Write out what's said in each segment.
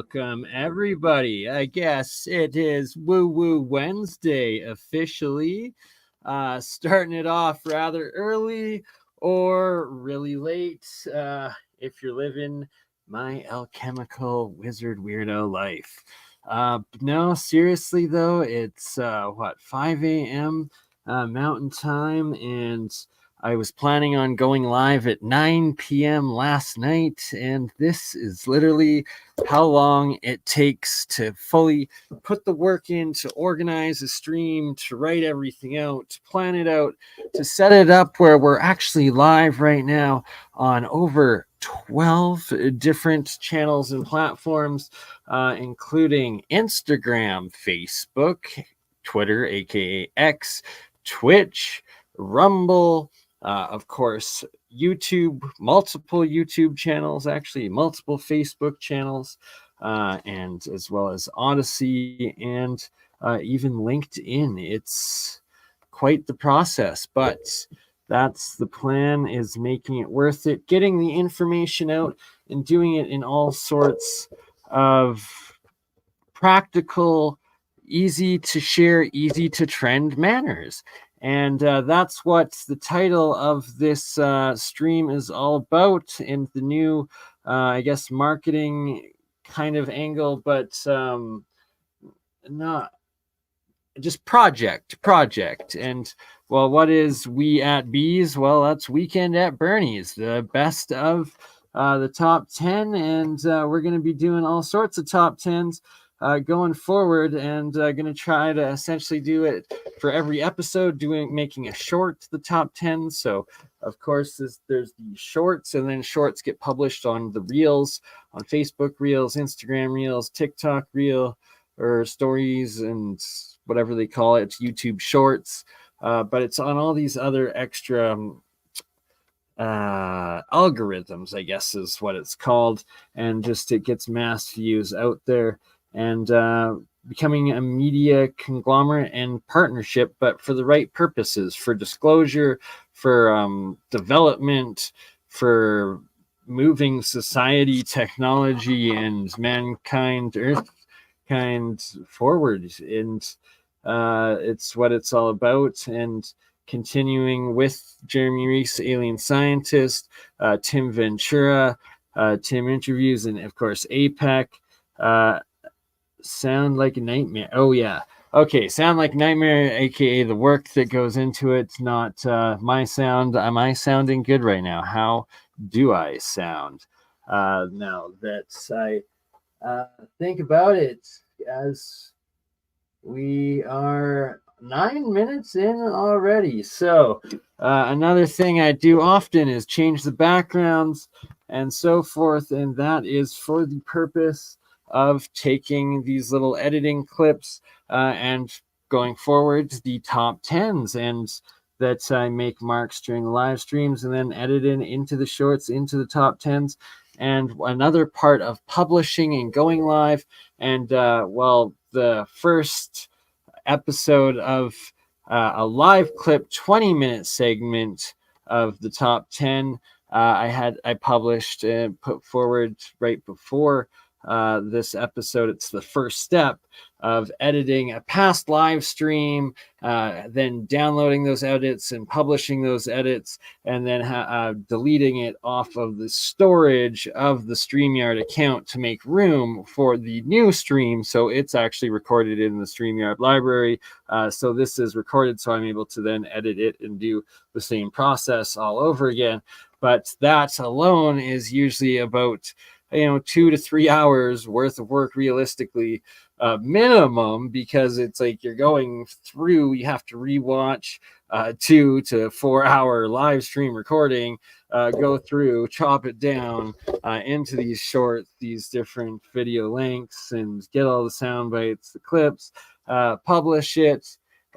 Welcome, everybody. I guess it is Woo Woo Wednesday officially. Starting it off rather early or really late if you're living my alchemical wizard weirdo life. No, seriously though, it's 5 a.m. Mountain Time, and I was planning on going live at 9 p.m. last night, and this is literally how long it takes to fully put the work in, to organize a stream, to write everything out, to plan it out, to set it up where we're actually live right now on over 12 different channels and platforms, including Instagram, Facebook, Twitter, aka X, Twitch, Rumble, of course, YouTube, multiple YouTube channels, actually multiple Facebook channels, and as well as OdySee and even LinkedIn. It's quite the process, but that's the plan, is making it worth it, getting the information out and doing it in all sorts of practical, easy to share, easy to trend manners. And that's what the title of this stream is all about, in the new, marketing kind of angle, but not just project. And well, what is We at Bees? Well, that's Weekend at BurnEye's, the best of the top 10, and we're going to be doing all sorts of top 10s going forward, and going to try to essentially do it for every episode, making a short the top 10. So of course there's the shorts, and then shorts get published on the reels, on Facebook Reels, Instagram Reels, TikTok Reel, or stories, and whatever they call it, YouTube Shorts, but it's on all these other extra algorithms, I guess is what it's called, and just it gets mass views out there, and becoming a media conglomerate and partnership, but for the right purposes, for disclosure, for development, for moving society, technology, and mankind, Earthkind forward. And it's what it's all about. And continuing with Jeremy Reese, Alien Scientist, Tim Ventura, Tim Interviews, and of course APEC, Sound Like a Nightmare. Oh yeah, okay, Sound Like a Nightmare, aka the work that goes into it, not my sound. Am I sounding good right now? How do I sound now that I think about it, as we are 9 minutes in already? So another thing I do often is change the backgrounds and so forth, and that is for the purpose of taking these little editing clips and going forward to the top 10s, and that I make marks during the live streams and then edit into the shorts, into the top 10s. And another part of publishing and going live, and the first episode of a live clip 20-minute segment of the top 10 I published and put forward right before this episode. It's the first step of editing a past live stream, then downloading those edits and publishing those edits, and then deleting it off of the storage of the StreamYard account to make room for the new stream. So it's actually recorded in the StreamYard library. So this is recorded, so I'm able to then edit it and do the same process all over again. But that alone is usually about 2 to 3 hours worth of work, realistically, minimum, because it's like you're going through, you have to rewatch 2 to 4 hour live stream recording, go through, chop it down into these different video lengths, and get all the sound bites, the clips, publish it,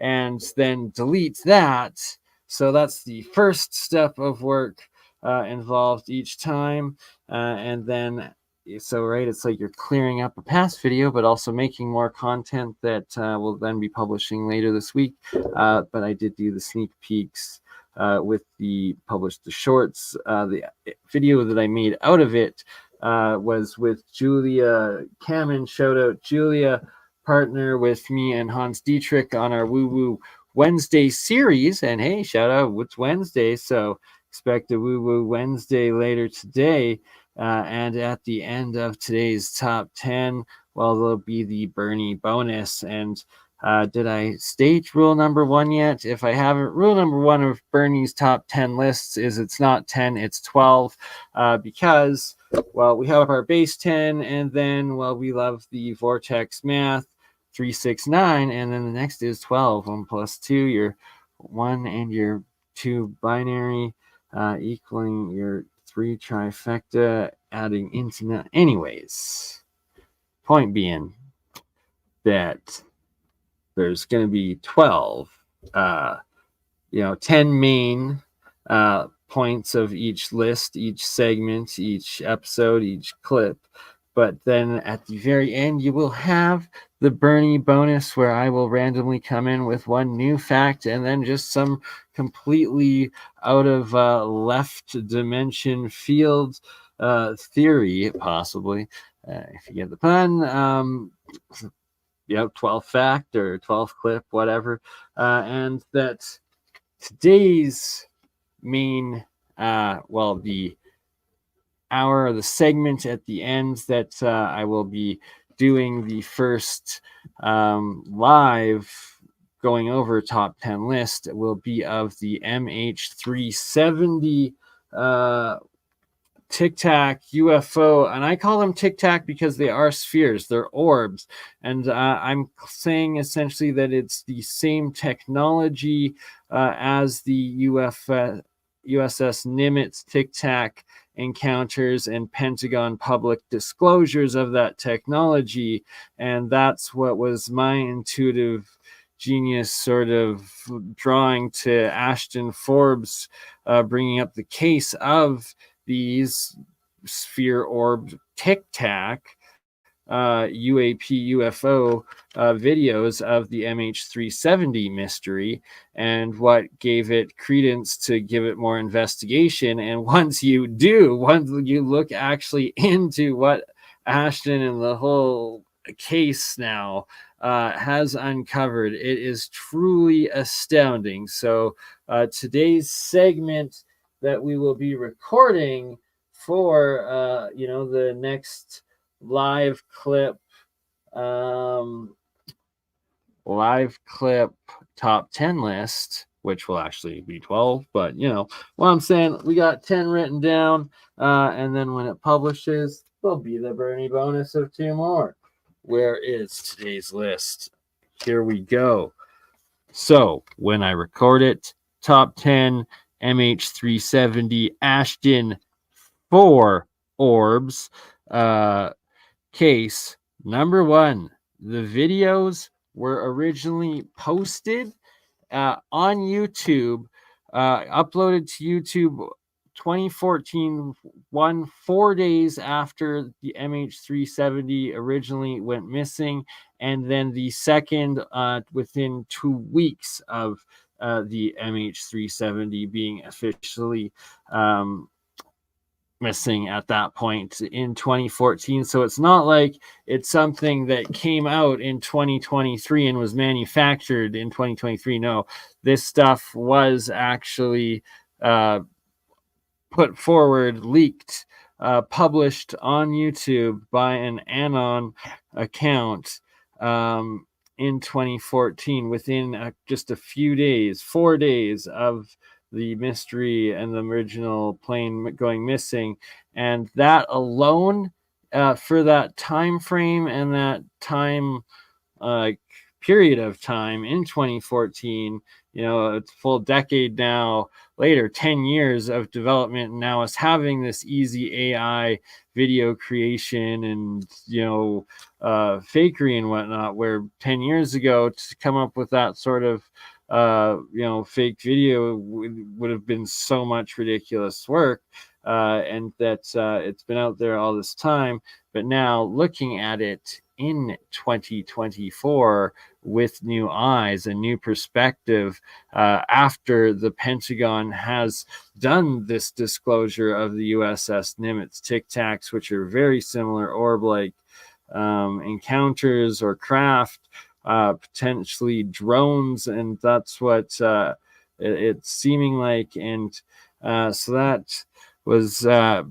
and then delete that. So that's the first step of work involved each time. And then, it's like you're clearing up a past video, but also making more content that we'll then be publishing later this week. But I did do the sneak peeks with the shorts. The video that I made out of it was with Julia Kamen. Shout out Julia, partner with me and Hans Dietrich on our Woo Woo Wednesday series. And hey, shout out, it's Wednesday, so expect a Woo Woo Wednesday later today. And at the end of today's top 10, well, there'll be the Bernie bonus. And did I state rule number 1 yet? If I haven't, rule number 1 of Bernie's top 10 lists is it's not 10, it's 12, because, well, we have our base 10, and then, well, we love the Vortex math, 3, 6, 9, and then the next is 12. 1 plus 2, your 1 and your 2 binary, equaling your 3 trifecta, adding into that. Anyways, point being that there's going to be 12, 10 main points of each list, each segment, each episode, each clip. But then at the very end, you will have the Bernie bonus, where I will randomly come in with one new fact and then just some completely out of left dimension field theory, possibly, if you get the pun. 12th fact or 12th clip, whatever. And that today's main, the hour, the segment at the end that I will be doing the first live going over top 10 list will be of the MH370 Tic Tac UFO, and I call them Tic Tac because they are spheres, they're orbs, and I'm saying essentially that it's the same technology as the USS Nimitz Tic Tac encounters and Pentagon public disclosures of that technology, and that's what was my intuitive genius sort of drawing to Ashton Forbes, bringing up the case of these sphere orb Tic Tac UAP UFO videos of the MH370 mystery, and what gave it credence to give it more investigation. And once you look actually into what Ashton and the whole case now has uncovered, it is truly astounding. So today's segment that we will be recording for the next live clip top 10 list, which will actually be 12, but what I'm saying, we got 10 written down, and then when it publishes, there'll be the Bernie bonus of 2 more. Where is today's list? Here we go. So when I record it, top 10 MH370 Ashton 4 orbs. Case number 1. The videos were originally posted on YouTube, uploaded to YouTube 2014, 4 days after the MH370 originally went missing, and then the second within 2 weeks of the MH370 being officially missing at that point in 2014. So it's not like it's something that came out in 2023 and was manufactured in 2023. No, this stuff was actually put forward, leaked, published on YouTube by an Anon account in 2014, within just a few days, 4 days of the mystery and the original plane going missing. And that alone, for that time frame and that time period of time in 2014, it's a full decade now later, 10 years of development, and now us having this easy AI video creation and fakery and whatnot, where 10 years ago to come up with that sort of fake video would have been so much ridiculous work, and that it's been out there all this time. But now looking at it in 2024 with new eyes, a new perspective, after the Pentagon has done this disclosure of the USS Nimitz Tic Tacs, which are very similar orb-like encounters or craft, potentially drones, and that's what it's seeming like. And so that was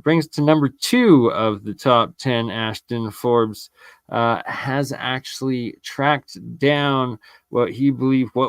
brings to number 2 of the top 10. Ashton Forbes has actually tracked down what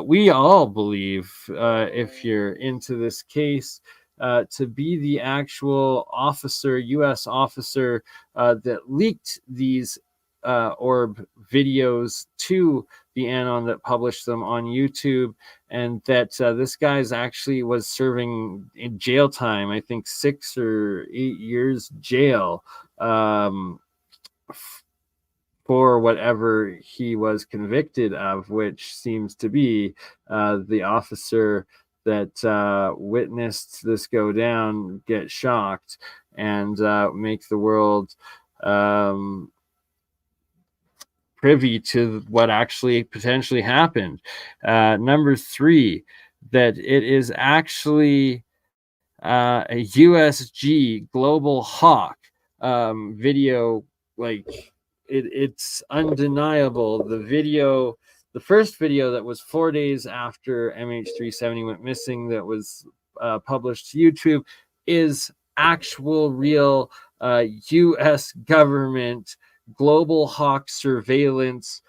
we all believe, if you're into this case, to be the actual officer, U.S. officer, that leaked these orb videos to the Anon, that published them on YouTube, and that this guy's actually was serving in jail time, I think 6 or 8 years jail, for whatever he was convicted of, which seems to be the officer that witnessed this go down get shocked and make the world privy to what actually potentially happened. Number 3, that it is actually a USG Global Hawk video. Like, it's undeniable. The first video that was 4 days after MH370 went missing, that was published to YouTube, is actual real US government Global Hawk surveillance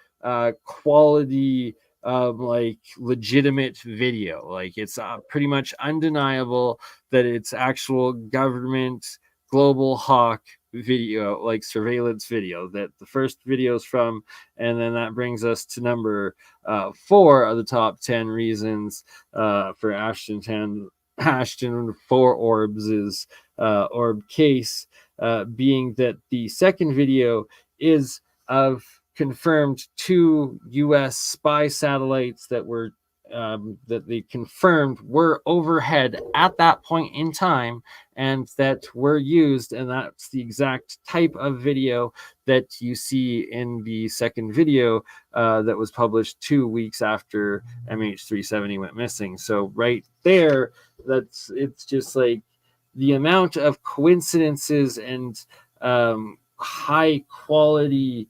quality, like legitimate video. Like, it's pretty much undeniable that it's actual government Global Hawk video, like surveillance video, that the first videos from. And then that brings us to number 4 of the top 10 reasons for Ashton 4 orbs is orb case, being that the second video is of confirmed 2 U.S. spy satellites that were that they confirmed were overhead at that point in time, and that were used. And that's the exact type of video that you see in the second video that was published 2 weeks after MH370 went missing. So right there, it's just like the amount of coincidences and high quality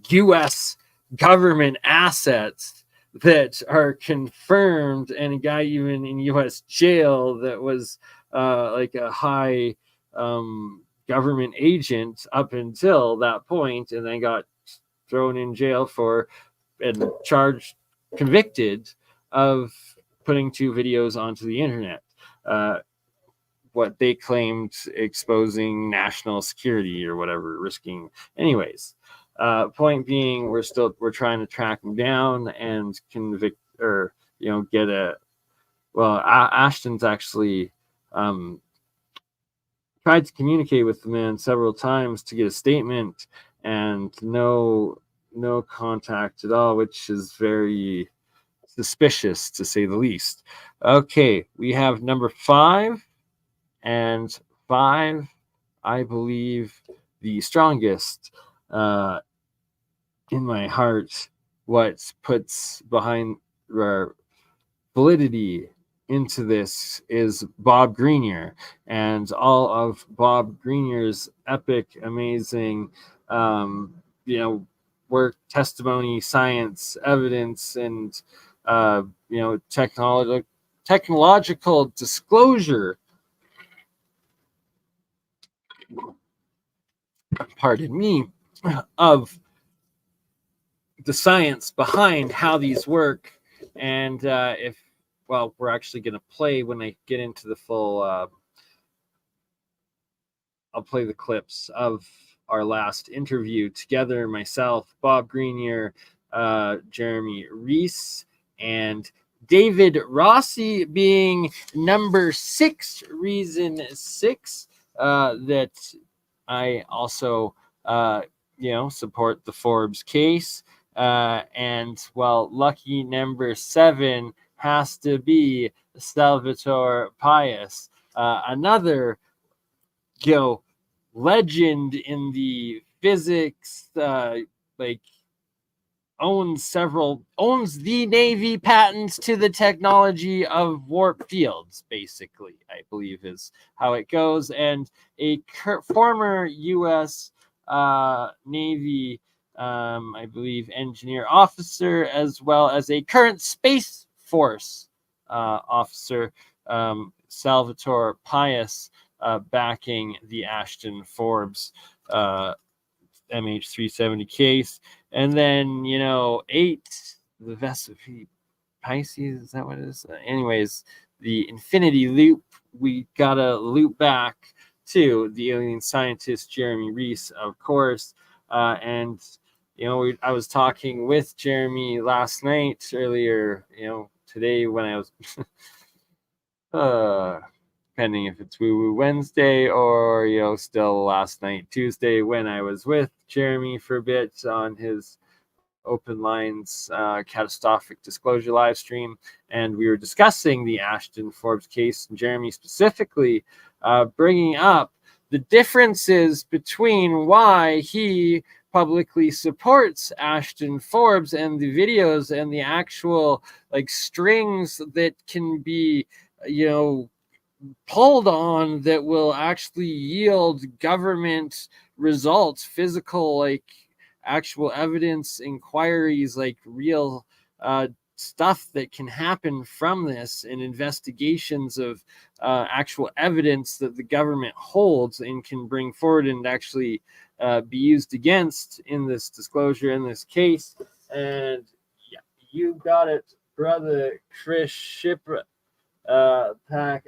U.S. government assets that are confirmed, and a guy even in U.S. jail that was like a high government agent up until that point, and then got thrown in jail for and charged, convicted of putting 2 videos onto the internet. What they claimed exposing national security or whatever, risking. Anyways, point being, we're trying to track him down and convict, or get a. Well, Ashton's actually tried to communicate with the man several times to get a statement, and no contact at all, which is very suspicious to say the least. Okay, we have number 5. And 5, I believe, the strongest in my heart, what puts behind validity into this is Bob Greenyer and all of Bob Greenyer's epic, amazing, work, testimony, science, evidence, and technological disclosure. Pardon me, of the science behind how these work. And we're actually going to play, when I get into the full, I'll play the clips of our last interview together, myself, Bob Greenyer, Jeremy Reese, and David Rossi, being number 6, reason 6, that I also, support the Forbes case. And lucky number 7 has to be Salvatore Pais, another, legend in the physics, like owns the Navy patents to the technology of warp fields, basically, I believe is how it goes. And a former U.S. Navy, I believe, engineer officer, as well as a current Space Force officer, Salvatore Pius, backing the Ashton Forbes MH370 case. And then, the Vesuvius Pisces, is that what it is? Anyways, the Infinity Loop, we gotta loop back to the alien scientist Jeremy Reese, of course. And I was talking with Jeremy last night, earlier, today when I was depending if it's Woo Woo Wednesday or still last night, Tuesday, when I was with Jeremy for a bit on his Open Lines catastrophic disclosure live stream, and we were discussing the Ashton Forbes case, and Jeremy specifically bringing up the differences between why he publicly supports Ashton Forbes and the videos and the actual strings that can be pulled on that will actually yield government results, physical, actual evidence, inquiries, real stuff that can happen from this, and investigations of actual evidence that the government holds and can bring forward and actually be used against in this disclosure, in this case. And yeah, you got it, brother Chris Shipra. Pack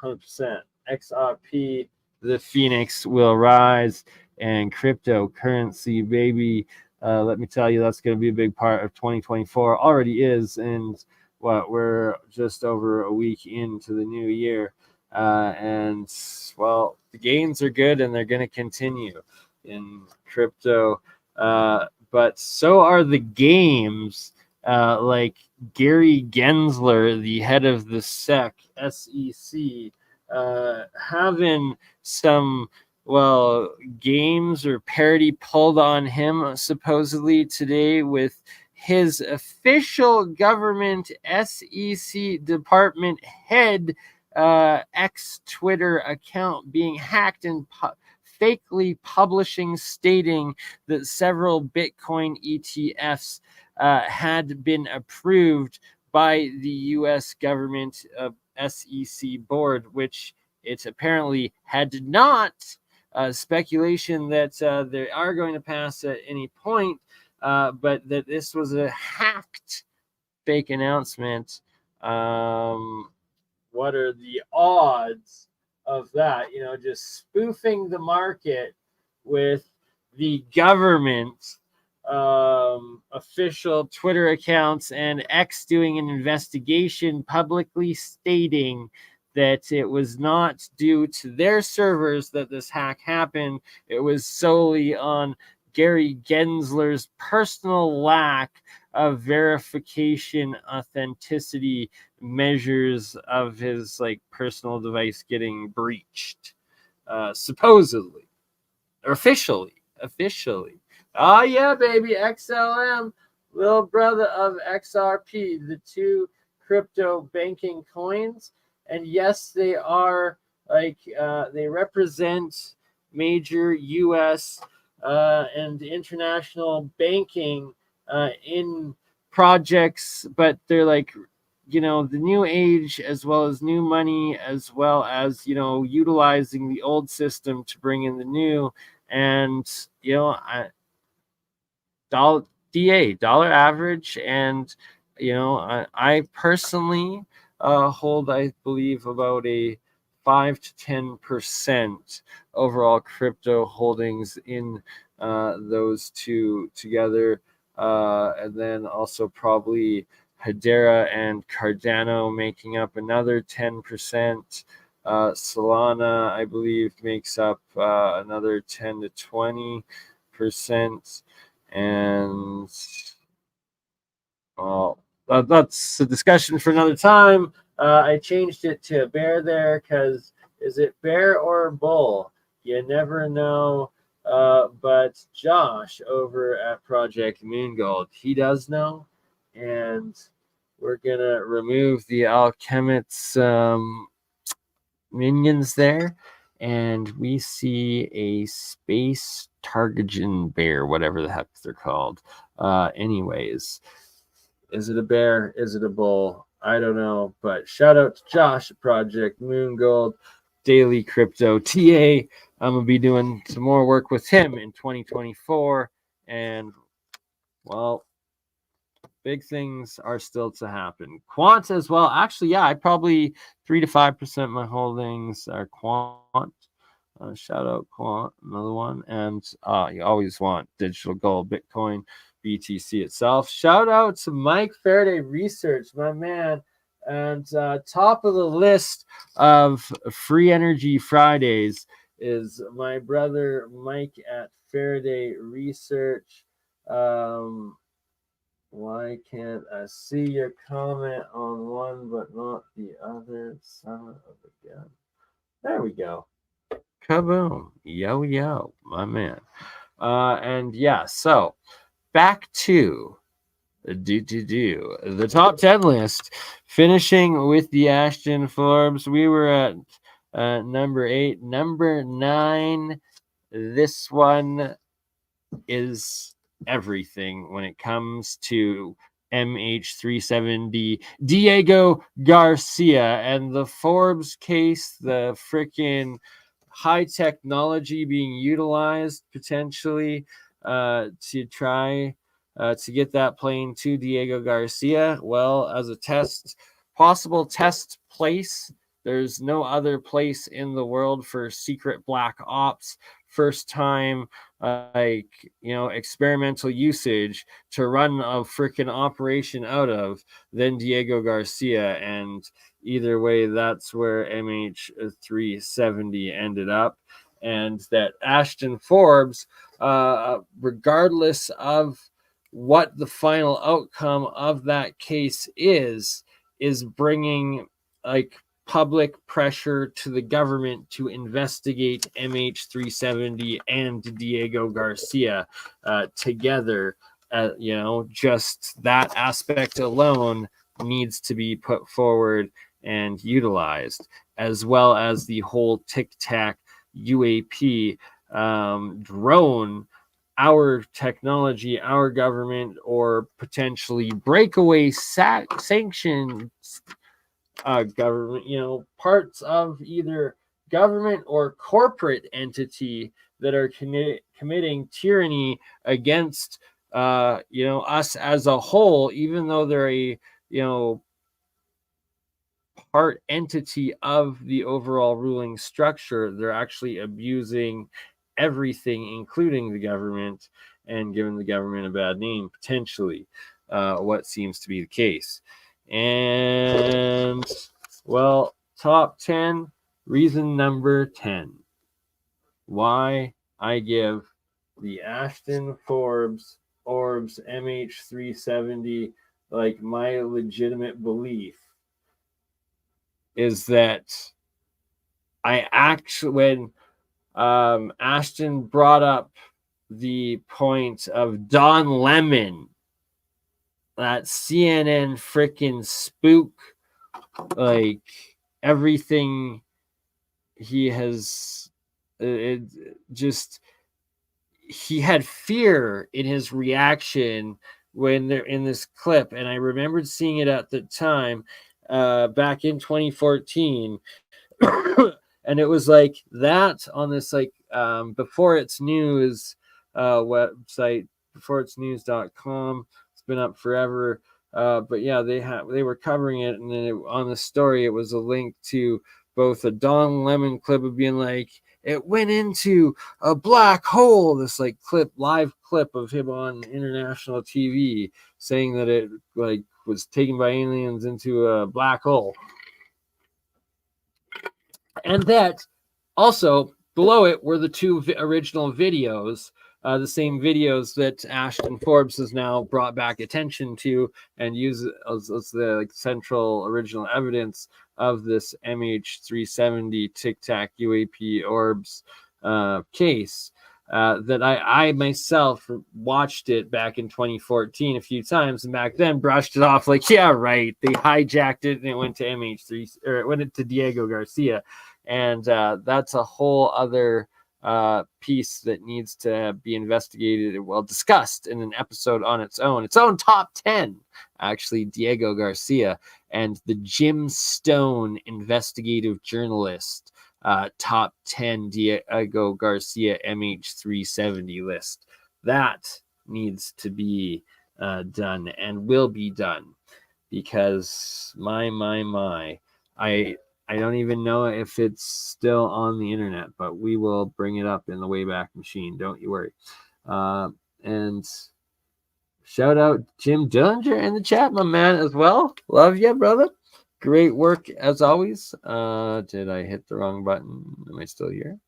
100%. XRP, the Phoenix will rise, and cryptocurrency, baby. Let me tell you, that's going to be a big part of 2024. Already is, and we're just over a week into the new year, and well, the gains are good, and they're going to continue in crypto. But so are the games. Like Gary Gensler, the head of the SEC, having some games or parody pulled on him supposedly today, with his official government SEC department head X Twitter account being hacked and fakely publishing, stating that several Bitcoin ETFs had been approved by the U.S. government SEC board, which it apparently had not. Speculation that they are going to pass at any point, but that this was a hacked fake announcement. What are the odds of that? Just spoofing the market with the government official Twitter accounts, and X doing an investigation publicly stating that it was not due to their servers that this hack happened. It was solely on Gary Gensler's personal lack of verification, authenticity measures of his personal device getting breached, supposedly, or officially. Oh yeah, baby, XLM, little brother of XRP, the two crypto banking coins. And yes, they are they represent major U.S. And international banking in projects, but they're the new age, as well as new money, as well as utilizing the old system to bring in the new. And dollar average, and I personally hold, I believe, about a 5 to 10% overall crypto holdings in those two together, and then also probably Hedera and Cardano making up another 10%. Solana, I believe, makes up another 10 to 20%. And well, that's a discussion for another time. I changed it to bear there because is it bear or bull? You never know. But Josh over at Project Moongold, he does know, and we're gonna remove the Alchemist's minions there, and we see a space targagen bear, whatever the heck they're called. Anyways, is it a bear? Is it a bull? I don't know. But shout out to Josh at Project Moongold, Daily Crypto TA. I'm gonna be doing some more work with him in 2024, and well, big things are still to happen. Quant as well. Actually, yeah, I probably 3 to 5% of my holdings are quant. Shout out Quant, another one. And you always want digital gold, Bitcoin, BTC itself. Shout out to Mike Faraday Research, my man. And top of the list of Free Energy Fridays is my brother Mike at Faraday Research. Why can't I see your comment on one but not the other? Son of a gun. There we go. Kaboom. Yo, yo, my man. And yeah, so back to the top 10 list. Finishing with the Ashton Forbes. We were at number 8. Number 9. This one is everything when it comes to MH370 Diego Garcia and the Forbes case, the freaking high technology being utilized potentially to try to get that plane to Diego Garcia. Well, as a possible test place, there's no other place in the world for secret black ops, first time experimental usage to run a freaking operation out of than Diego Garcia. And either way, that's where MH370 ended up. And that Ashton Forbes, regardless of what the final outcome of that case is bringing public pressure to the government to investigate MH370 and Diego Garcia together. Just that aspect alone needs to be put forward and utilized, as well as the whole Tic Tac UAP drone, our technology, our government, or potentially breakaway sanctions government, parts of either government or corporate entity that are committing tyranny against us as a whole, even though they're a part entity of the overall ruling structure. They're actually abusing everything, including the government, and giving the government a bad name, potentially, what seems to be the case. And, well, top 10, reason number 10, why I give the Ashton Forbes Orbs MH370 my legitimate belief is that when Ashton brought up the point of Don Lemon, that CNN freaking spook, everything he has, he had fear in his reaction when they're in this clip. And I remembered seeing it at the time, back in 2014. And it was that on this Before It's News website, beforeitsnews.com. It's been up forever. But yeah, they were covering it, and then on the story it was a link to both a Don Lemon clip of being it went into a black hole, this live clip of him on international TV saying that it was taken by aliens into a black hole. And that also below it were the two original videos, the same videos that Ashton Forbes has now brought back attention to and used as the central original evidence of this MH370 Tic Tac UAP Orbs case. That I myself watched it back in 2014 a few times, and back then brushed it off like, yeah, right. They hijacked it and it went to MH3, or it went to Diego Garcia, and that's a whole other piece that needs to be investigated and well discussed in an episode on its own top 10. Actually, Diego Garcia and the Jim Stone investigative journalist. Top 10 Diego Garcia MH370 list. That needs to be done and will be done, because my, I don't even know if it's still on the internet, but we will bring it up in the Wayback Machine. Don't you worry. And shout out Jim Dillinger in the chat, my man, as well. Love you, brother. Great work as always. Did I hit the wrong button? Am I still here?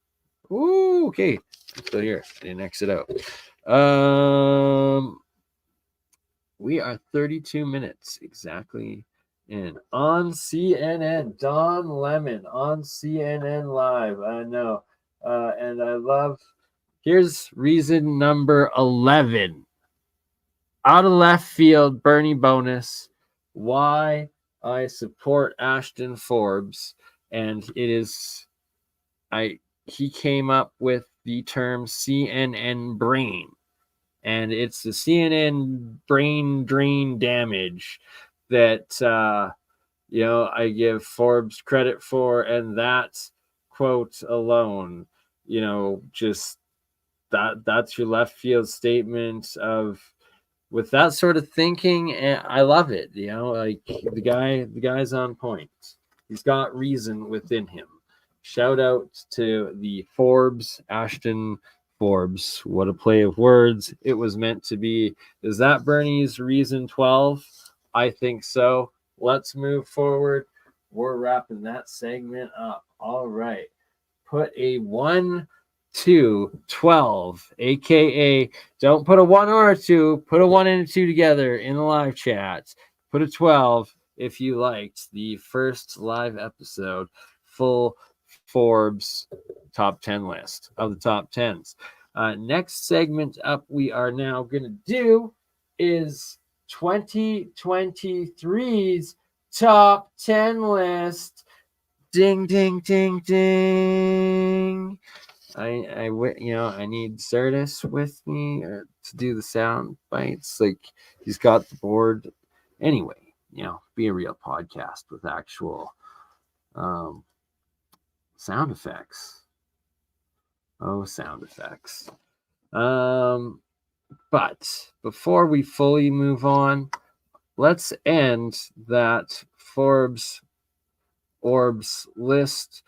Ooh, okay. I'm still here. I didn't exit out. We are 32 minutes exactly in. On CNN, Don Lemon on CNN Live. I know. And I love, here's reason number 11. Out of left field, Bernie bonus. Why I support Ashton Forbes, and it is he came up with the term CNN brain, and it's the CNN brain drain damage that I give Forbes credit for, and that quote alone, just that's your left field statement of. With that sort of thinking, I love it. Like the guy's on point. He's got reason within him. Shout out to the Forbes, Ashton Forbes. What a play of words. It was meant to be. Is that Bernie's reason 12? I think so. Let's move forward. We're wrapping that segment up. All right. Put a 1 2 12, aka don't put a 1 or a 2, put a 1 and a 2 together in the live chat. Put a 12 if you liked the first live episode, full Forbes top 10 list of the top 10s. Next segment up we are now going to do is 2023's top 10 list. Ding, ding, ding, ding. I need Certus with me to do the sound bites. Like, he's got the board. Anyway, be a real podcast with actual sound effects. Oh, sound effects. But before we fully move on, let's end that Forbes Orbs list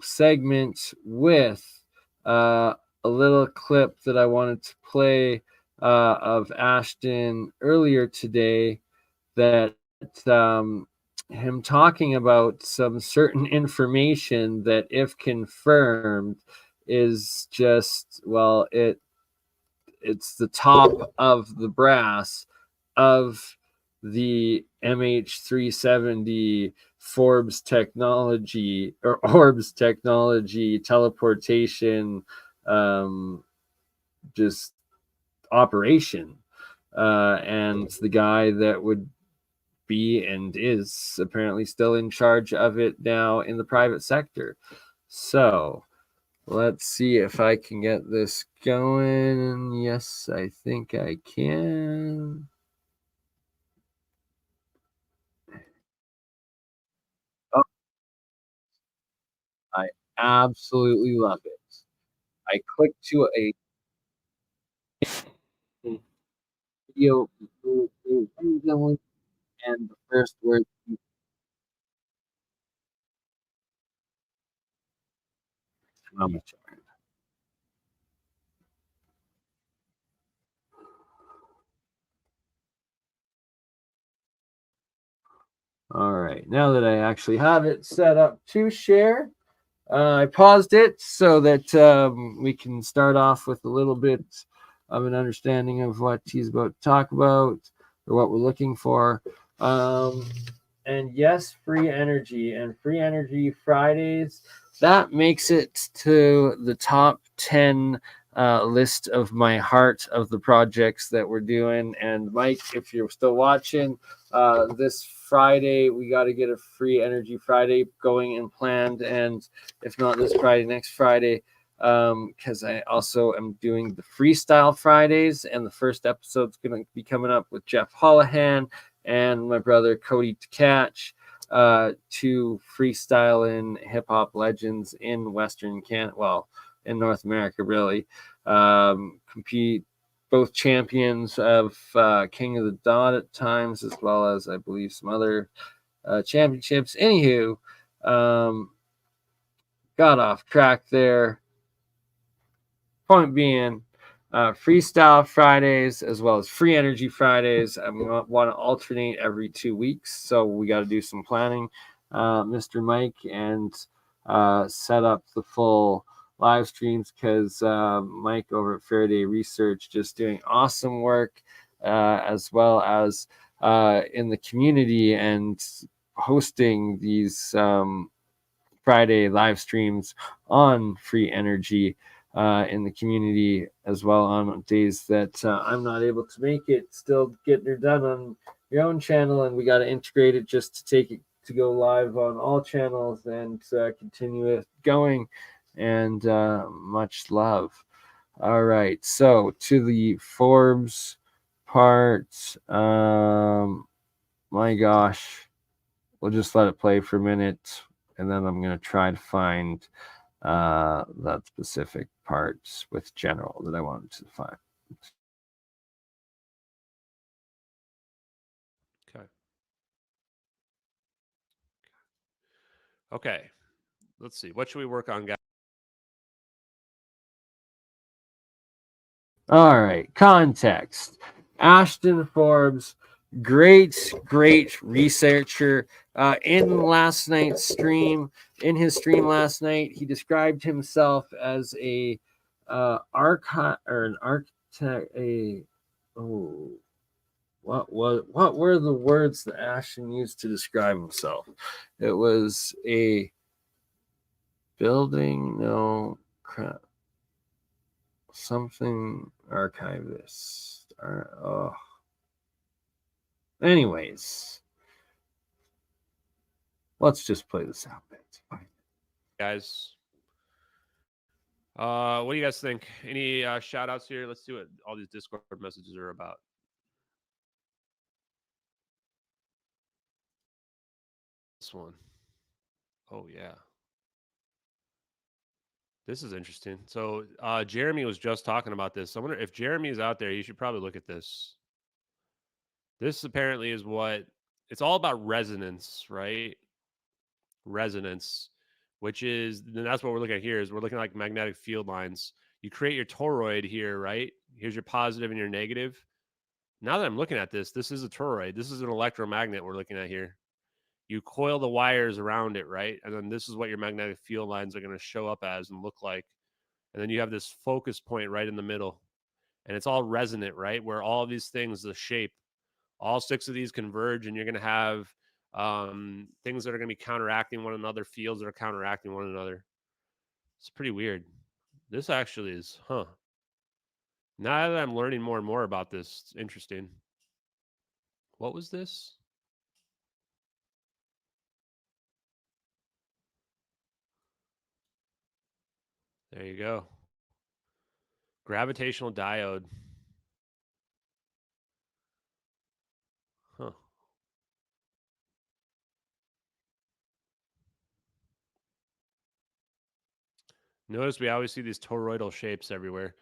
segment with a little clip that I wanted to play of Ashton earlier today, that him talking about some certain information that, if confirmed, is just, well, it's the top of the brass of the MH370 Forbes technology, or Orbs technology teleportation just operation, and the guy that would be and is apparently still in charge of it now in the private sector. So let's see if I can get this going. Yes, I think I can. Oh, I absolutely love it. I clicked to a video, and the first word, how much. All right, now that I actually have it set up to share, I paused it so that we can start off with a little bit of an understanding of what he's about to talk about, or what we're looking for. And yes, free energy and free energy Fridays. that makes it to the top 10 list of my heart of the projects that we're doing. And Mike, if you're still watching, this Friday we got to get a free Energy Friday going and planned, and if not this Friday, next Friday, because I also am doing the Freestyle Fridays, and the first episode's going to be coming up with Jeff Holohan and my brother Cody Tkach, two freestyling hip hop legends in Western Canada, well, in North America, really. Compete, both champions of King of the Dot at times, as well as, I believe, some other championships. Anywho, got off track there. Point being, Freestyle Fridays as well as Free Energy Fridays. I want to alternate every 2 weeks, so we got to do some planning, Mr. Mike, and set up the full live streams, because Mike over at Faraday Research just doing awesome work, as well as in the community and hosting these Friday live streams on Free Energy in the community as well, on days that I'm not able to make it. Still getting her done on your own channel, and we got to integrate it just to take it to go live on all channels and continue it going. And much love. All right, so to the Forbes part. My gosh, we'll just let it play for a minute, and then I'm going to try to find that specific parts with general that I wanted to find. Okay. Okay. Let's see. What should we work on, guys? All right, context. Ashton Forbes, great researcher. In last night's stream, in his stream last night, he described himself as a architect or an architect. Oh, what were the words that Ashton used to describe himself? It was a building, no crap, something archivist. Oh. Anyways, let's just play this out. Guys. What do you guys think? Any shout outs here? Let's see what all these Discord messages are about. This one. Oh, yeah. This is interesting. So, Jeremy was just talking about this. I wonder if Jeremy is out there, you should probably look at this. This apparently is what it's all about, resonance, right? Resonance, which is, and that's what we're looking at here, is we're looking at like magnetic field lines. You create your toroid here, right? Here's your positive and your negative. Now that I'm looking at this, this is a toroid. This is an electromagnet we're looking at here. You coil the wires around it, right? And then this is what your magnetic field lines are going to show up as and look like. And then you have this focus point right in the middle. And it's all resonant, right? Where all of these things, the shape, all six of these converge, and you're going to have things that are going to be counteracting one another, fields that are counteracting one another. It's pretty weird. This actually is, huh? Now that I'm learning more and more about this, it's interesting. What was this? There you go. Gravitational diode. Huh. Notice we always see these toroidal shapes everywhere.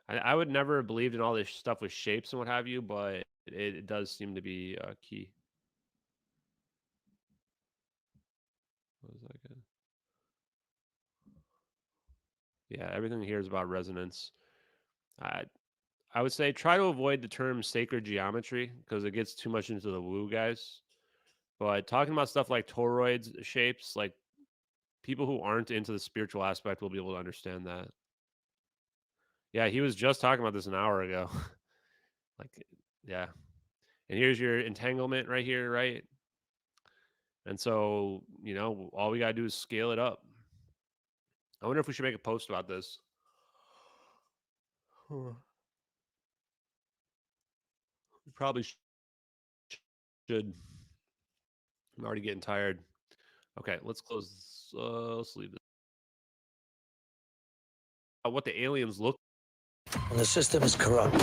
I would never have believed in all this stuff with shapes and what have you, but it does seem to be key. What was that again? Yeah, everything here is about resonance. I I would say try to avoid the term sacred geometry because it gets too much into the woo, guys. But talking about stuff like toroids shapes, like people who aren't into the spiritual aspect will be able to understand that. Yeah, he was just talking about this an hour ago. Like, yeah. And here's your entanglement right here, right? And so, all we got to do is scale it up. I wonder if we should make a post about this. We probably should. I'm already getting tired. Okay, let's close. Let's leave this. What the aliens look. And the system is corrupt.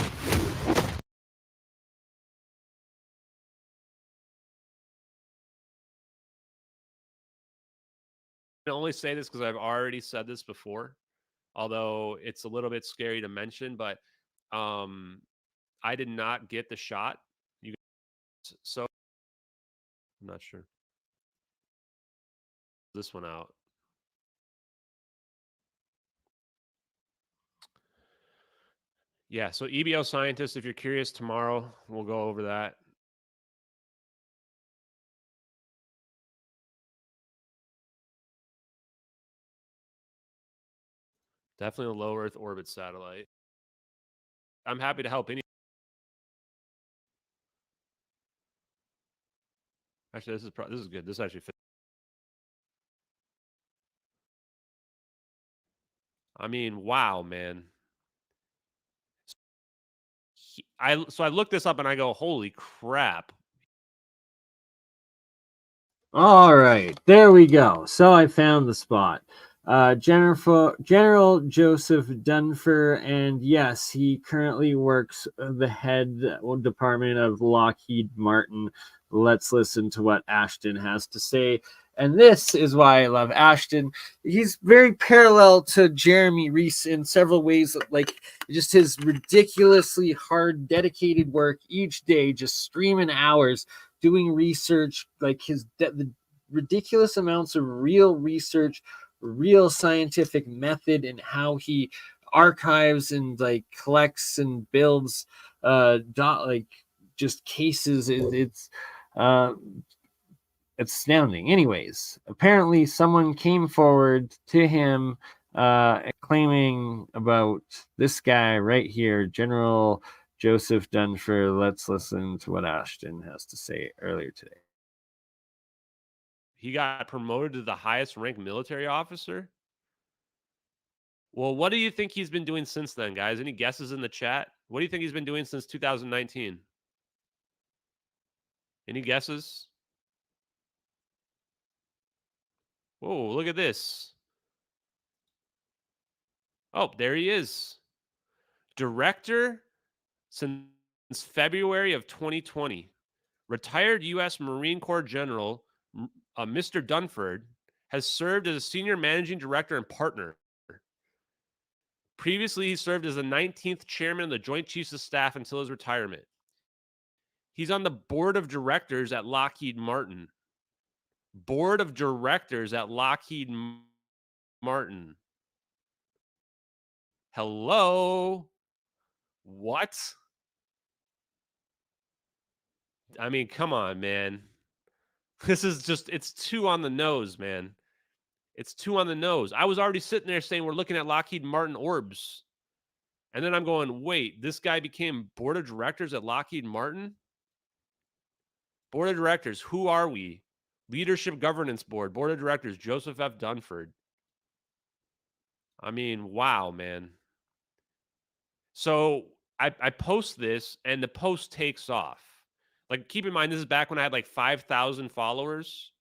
I only say this because I've already said this before, although it's a little bit scary to mention. But I did not get the shot. You guys, so I'm not sure. This one out. Yeah, so EBO scientists, if you're curious, tomorrow we'll go over that. Definitely a low Earth orbit satellite. I'm happy to help any. Actually, this is good. This actually fits. I mean, wow, man. I looked this up and I go, holy crap. All right, there we go. So I found the spot. General Joseph Dunfer, and yes, he currently works the head department of Lockheed Martin. Let's listen to what Ashton has to say. And this is why I love Ashton. He's very parallel to Jeremy Reese in several ways, like just his ridiculously hard, dedicated work each day, just streaming hours doing research, like the ridiculous amounts of real research, real scientific method, and how he archives and like collects and builds just cases. It's astounding. Anyways, apparently someone came forward to him claiming about this guy right here, General Joseph Dunfer. Let's listen to what Ashton has to say earlier today. He got promoted to the highest ranked military officer. Well, what do you think he's been doing since then, guys? Any guesses in the chat? What do you think he's been doing since 2019? Any guesses? Whoa, look at this. Oh, there he is. Director since February of 2020. Retired U.S. Marine Corps General Mr. Dunford has served as a senior managing director and partner. Previously, he served as the 19th chairman of the Joint Chiefs of Staff until his retirement. He's on the board of directors at Lockheed Martin. Board of directors at Lockheed Martin. Hello? What? I mean, come on, man. This is just, it's too on the nose, man. It's too on the nose. I was already sitting there saying we're looking at Lockheed Martin orbs. And then I'm going, wait, this guy became board of directors at Lockheed Martin? Board of directors, who are we? Leadership Governance Board, board of directors, Joseph F. Dunford. I mean, wow, man. So I post this and the post takes off. Like, keep in mind, this is back when I had like 5,000 followers,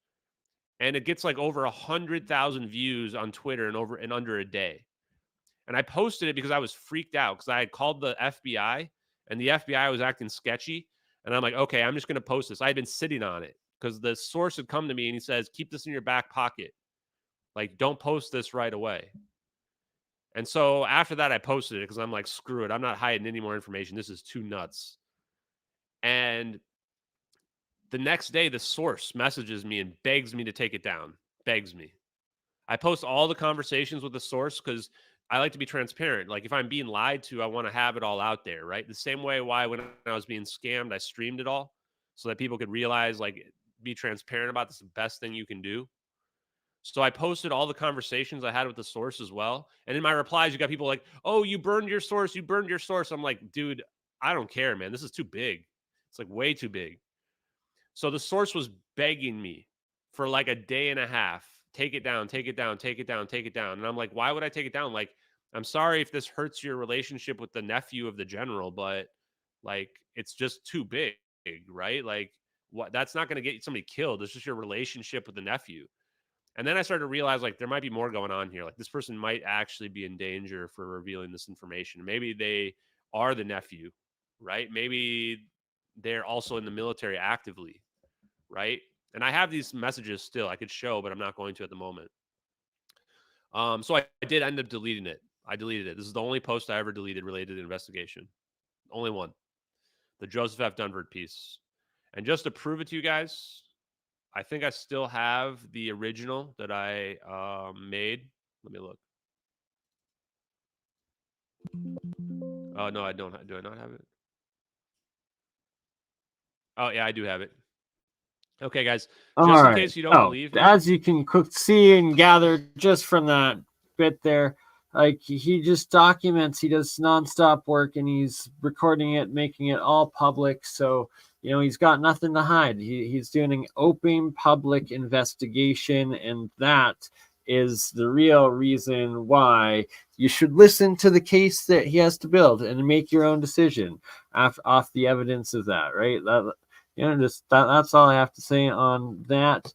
and it gets like over 100,000 views on Twitter in under a day. And I posted it because I was freaked out because I had called the FBI and the FBI was acting sketchy. And I'm like, okay, I'm just going to post this. I had been sitting on it because the source had come to me and he says, keep this in your back pocket. Like, don't post this right away. And so after that, I posted it because I'm like, screw it. I'm not hiding any more information. This is too nuts. And the next day, the source messages me and begs me to take it down. Begs me. I post all the conversations with the source because I like to be transparent. Like, if I'm being lied to, I want to have it all out there, right? The same way why when I was being scammed, I streamed it all so that people could realize, like, be transparent about this is the best thing you can do. So I posted all the conversations I had with the source as well. And in my replies, you got people like, oh, you burned your source. You burned your source. I'm like, dude, I don't care, man. This is too big. It's like way too big. So the source was begging me for like a day and a half, take it down, take it down, take it down, take it down. And I'm like, why would I take it down? Like, I'm sorry if this hurts your relationship with the nephew of the general, but like, it's just too big, right? Like, what? That's not going to get somebody killed. It's just your relationship with the nephew. And then I started to realize like there might be more going on here. Like this person might actually be in danger for revealing this information. Maybe they are the nephew, right? Maybe they're also in the military actively, right? And I have these messages still I could show, but I'm not going to at the moment. So I did end up deleting it. I deleted it. This is the only post I ever deleted related to the investigation. Only one. The Joseph F. Dunford piece. And just to prove it to you guys, I think I still have the original that I made. Let me look. Oh, no, I don't. Do I not have it? Oh, yeah, I do have it. Okay, guys. Just in case you don't believe me. As you can see and gather just from that bit there, like he just documents, he does nonstop work and he's recording it, making it all public. So, you know, he's got nothing to hide. He's doing an open public investigation, and that is the real reason why you should listen to the case that he has to build and make your own decision off the evidence of that, right? Just that's all I have to say on that.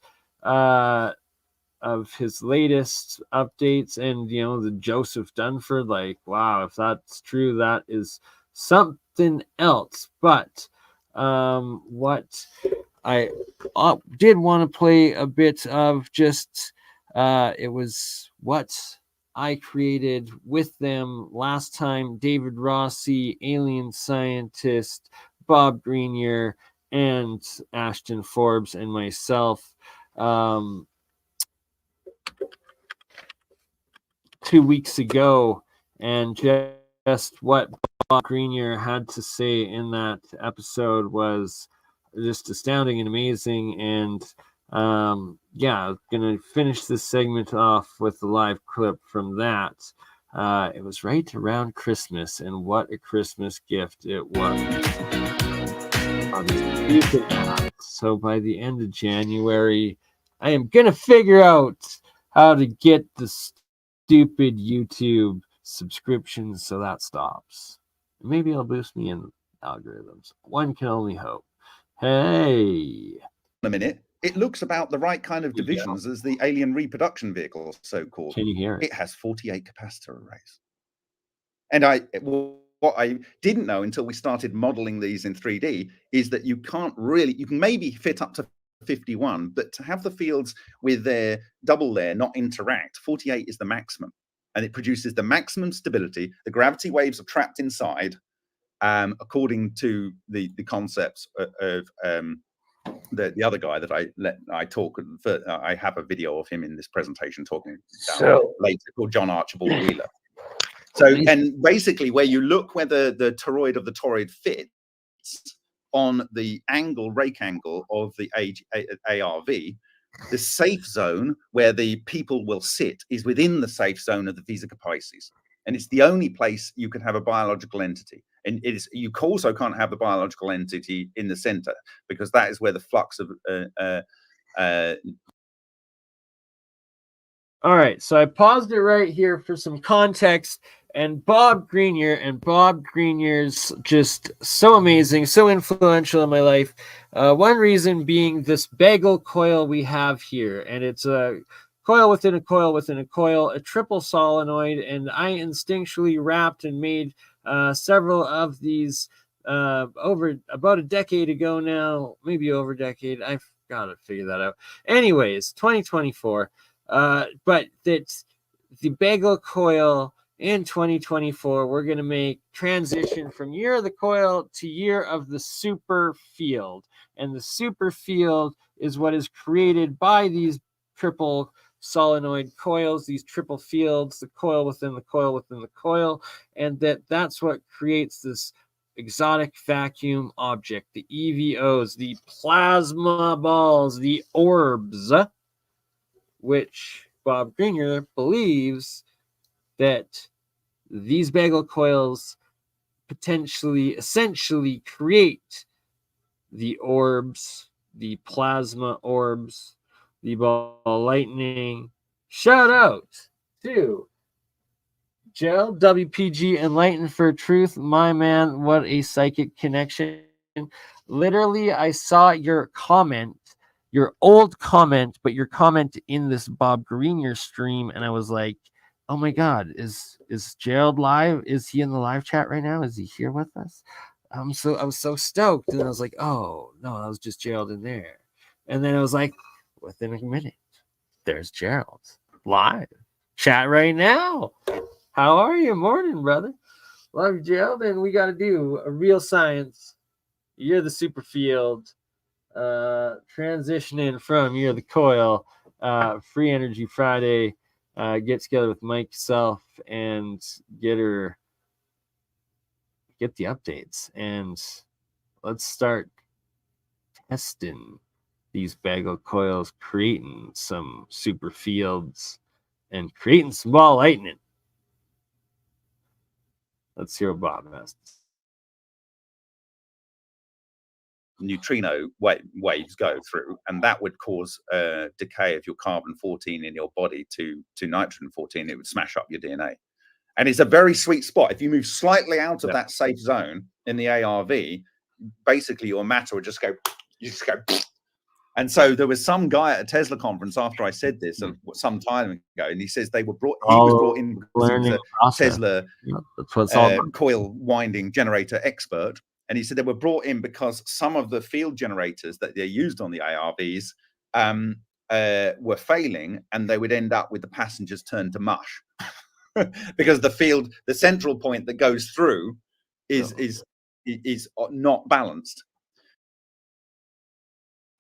Of his latest updates, and the Joseph Dunford, like, wow, if that's true, that is something else. But what I did want to play a bit of, just it was what I created with them last time. David Rossi, alien scientist, Bob Grenier, and Ashton Forbes and myself 2 weeks ago, and just what Bob Grenier had to say in that episode was just astounding and amazing. And I'm gonna finish this segment off with the live clip from that. It was right around Christmas, and what a Christmas gift it was. So by the end of January, I am gonna figure out how to get the stupid YouTube subscriptions so that stops. Maybe it'll boost me in algorithms. One can only hope. Hey. A minute. It looks about the right kind of divisions as the alien reproduction vehicle, so-called. Can you hear it? It has 48 capacitor arrays. And what I didn't know until we started modeling these in 3D is that you can maybe fit up to 51, but to have the fields with their double layer not interact, 48 is the maximum. And it produces the maximum stability. The gravity waves are trapped inside, according to the concepts of the other guy that I talk. I have a video of him in this presentation talking later, called John Archibald Wheeler. So, and basically, where you look where the toroid of the toroid fits on the rake angle of the ARV, the safe zone where the people will sit is within the safe zone of the Vesica Pisces. And it's the only place you can have a biological entity. And you also can't have the biological entity in the center, because that is where the flux of all right, so I paused it right here for some context. And Bob Grenier's just so amazing, so influential in my life. One reason being this bagel coil we have here, and it's a coil within a coil within a coil, a triple solenoid, and I instinctually wrapped and made several of these over about a decade ago now, maybe over a decade. I've got to figure that out. Anyways, 2024. But that's the bagel coil. In 2024, we're going to make transition from year of the coil to year of the super field. And the super field is what is created by these triple solenoid coils, these triple fields, the coil within the coil within the coil. And that's what creates this exotic vacuum object, the EVOs, the plasma balls, the orbs, which Bob Grenier believes that these bagel coils essentially create the orbs, the plasma orbs, the ball lightning. Shout out to Gerald WPG Enlightened for Truth. My man, what a psychic connection. Literally, I saw your comment, your old comment, but your comment in this Bob Greenyer stream, and I was like, oh my God, is Gerald live? Is he in the live chat right now? Is he here with us? I was so stoked, and I was like, oh no, that was just Gerald in there. And then I was like, within a minute, there's Gerald live chat right now. How are you? Morning, brother. Love you, Gerald. And we got to do a real science. You're the super field. Transitioning from You're the coil. Free Energy Friday. Get together with Mike Self and get the updates. And let's start testing these bagel coils, creating some super fields and creating some ball lightning. Let's hear what Bob has. Neutrino waves go through, and that would cause decay of your carbon-14 in your body to nitrogen-14. It would smash up your DNA. And it's a very sweet spot. If you move slightly out of that safe zone in the ARV, basically your matter would just go. And so there was some guy at a Tesla conference after I said this some time ago, and he says he was brought in because he was a Tesla coil winding generator expert. And he said they were brought in because some of the field generators that they used on the ARVs were failing, and they would end up with the passengers turned to mush because the central point that goes through is not balanced.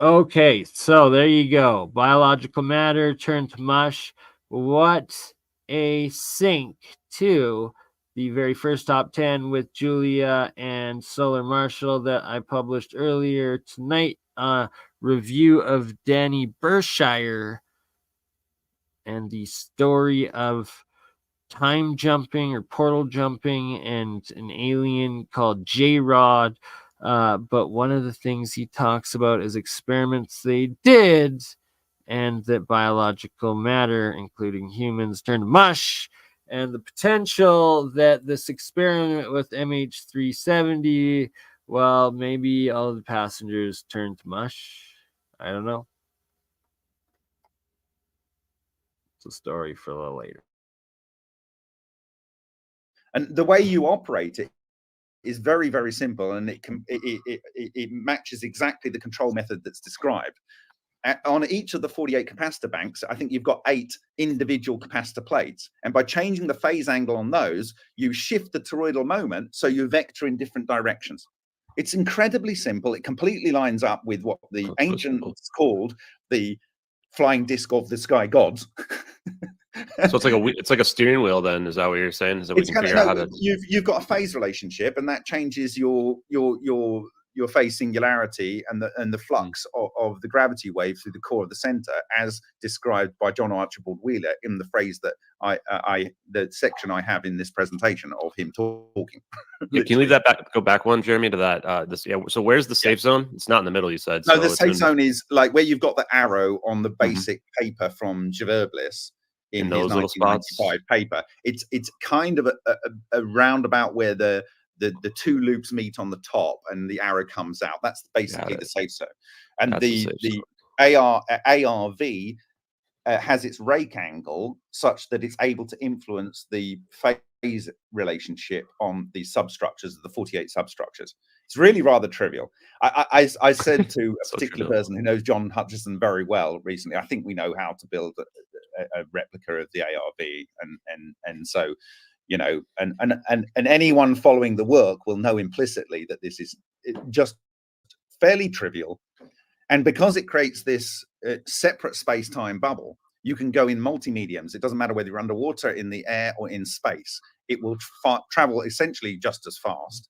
Okay, so there you go. Biological matter turned to mush. What a sync to the very first top 10 with Julia and Solar Marshall that I published earlier tonight. Review of Danny Berkshire and the story of time jumping or portal jumping and an alien called J-Rod. But one of the things he talks about is experiments they did, and that biological matter, including humans, turned to mush, and the potential that this experiment with MH370, well, maybe all of the passengers turned to mush. I don't know. It's a story for a little later. And the way you operate it is very, very simple, and it matches exactly the control method that's described. On each of the 48 capacitor banks, I think you've got 8 individual capacitor plates. And by changing the phase angle on those, you shift the toroidal moment, so you vector in different directions. It's incredibly simple. It completely lines up with what the ancients called the flying disc of the sky gods. So it's like a steering wheel. Then is that what you're saying? Is that we can figure out how to? You've got a phase relationship, and that changes your phase singularity and the flux of the gravity wave through the core of the center, as described by John Archibald Wheeler in the phrase that the section I have in this presentation of him talking. Can you leave that back? Go back one, Jeremy, to that. So where's the safe zone? It's not in the middle, you said. No, the safe zone is like where you've got the arrow on the basic paper from Javerbliss. In his 1995 paper, it's kind of a roundabout where the 2 loops meet on the top and the arrow comes out. That's basically the safe zone. And the ARV has its rake angle such that it's able to influence the phase relationship on the substructures of the 48 substructures. It's really rather trivial. I said to a particular person who knows John Hutchison very well recently, I think we know how to build a replica of the ARV, and so, you know, and anyone following the work will know implicitly that this is just fairly trivial. And because it creates this separate space-time bubble, you can go in multi-mediums. It doesn't matter whether you're underwater, in the air, or in space. It will travel essentially just as fast.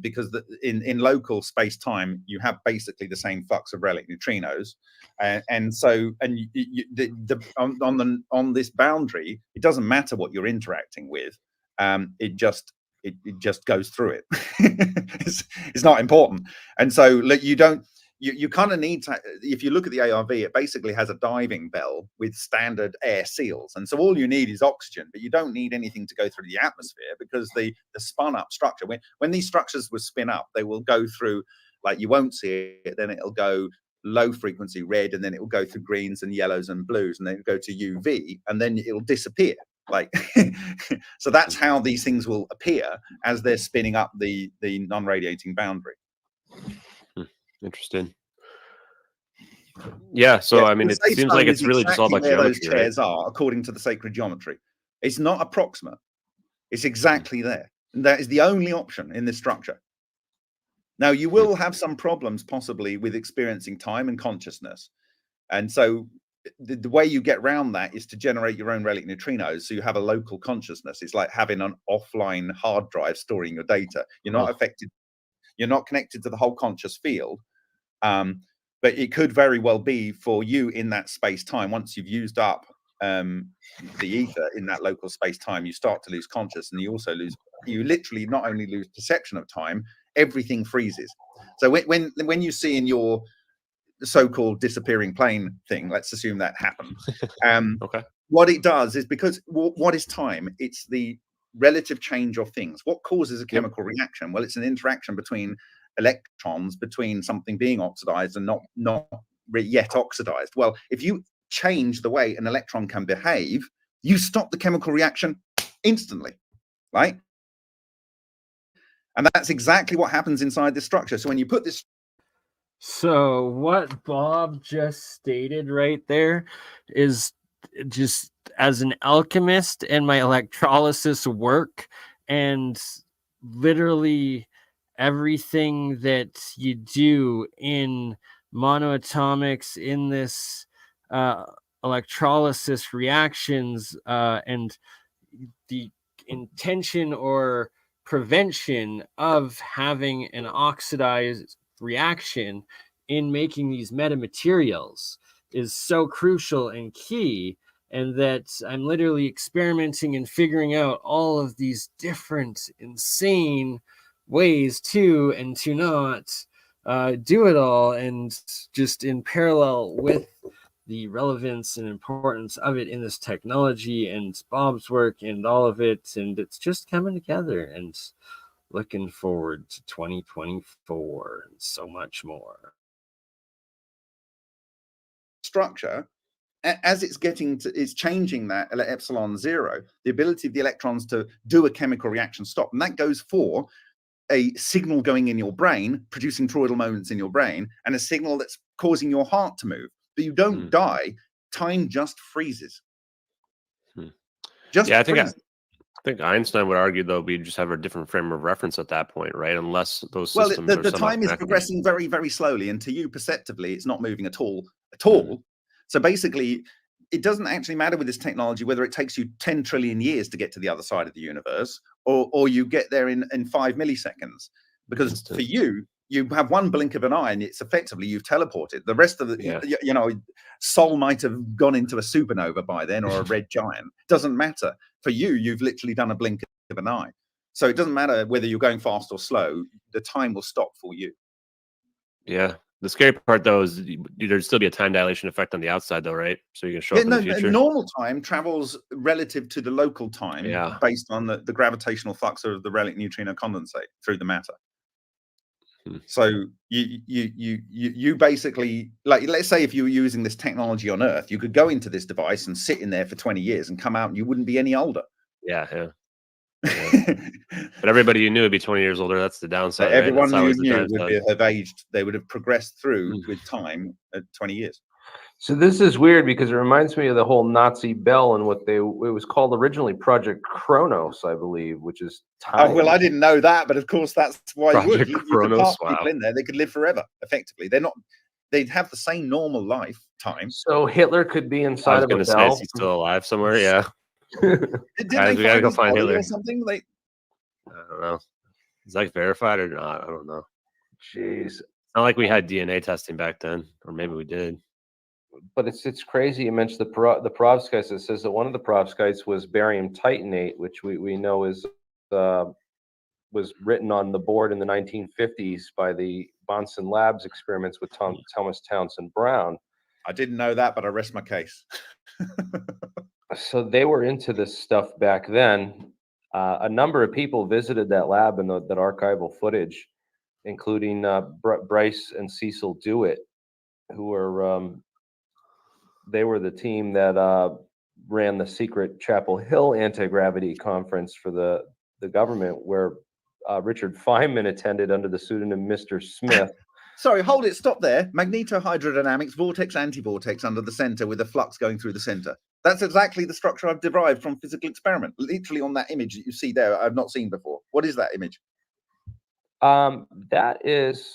Because in local space-time, you have basically the same flux of relic neutrinos, and on this boundary, it doesn't matter what you're interacting with. It just goes through it. It's not important, and so you don't. you kind of need to, if you look at the ARV, it basically has a diving bell with standard air seals. And so all you need is oxygen, but you don't need anything to go through the atmosphere, because the spun up structure, when these structures will spin up, they will go through, like, you won't see it, then it'll go low frequency red, and then it will go through greens and yellows and blues, and then go to UV, and then it'll disappear. Like, so that's how these things will appear as they're spinning up the non-radiating boundary. Interesting. Yeah, so I mean, it seems like it's really just all about where geometry, those chairs are, according to the sacred geometry. It's not approximate. It's exactly there. And that is the only option in this structure. Now, you will have some problems possibly with experiencing time and consciousness. And so the way you get around that is to generate your own relic neutrinos, so you have a local consciousness. It's like having an offline hard drive storing your data. You're not affected. You're not connected to the whole conscious field. But it could very well be for you in that space time. Once you've used up the ether in that local space time, you start to lose conscious, and you also you literally not only lose perception of time, everything freezes. So when you see in your so-called disappearing plane thing, let's assume that happened. Okay. What it does is, because what is time? It's the relative change of things. What causes a chemical reaction? Well, it's an interaction between electrons, between something being oxidized and not yet oxidized. Well, if you change the way an electron can behave, you stop the chemical reaction instantly, right? And that's exactly what happens inside this structure. So when you put this, so what Bob just stated right there is just, as an alchemist and my electrolysis work, and literally everything that you do in monoatomics, in this electrolysis reactions, and the intention or prevention of having an oxidized reaction in making these metamaterials is so crucial and key. And that I'm literally experimenting and figuring out all of these different insane ways to and to not do it all, and just in parallel with the relevance and importance of it in this technology and Bob's work and all of it. And it's just coming together, and looking forward to 2024 and so much more. Structure, as it's changing that epsilon zero, the ability of the electrons to do a chemical reaction stop. And that goes for a signal going in your brain, producing toroidal moments in your brain, and a signal that's causing your heart to move. But you don't die. Time just freezes. I think Einstein would argue, though, we just have a different frame of reference at that point, right? Unless those systems the time is progressing very, very slowly, and to you perceptively, it's not moving at all. So basically, it doesn't actually matter with this technology whether it takes you 10 trillion years to get to the other side of the universe, or you get there in 5 milliseconds. Because for you have one blink of an eye, and it's effectively you've teleported. The rest of the, Sol might have gone into a supernova by then, or a red giant. Doesn't matter. For you've literally done a blink of an eye. So it doesn't matter whether you're going fast or slow. The time will stop for you. Yeah. The scary part, though, is there'd still be a time dilation effect on the outside, though, right? So you can show up in the future. Normal time travels relative to the local time, based on the gravitational flux of the relic neutrino condensate through the matter. So you basically, like, let's say if you were using this technology on Earth, you could go into this device and sit in there for 20 years and come out, and you wouldn't be any older. Yeah. But everybody you knew would be 20 years older. That's the downside. Everyone you knew would have aged. They would have progressed through with time at 20 years. So this is weird, because it reminds me of the whole Nazi bell and it was called originally Project Kronos, I believe, which is time. Oh, well, I didn't know that, but of course that's why Project you Kronos, could park people in there. They could live forever. Effectively, they'd have the same normal lime. So Hitler could be inside of a bell. He's still alive somewhere. Yeah. Guys, we gotta go find Hitler or something. I don't know. Is that verified or not? I don't know. Jeez, it's not like we had DNA testing back then, or maybe we did. But it's crazy. You mentioned the perovskites. It says that one of the perovskites was barium titanate, which we know is was written on the board in the 1950s by the Bunsen Labs experiments with Thomas Townsend Brown. I didn't know that, but I rest my case. So they were into this stuff back then. A number of people visited that lab and that archival footage, including Bryce and Cecil Dewitt, who were they were the team that ran the secret Chapel Hill anti-gravity conference for the government, where Richard Feynman attended under the pseudonym Mr. Smith. Sorry, hold it, stop there. Magnetohydrodynamics, vortex, anti-vortex under the center with a flux going through the center. That's exactly the structure I've derived from physical experiment. Literally on that image that you see there, I've not seen before. What is that image? That is...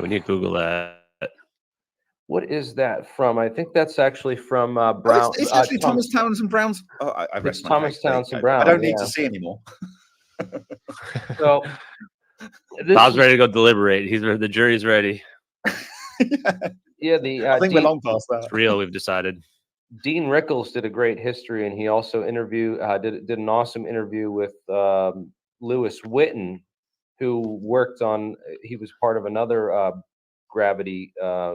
We need to Google that. What is that from? I think that's actually from Brown. It's actually Thomas Townsend Brown's... Oh, I rest my Thomas case. Townsend Brown. I don't need to see anymore. So... Bob's ready to go deliberate. The jury's ready. Yeah, I think we're long past that. It's real. We've decided. Dean Rickles did a great history, and he also did an awesome interview with Lewis Witten, who worked on. He was part of another gravity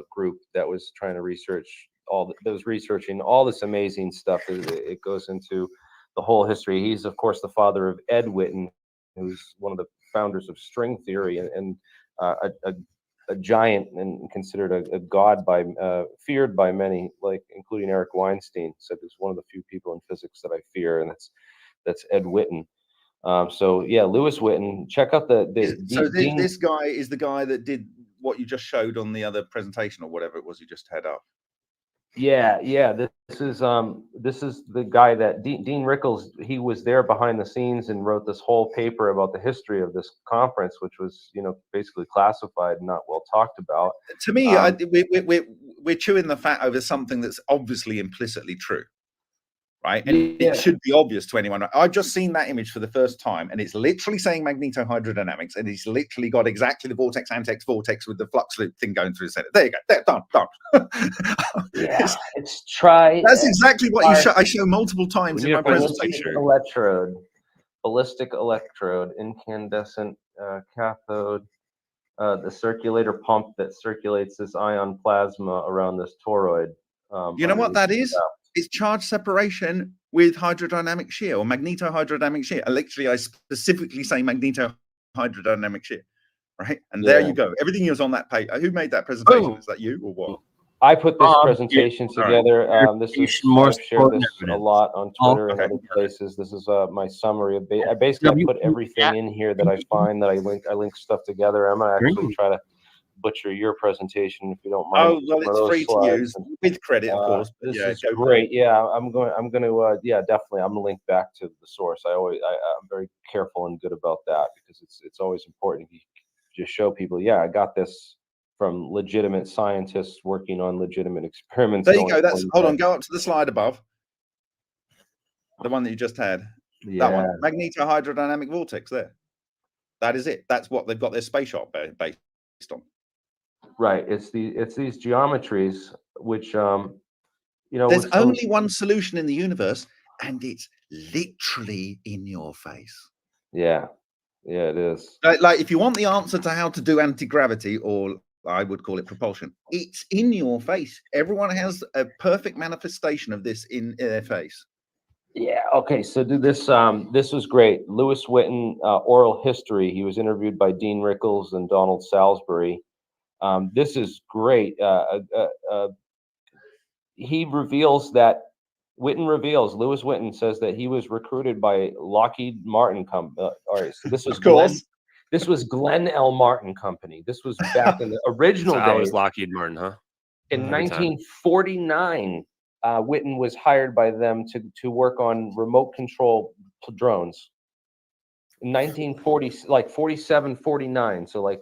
group that was trying to research researching all this amazing stuff. It goes into the whole history. He's of course the father of Ed Witten, who's one of the founders of string theory and a giant and considered a god feared by many, like including Eric Weinstein. Said he's one of the few people in physics that I fear, and that's Ed Witten. So yeah, Lewis Witten. Check out this guy is the guy that did what you just showed on the other presentation or whatever it was you just had up. Yeah. This is the guy that Dean Rickles. He was there behind the scenes and wrote this whole paper about the history of this conference, which was basically classified and not well talked about. To me, we're chewing the fat over something that's obviously implicitly true, right? And it should be obvious to anyone. I've just seen that image for the first time, and it's literally saying magnetohydrodynamics, and it's literally got exactly the vortex, antex, vortex with the flux loop thing going through the center. There you go. There, done. Yeah, That's exactly what I show multiple times in my presentation. Ballistic electrode, incandescent cathode, the circulator pump that circulates this ion plasma around this toroid. You know what that is? It's charge separation with hydrodynamic shear or magnetohydrodynamic shear. Literally, I specifically say magnetohydrodynamic shear, right? And there you go. Everything is on that page. Who made that presentation? Is that you or what? I put this presentation together. I've shared this a lot on Twitter and other places. This is my summary. I basically put everything in here that I find that I link stuff together. I'm gonna actually try to butcher your presentation if you don't mind. Oh well, it's free to use with credit, of course. This is great. Yeah, I'm going to. Yeah, definitely. I'm gonna link back to the source. I'm very careful and good about that because it's always important to just show people. Yeah, I got this from legitimate scientists working on legitimate experiments. There you go. Hold on. Go up to the slide above. The one that you just had. Yeah. That one. Magnetohydrodynamic vortex there. That is it. That's what they've got their space shot based on. Right. It's these geometries which there's only one solution in the universe, and it's literally in your face. Yeah. Yeah, it is. Like if you want the answer to how to do anti-gravity, or I would call it propulsion, it's in your face. Everyone has a perfect manifestation of this in their face. Yeah. Okay. So this was great. Lewis Witten, oral history. He was interviewed by Dean Rickles and Donald Salisbury. This is great. Lewis Witten says that he was recruited by Lockheed Martin company. So this was this was Glenn L. Martin Company. This was back in the original days. That was Lockheed Martin, huh? In 1949, Witten was hired by them to work on remote control drones. In 1940, like 47, 49. So like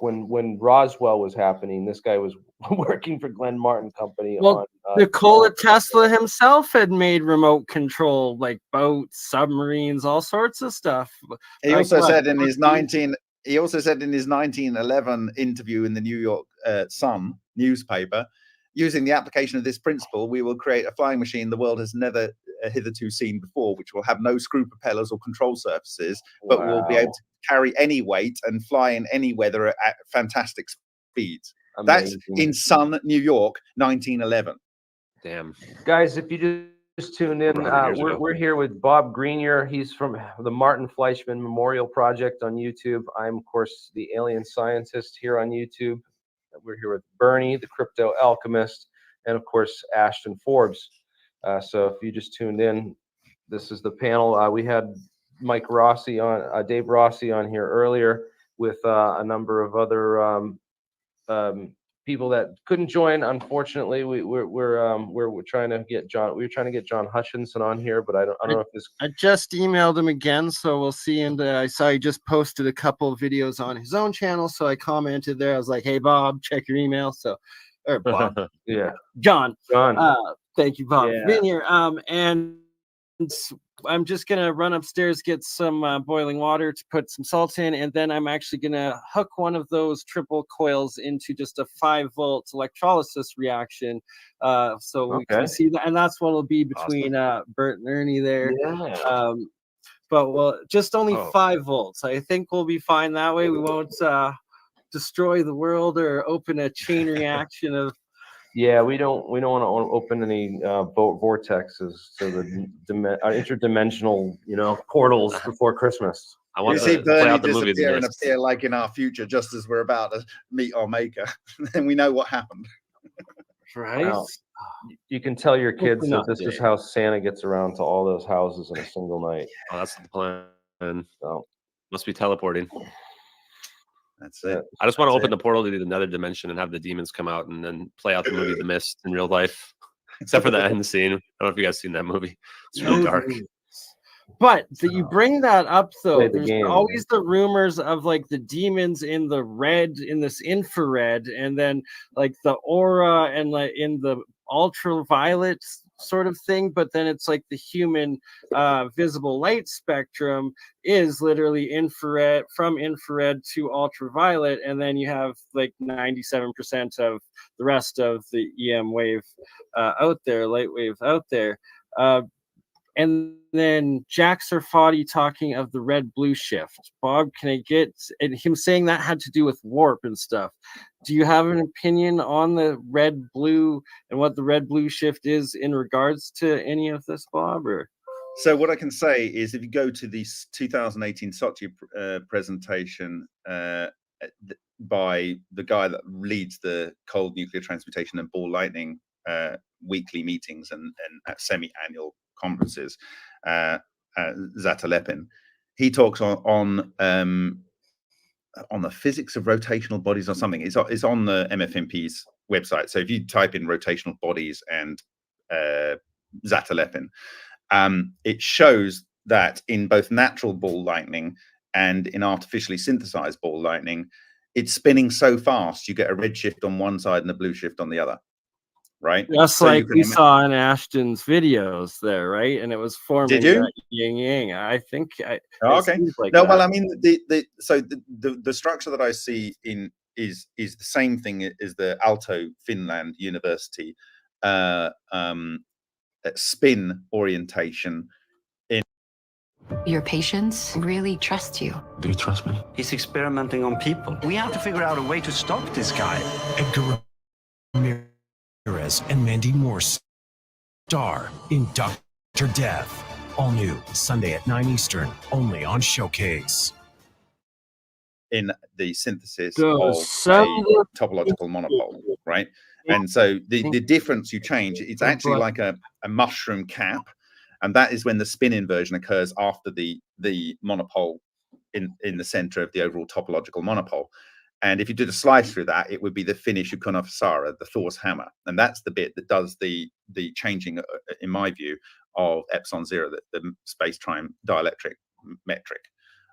when Roswell was happening, this guy was working for Glenn Martin Company. Well, Nikola Tesla himself had made remote control, like boats, submarines, all sorts of stuff. He also said in his 1911 interview in the New York Sun newspaper, using the application of this principle, we will create a flying machine the world has never hitherto seen before, which will have no screw propellers or control surfaces, but will be able to carry any weight and fly in any weather at fantastic feeds. Amazing. That's in Sun, New York, 1911. Damn. Guys, if you just tuned in, 100 years ago. we're here with Bob Greenier. He's from the Martin Fleischmann Memorial Project on YouTube. I'm, of course, the alien scientist here on YouTube. We're here with Bernie, the crypto alchemist, and, of course, Ashton Forbes. So if you just tuned in, this is the panel. We had Mike Rossi on, Dave Rossi on here earlier with a number of other people that couldn't join. Unfortunately, we're trying to get John. We were trying to get John Hutchinson on here, but I don't know if this. I just emailed him again, so we'll see. And I saw he just posted a couple of videos on his own channel, so I commented there. I was like, "Hey, Bob, check your email." So, or Bob, Yeah, John. Thank you, Bob, for being here. And I'm just gonna run upstairs, get some boiling water to put some salt in, and then I'm actually gonna hook one of those triple coils into just a 5-volt electrolysis reaction, so we can see that, and that's what will be between Bert and Ernie there. Yeah. But well, just only 5 volts. I think we'll be fine that way. We won't destroy the world or open a chain reaction of. Yeah, we don't want to open any vortexes, so the interdimensional, portals before Christmas. I want to see Bernie the movie disappear and appear like in our future, just as we're about to meet our maker. Then we know what happened. Right. Well, you can tell your kids that this is how Santa gets around to all those houses in a single night. Oh, that's the plan. So must be teleporting. That's it. I just want to open the portal to the nether dimension and have the demons come out and then play out the movie The Mist in real life. Except for the end scene. I don't know if you guys seen that movie. It's really dark. But you bring that up, though. There's game. always the rumors of like the demons in the red, in this infrared, and then like the aura and like in the ultraviolet sort of thing. But then it's like the human visible light spectrum is literally infrared, from infrared to ultraviolet, and then you have like 97% of the rest of the EM wave out there, light wave out there. And then Jack Sarfati talking of the red-blue shift. Bob, can I get and him saying that had to do with warp and stuff? Do you have an opinion on the red-blue and what the red-blue shift is in regards to any of this, Bob? Or so what I can say is, if you go to the 2018 Sochi presentation by the guy that leads the cold nuclear transmutation and ball lightning weekly meetings and semi-annual conferences, Zatalepin, he talks on the physics of rotational bodies or something. It's on the MFMP's website. So if you type in rotational bodies and Zatalepin, it shows that in both natural ball lightning and in artificially synthesized ball lightning, it's spinning so fast you get a red shift on one side and a blue shift on the other. Right, just so like we saw in Ashton's videos there, right? And it was forming that yin yang. I think. Okay. Like no, that. Well, I mean, the structure that I see in is the same thing as the Aalto Finland University spin orientation. Your patients really trust you. Do you trust me? He's experimenting on people. We have to figure out a way to stop this guy. Edgar Ramirez and Mandy Moore star in Dr. Death. All new Sunday at 9 Eastern, only on Showcase. In the synthesis of a topological monopole, right? And so the difference you change, it's actually like a mushroom cap, and that is when the spin inversion occurs after the monopole in the center of the overall topological monopole. And if you did a slice through that, it would be the Finnish Ukonofsara, the Thor's hammer. And that's the bit that does the changing, in my view, of epsilon zero, the space time dielectric metric.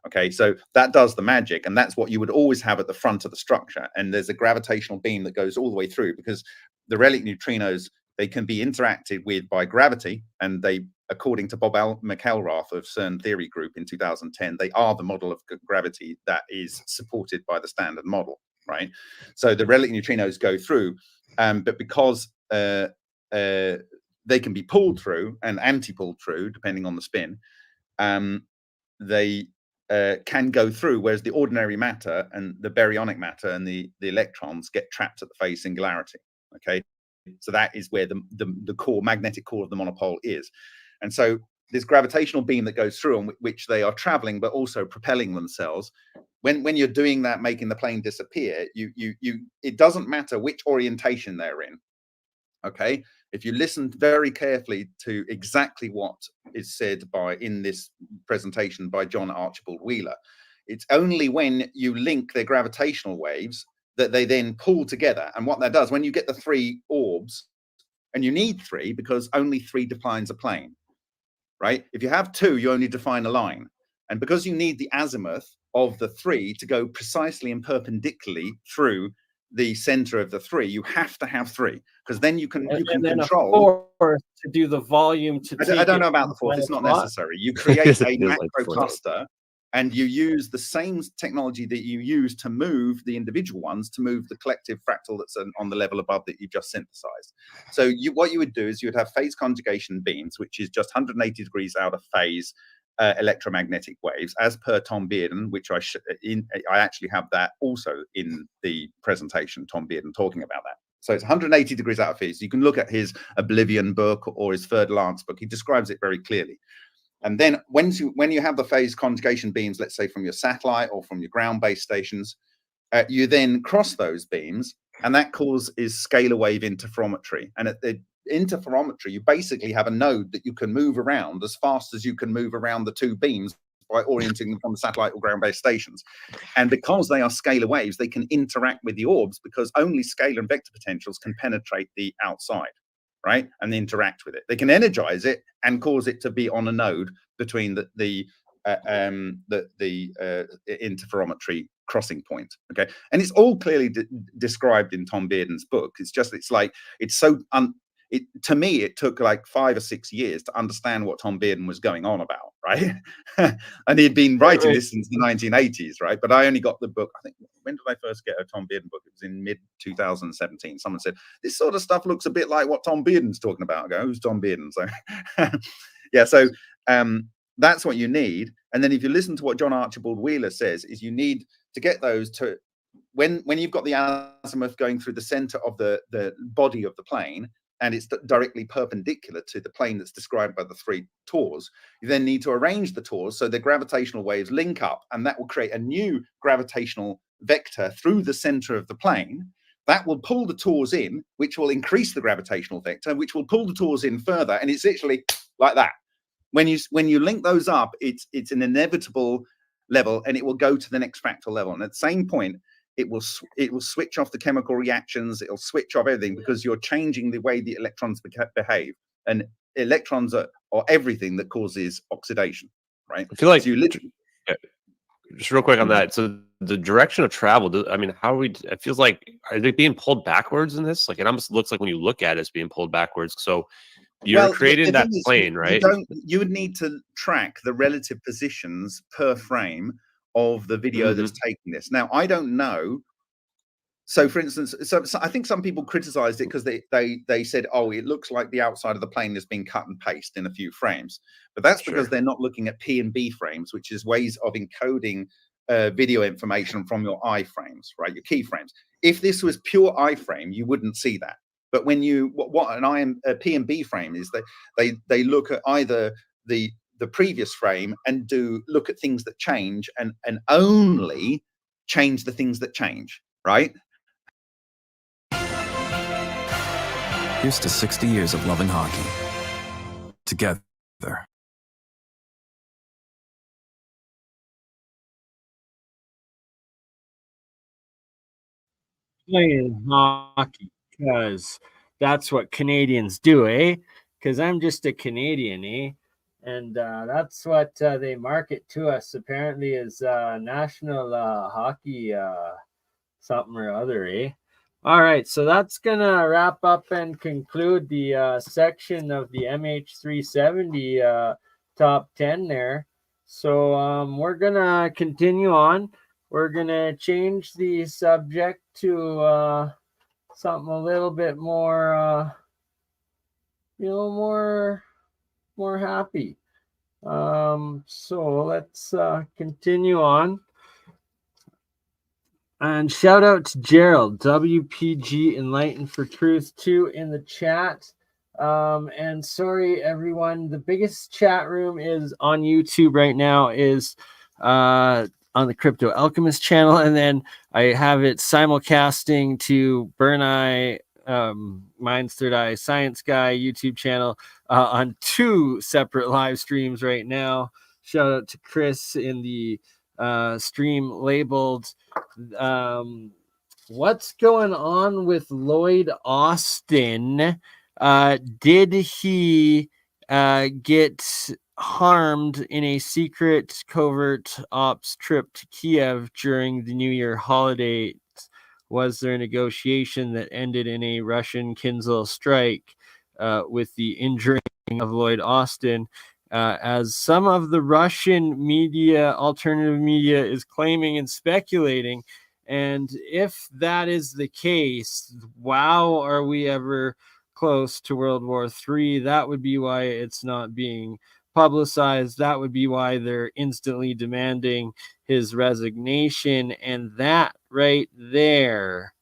Okay, so that does the magic, and that's what you would always have at the front of the structure. And there's a gravitational beam that goes all the way through, because the relic neutrinos, they can be interacted with by gravity, and they, according to Bob McElrath of CERN Theory Group in 2010, they are the model of gravity that is supported by the standard model, right? So the relic neutrinos go through, but because they can be pulled through and anti-pulled through, depending on the spin, they can go through, whereas the ordinary matter and the baryonic matter and the electrons get trapped at the phase singularity. Okay, so that is where the core, magnetic core of the monopole is. And so this gravitational beam that goes through, on which they are traveling but also propelling themselves, when you're doing that, making the plane disappear, it doesn't matter which orientation they're in. Okay, if you listen very carefully to exactly what is said in this presentation by John Archibald Wheeler, it's only when you link their gravitational waves that they then pull together. And what that does, when you get the three orbs, and you need three because only three defines a plane, right? If you have two, you only define a line. And because you need the azimuth of the three to go precisely and perpendicularly through the center of the three, you have to have three, because then you can control to do the volume. I don't know about the fourth. It's not necessary. You create a macro cluster, and you use the same technology that you use to move the individual ones, to move the collective fractal that's on the level above that you just synthesized. So what you would do is you would have phase conjugation beams, which is just 180 degrees out of phase electromagnetic waves, as per Tom Bearden, which I actually have that also in the presentation, Tom Bearden talking about that. So it's 180 degrees out of phase. You can look at his Oblivion book or his Third Lance book. He describes it very clearly. And then when you have the phase conjugation beams, let's say from your satellite or from your ground-based stations, you then cross those beams, and that is scalar wave interferometry. And at the interferometry, you basically have a node that you can move around as fast as you can move around the two beams by orienting them from the satellite or ground-based stations. And because they are scalar waves, they can interact with the orbs, because only scalar and vector potentials can penetrate the outside, right, and interact with it. They can energize it and cause it to be on a node between the interferometry crossing point. Okay, and it's all clearly described in Tom Bearden's book. To me, it took like 5 or 6 years to understand what Tom Bearden was going on about, right? And he'd been writing this since the 1980s, right? But I only got the book, I think, when did I first get a Tom Bearden book? It was in mid-2017. Someone said, this sort of stuff looks a bit like what Tom Bearden's talking about. I go, who's Tom Bearden? So, yeah, so that's what you need. And then if you listen to what John Archibald Wheeler says, is you need to get those to, when you've got the azimuth going through the center of the body of the plane, and it's directly perpendicular to the plane that's described by the three tors, you then need to arrange the tors so the gravitational waves link up, and that will create a new gravitational vector through the center of the plane. That will pull the tors in, which will increase the gravitational vector, which will pull the tors in further, and it's literally like that. When you link those up, it's an inevitable level, and it will go to the next fractal level. And at the same point, it will switch off the chemical reactions. It'll switch off everything, because you're changing the way the electrons behave, and electrons are everything that causes oxidation, right? I feel like so just real quick on that. So the direction of travel, I mean, how are we? It feels like, are they being pulled backwards in this? Like, it almost looks like when you look at it, it's being pulled backwards. So you're creating that plane, right? You would need to track the relative positions per frame of the video that's taking this. Now, I don't know. So, for instance, so I think some people criticized it because they said, oh, it looks like the outside of the plane has been cut and pasted in a few frames. But that's because they're not looking at P and B frames, which is ways of encoding video information from your iframes, right? Your keyframes. If this was pure iframe, you wouldn't see that. But when a P and B frame is, they look at either the previous frame and look at things that change and only change the things that change, right? Here's to 60 years of loving hockey. Together. Playing hockey, because that's what Canadians do, eh? Because I'm just a Canadian, eh? And that's what they market to us, apparently, as national hockey something or other, eh? All right, so that's going to wrap up and conclude the section of the MH370 top 10 there. So we're going to continue on. We're going to change the subject to something a little bit more, more happy. So let's continue on. And shout out to Gerald, WPG Enlightened for Truth 2 in the chat. And sorry, everyone, the biggest chat room is on YouTube right now is on the Crypto Alchemist channel. And then I have it simulcasting to BurnEye, Mine's Third Eye, ScienceGuy YouTube channel on 2 separate live streams right now. Shout out to Chris in the stream labeled what's going on with Lloyd Austin? Did he get harmed in a secret covert ops trip to Kiev during the New Year holidays? Was there a negotiation that ended in a Russian Kinzhal strike with the injuring of Lloyd Austin? As some of the Russian media, alternative media, is claiming and speculating. And if that is the case, wow, are we ever close to World War III? That would be why it's not being publicized. That would be why they're instantly demanding his resignation. And that right there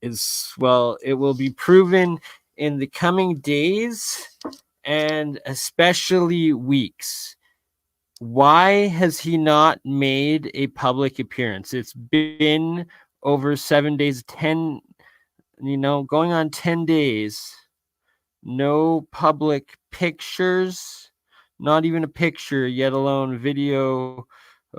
is, well, it will be proven in the coming days and especially weeks. Why has he not made a public appearance? It's been over 7 days, 10, going on 10 days. No public pictures, not even a picture, yet alone video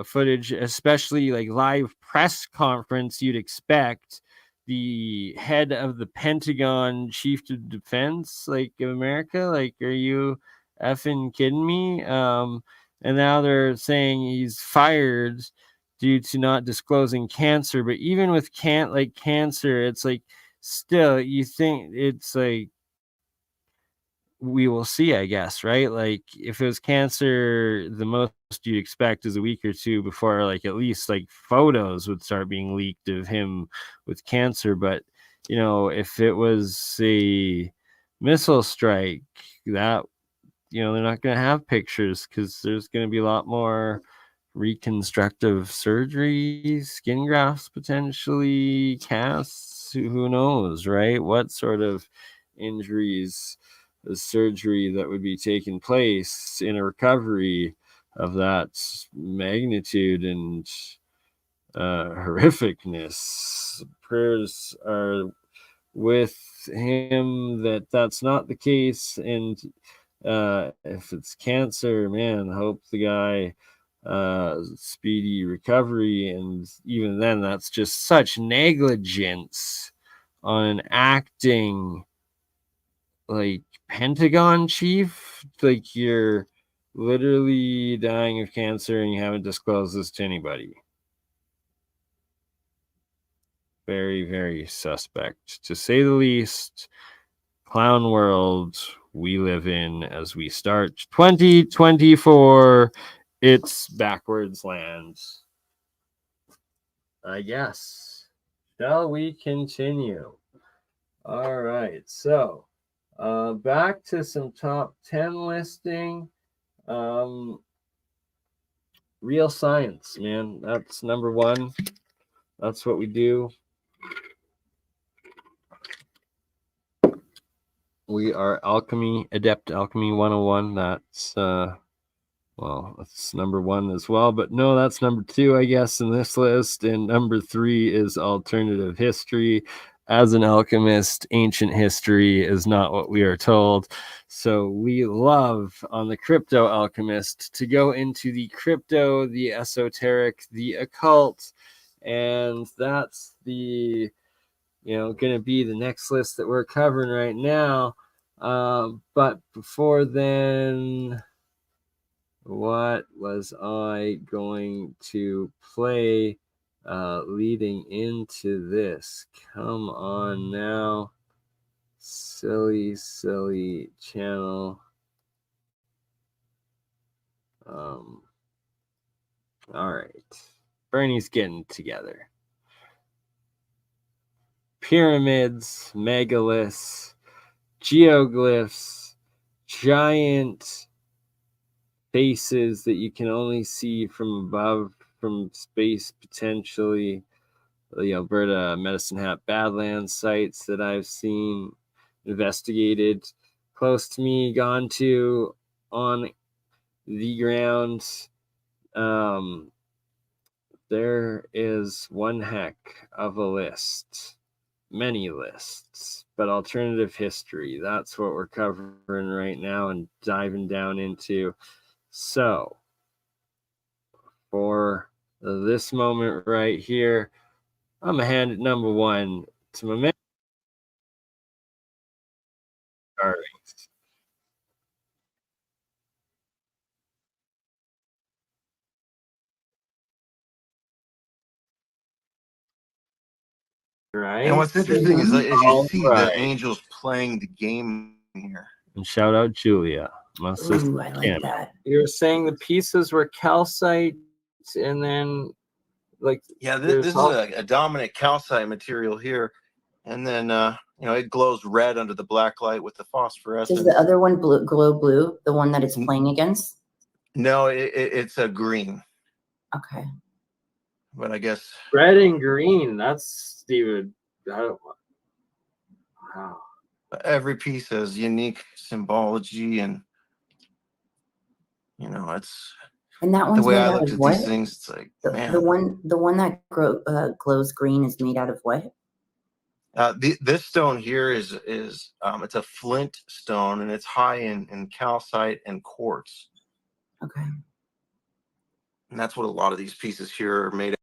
footage, especially like live press conference you'd expect. The head of the Pentagon, Chief of Defense, like of America, like, are you effing kidding me? And now they're saying he's fired due to not disclosing cancer. But even with cancer, it's like still you think it's like we will see, I guess, right? Like if it was cancer, the most you'd expect is a week or two before like at least like photos would start being leaked of him with cancer. But if it was a missile strike, that they're not going to have pictures because there's going to be a lot more reconstructive surgery, skin grafts, potentially casts. Who knows, right? What sort of injuries, the surgery that would be taking place in a recovery of that magnitude and horrificness. Prayers are with him that that's not the case. And if it's cancer, man, hope the guy speedy recovery. And even then, that's just such negligence on an acting like Pentagon chief. Like you're literally dying of cancer and you haven't disclosed this to anybody. Very, very suspect, to say the least. Clown world we live in as we start 2024. It's backwards land, I guess. Shall we continue? All right, so back to some top 10 listing. Real science, man. That's number one. That's what we do. We are Alchemy, Adept Alchemy 101. That's that's number one as well. But no, that's number two, I guess, in this list. And number three is alternative history. As an alchemist, ancient history is not what we are told. So we love on the Crypto Alchemist to go into the crypto, the esoteric, the occult. And that's the going to be the next list that we're covering right now. But before then, what was I going to play leading into this? Come on now. Silly channel. All right. Bernie's getting together. Pyramids, megaliths, geoglyphs, giant faces that you can only see from above, from space potentially. The Alberta Medicine Hat Badlands sites that I've seen, investigated, close to me, gone to on the ground. There is one heck of a list, many lists, but alternative history, that's what we're covering right now and diving down into. So, for this moment right here, I'm going to hand it number one to my man. Carvings. Right. And what's interesting is that as you All see right. the angels playing the game here. And shout out Julia. My sister. Ooh, I like that. You're saying the pieces were calcite and then like Yeah, there's this is a dominant calcite material here. And then, it glows red under the black light with the phosphorescence. Does the other one glow blue, the one that it's playing against? No, it's a green. Okay. But I guess red and green. That's Steven. Wow. every piece has unique symbology, and it's And that one's the way made I out looked of at what? these things. It's like, man, The one that glows green is made out of what? this stone here is it's a flint stone, and it's high in calcite and quartz. Okay. And that's what a lot of these pieces here are made of.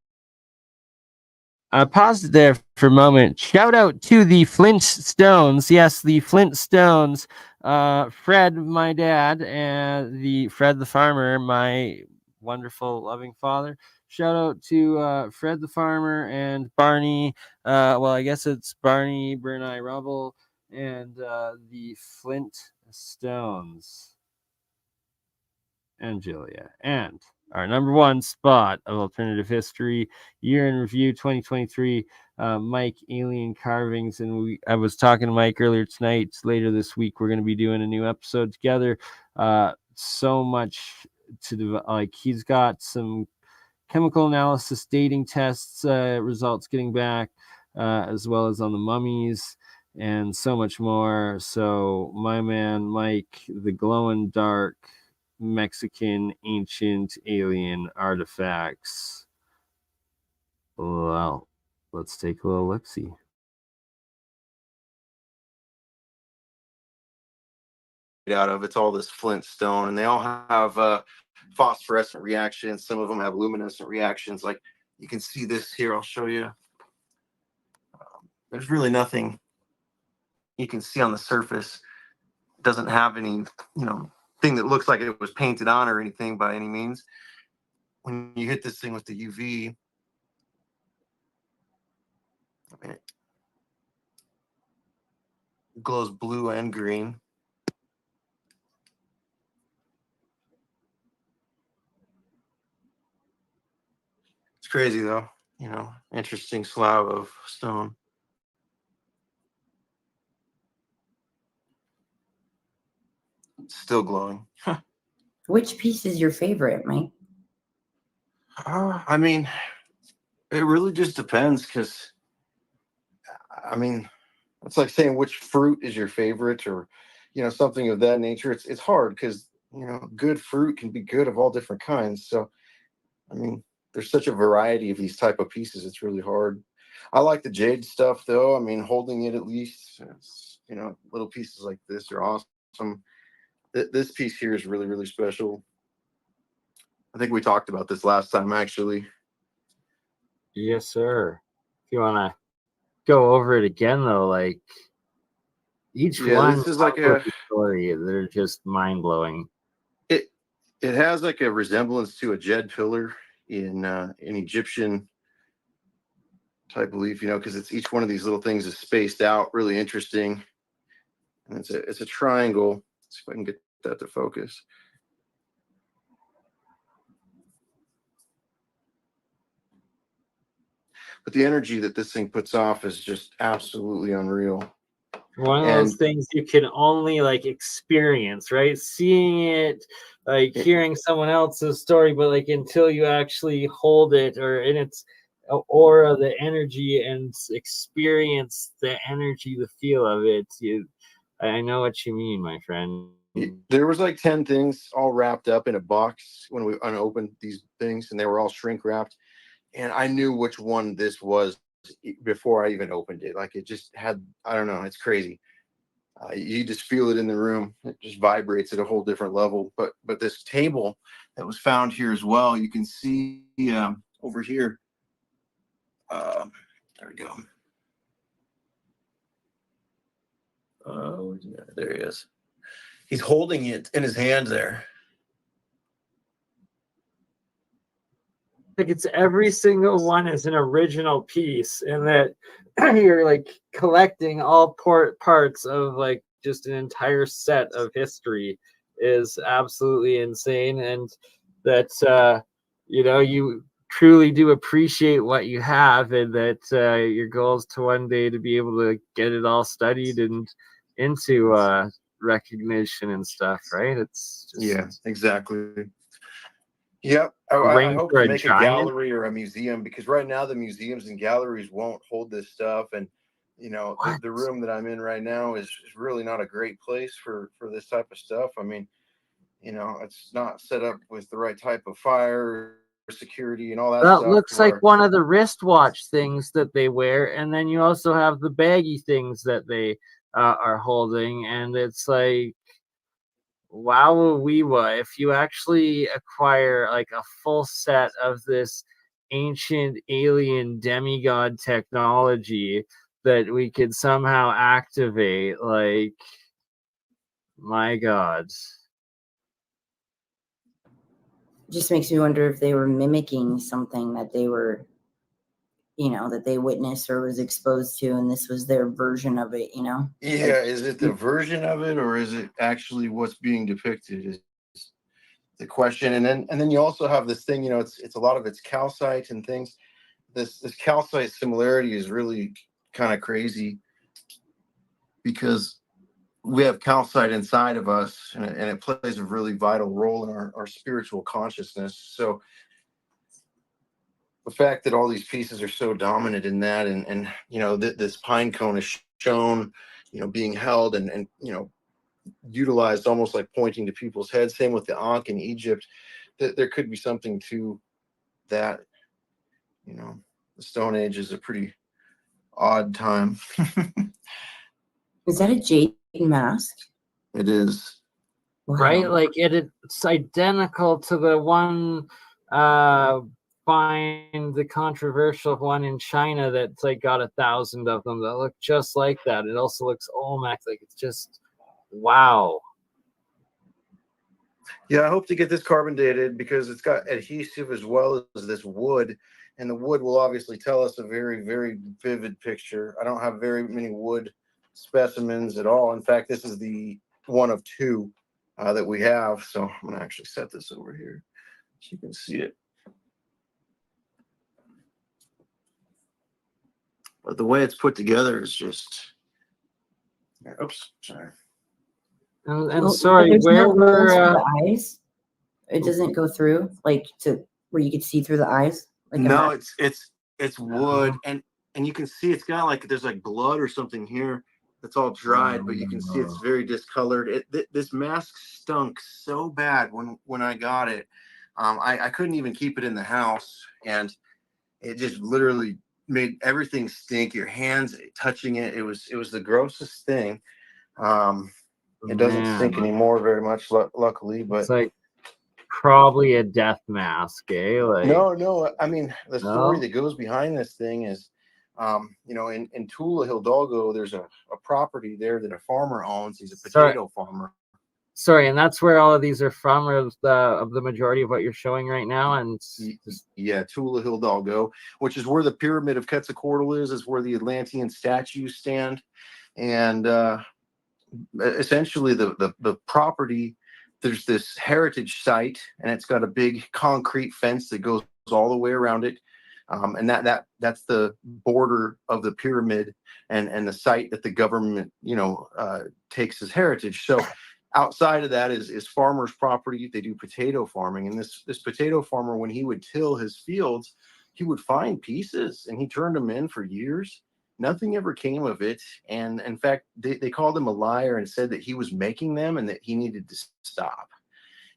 I paused it there for a moment. Shout out to the Flint Stones. Yes, the Flint Stones. Fred, my dad, and Fred the farmer, my wonderful, loving father. Shout out to Fred the farmer and Barney. Well, I guess it's Barney, BurnEye Rubble, and the Flint Stones. And Julia. And our number one spot of alternative history, year in review 2023, Mike Alien Carvings. And I was talking to Mike earlier tonight. Later this week, we're going to be doing a new episode together. So much to do. Like, he's got some chemical analysis dating tests results getting back, as well as on the mummies and so much more. So my man Mike, the glow in dark Mexican ancient alien artifacts. Well, let's take a little look-see. Out of it's all this flint stone, and they all have phosphorescent reactions. Some of them have luminescent reactions. Like you can see this here. I'll show you. There's really nothing you can see on the surface. It doesn't have any, thing that looks like it was painted on or anything by any means. When you hit this thing with the UV, it glows blue and green. It's crazy though, interesting slab of stone. It's still glowing. Which piece is your favorite, Mike? I mean, it really just depends, because it's like saying which fruit is your favorite, or something of that nature. It's hard because good fruit can be good of all different kinds. So there's such a variety of these type of pieces. It's really hard. I like the jade stuff though. Holding it, at least, little pieces like this are awesome. This piece here is really, really special. I think we talked about this last time, actually. Yes, sir. If you want to go over it again, though, like each one, this is like a story. They're just mind blowing. It has like a resemblance to a jed pillar in an Egyptian type belief, because it's each one of these little things is spaced out, really interesting. And it's a triangle. Let's see if I can get that to focus. But the energy that this thing puts off is just absolutely unreal. One of And those things you can only like experience, right? Seeing it, like hearing someone else's story, but like until you actually hold it or in its aura, the energy, and experience the energy, the feel of it, I know what you mean, my friend. there was like 10 things all wrapped up in a box when we unopened these things, and they were all shrink wrapped. And I knew which one this was before I even opened it. Like it just had, I don't know, it's crazy. You just feel it in the room. It just vibrates at a whole different level. But this table that was found here as well, you can see over here. There we go. Oh, yeah, there he is. He's holding it in his hand there. Like it's every single one is an original piece, and that you're like collecting all parts of like just an entire set of history is absolutely insane. And that you truly do appreciate what you have, and that your goal is to one day to be able to get it all studied and into recognition and stuff, right? It's just, Yeah, exactly. Yep. I hope to make a gallery or a museum, because right now the museums and galleries won't hold this stuff. And, the room that I'm in right now is really not a great place for this type of stuff. I mean, it's not set up with the right type of fire security and all that stuff. That looks like one of the wristwatch things that they wear, and then you also have the baggy things that they are holding, and it's like, wow, if you actually acquire like a full set of this ancient alien demigod technology that we could somehow activate, like, my God. Just makes me wonder if they were mimicking something that they were, that they witnessed or was exposed to, and this was their version of it, Yeah, is it the version of it, or is it actually what's being depicted is the question. And then you also have this thing, it's a lot of it's calcite and things. This calcite similarity is really kind of crazy, because we have calcite inside of us, and it plays a really vital role in our spiritual consciousness. So the fact that all these pieces are so dominant in that, and this pine cone is shown, being held and utilized almost like pointing to people's heads. Same with the Ankh in Egypt. There could be something to that. The Stone Age is a pretty odd time. Is that a jade mask? It is. Right? Like it's identical to the one find, the controversial one in China that's like got 1,000 of them that look just like that. It also looks Olmec, like it's just wow. Yeah, I hope to get this carbon dated, because it's got adhesive as well as this wood, and the wood will obviously tell us a very, very vivid picture. I don't have very many wood specimens at all. In fact, this is the one of two that we have. So I'm gonna actually set this over here so you can see it. But the way it's put together is just, oops, sorry. And sorry, there's where no were holes for the eyes? It doesn't go through, like, to where you could see through the eyes? Like No, it's wood, and you can see it's got like, there's like blood or something here that's all dried, but you can see it's very discolored. This mask stunk so bad when I got it. I couldn't even keep it in the house, and it just literally made everything stink. Your hands touching it, it was the grossest thing. It doesn't stink anymore very much, luckily, but it's like probably a death mask, eh? Like, no. I mean, the story that goes behind this thing is, in Tula Hidalgo, there's a property there that a farmer owns. He's a potato farmer. Sorry, and that's where all of these are from, or of the majority of what you're showing right now. And yeah, Tula Hidalgo, which is where the pyramid of Quetzalcoatl is where the Atlantean statues stand, and essentially the property. There's this heritage site, and it's got a big concrete fence that goes all the way around it. And that's the border of the pyramid and the site that the government, takes as heritage. So outside of that is farmers' property. They do potato farming, and this potato farmer, when he would till his fields, he would find pieces, and he turned them in for years. Nothing ever came of it, and in fact, they called him a liar and said that he was making them and that he needed to stop.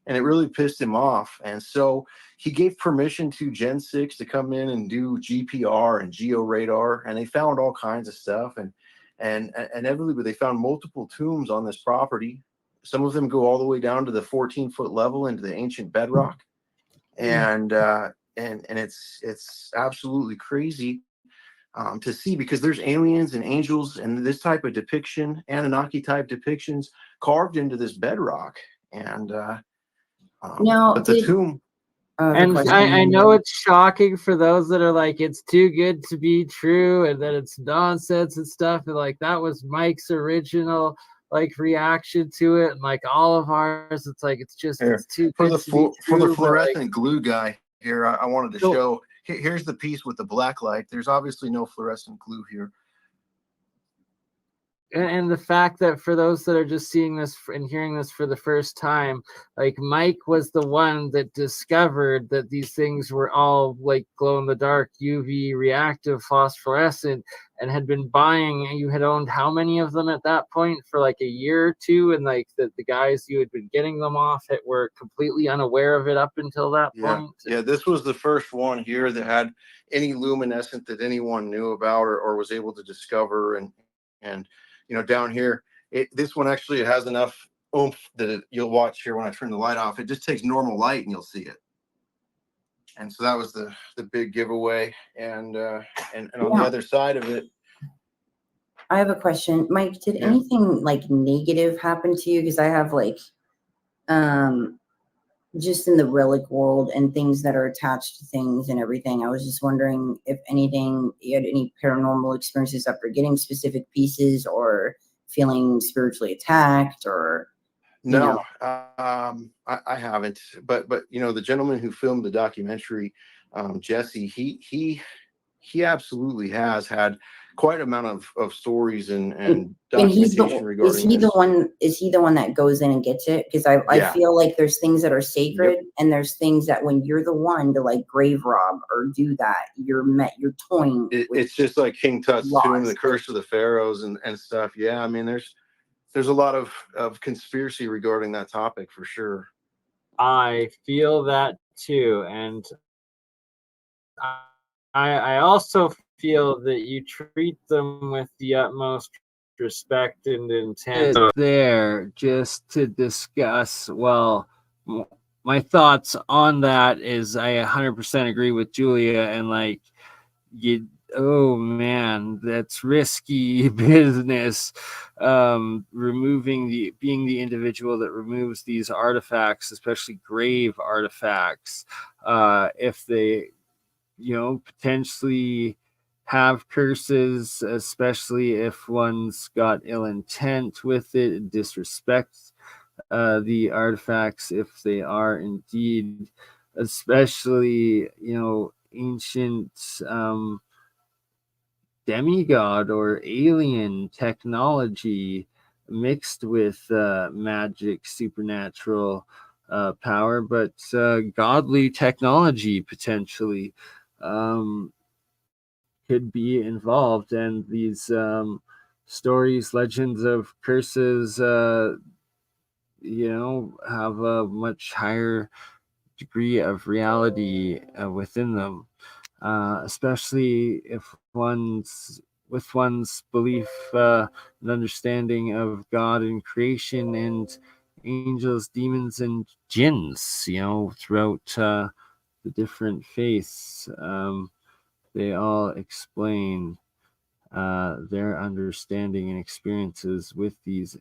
And it really pissed him off. And so he gave permission to Gen 6 to come in and do GPR and georadar, and they found all kinds of stuff. And inevitably, they found multiple tombs on this property. Some of them go all the way down to the 14-foot level into the ancient bedrock, and it's absolutely crazy to see, because there's aliens and angels and this type of depiction, Anunnaki type depictions, carved into this bedrock. And Now, but the tomb. And I know it's shocking for those that are like, it's too good to be true and that it's nonsense and stuff. And like, that was Mike's original like reaction to it. And like all of ours, it's like, it's just, it's too good to be true. For the fluorescent glue guy here, I wanted to show, here's the piece with the black light. There's obviously no fluorescent glue here. And the fact that for those that are just seeing this and hearing this for the first time, like Mike was the one that discovered that these things were all like glow in the dark, UV reactive, phosphorescent, and had been buying. You had owned how many of them at that point for like a year or two, and like the guys you had been getting them off it were completely unaware of it up until that point. Yeah, this was the first one here that had any luminescent that anyone knew about or was able to discover. And down here, this one actually has enough oomph that you'll watch here when I turn the light off. It just takes normal light and you'll see it. And so that was the big giveaway. And on the other side of it, I have a question, Mike. Did anything like negative happen to you? Because I have like, just in the relic world and things that are attached to things and everything. I was just wondering if anything, you had any paranormal experiences after getting specific pieces or feeling spiritually attacked or. No, I haven't. But the gentleman who filmed the documentary, Jesse, he absolutely has had quite an amount of stories and documentation regarding is he the one that goes in and gets it? Because I feel like there's things that are sacred and there's things that when you're the one to like grave rob or do that, you're toying. It's just like King Tut's tomb, the curse of the pharaohs and stuff. Yeah, I mean there's a lot of conspiracy regarding that topic for sure. I feel that too, and I also feel that you treat them with the utmost respect and intent. There, just to discuss, well, my thoughts on that is I 100% agree with Julia, and like, oh man, that's risky business. Being the individual that removes these artifacts, especially grave artifacts, if they potentially have curses, especially if one's got ill intent with it, disrespects the artifacts if they are indeed, especially ancient demigod or alien technology mixed with magic, supernatural power, but godly technology potentially could be involved. And these stories, legends of curses, have a much higher degree of reality within them, especially if one's belief and understanding of God and creation and angels, demons, and jinns, throughout the different faiths. They all explain their understanding and experiences with these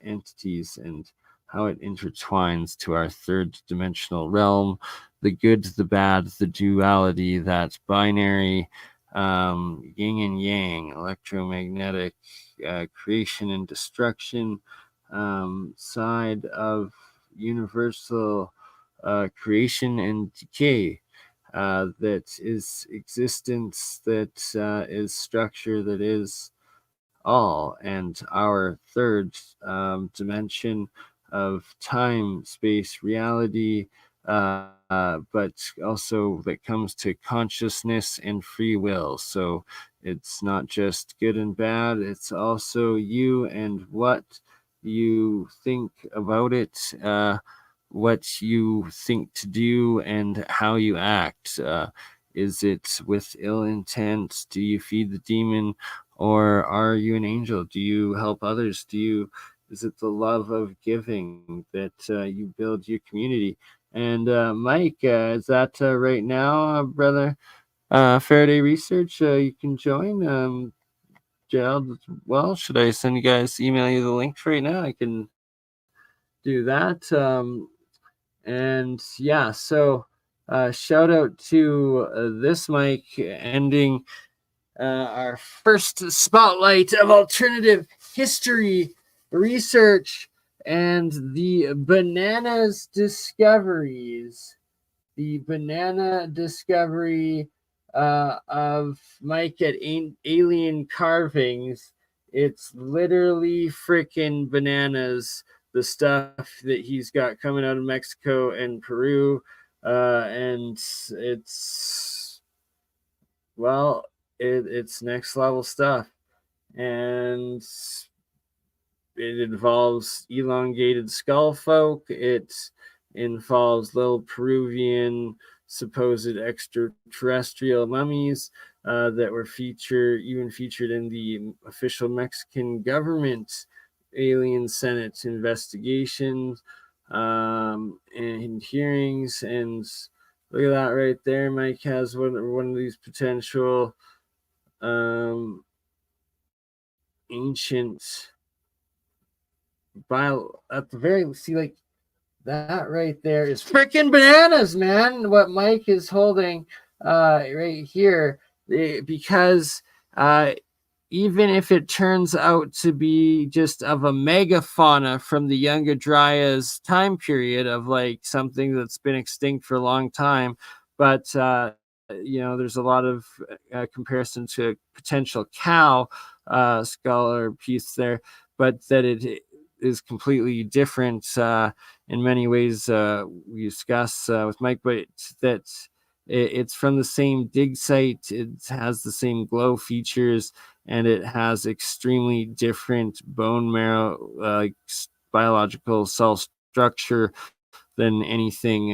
entities and how it intertwines to our third dimensional realm, the good, the bad, the duality, that binary yin and yang, electromagnetic creation and destruction side of universal creation and decay. that is existence, that is structure, that is all, and our third dimension of time, space, reality, but also that comes to consciousness and free will. So it's not just good and bad, it's also you and what you think about it, what you think to do, and how you act. Is it with ill intent? Do you feed the demon, or are you an angel? Do you help others? Is it the love of giving that you build your community? And Mike, is that right now, brother? Faraday Research, you can join. Gerald, well, should I send you guys, email you the link right now? I can do that. And yeah, so shout out to this Mike ending our first spotlight of alternative history research and the bananas discoveries. The banana discovery of Mike at Alien Carvings. It's literally freaking bananas, the stuff that he's got coming out of Mexico and Peru. And it's, well, it's next level stuff. And it involves elongated skull folk. It involves little Peruvian supposed extraterrestrial mummies that were featured in the official Mexican government alien Senate investigations and hearings. And look at that right there. Mike has one of these potential ancient at the very, see, like that right there is freaking bananas, man. What Mike is holding right here, because even if it turns out to be just of a megafauna from the Younger Dryas time period of like something that's been extinct for a long time, but there's a lot of comparison to a potential cow skull or piece there, but that it is completely different in many ways. We discuss with Mike, but it's from the same dig site. It has the same glow features, and it has extremely different bone marrow, biological cell structure than anything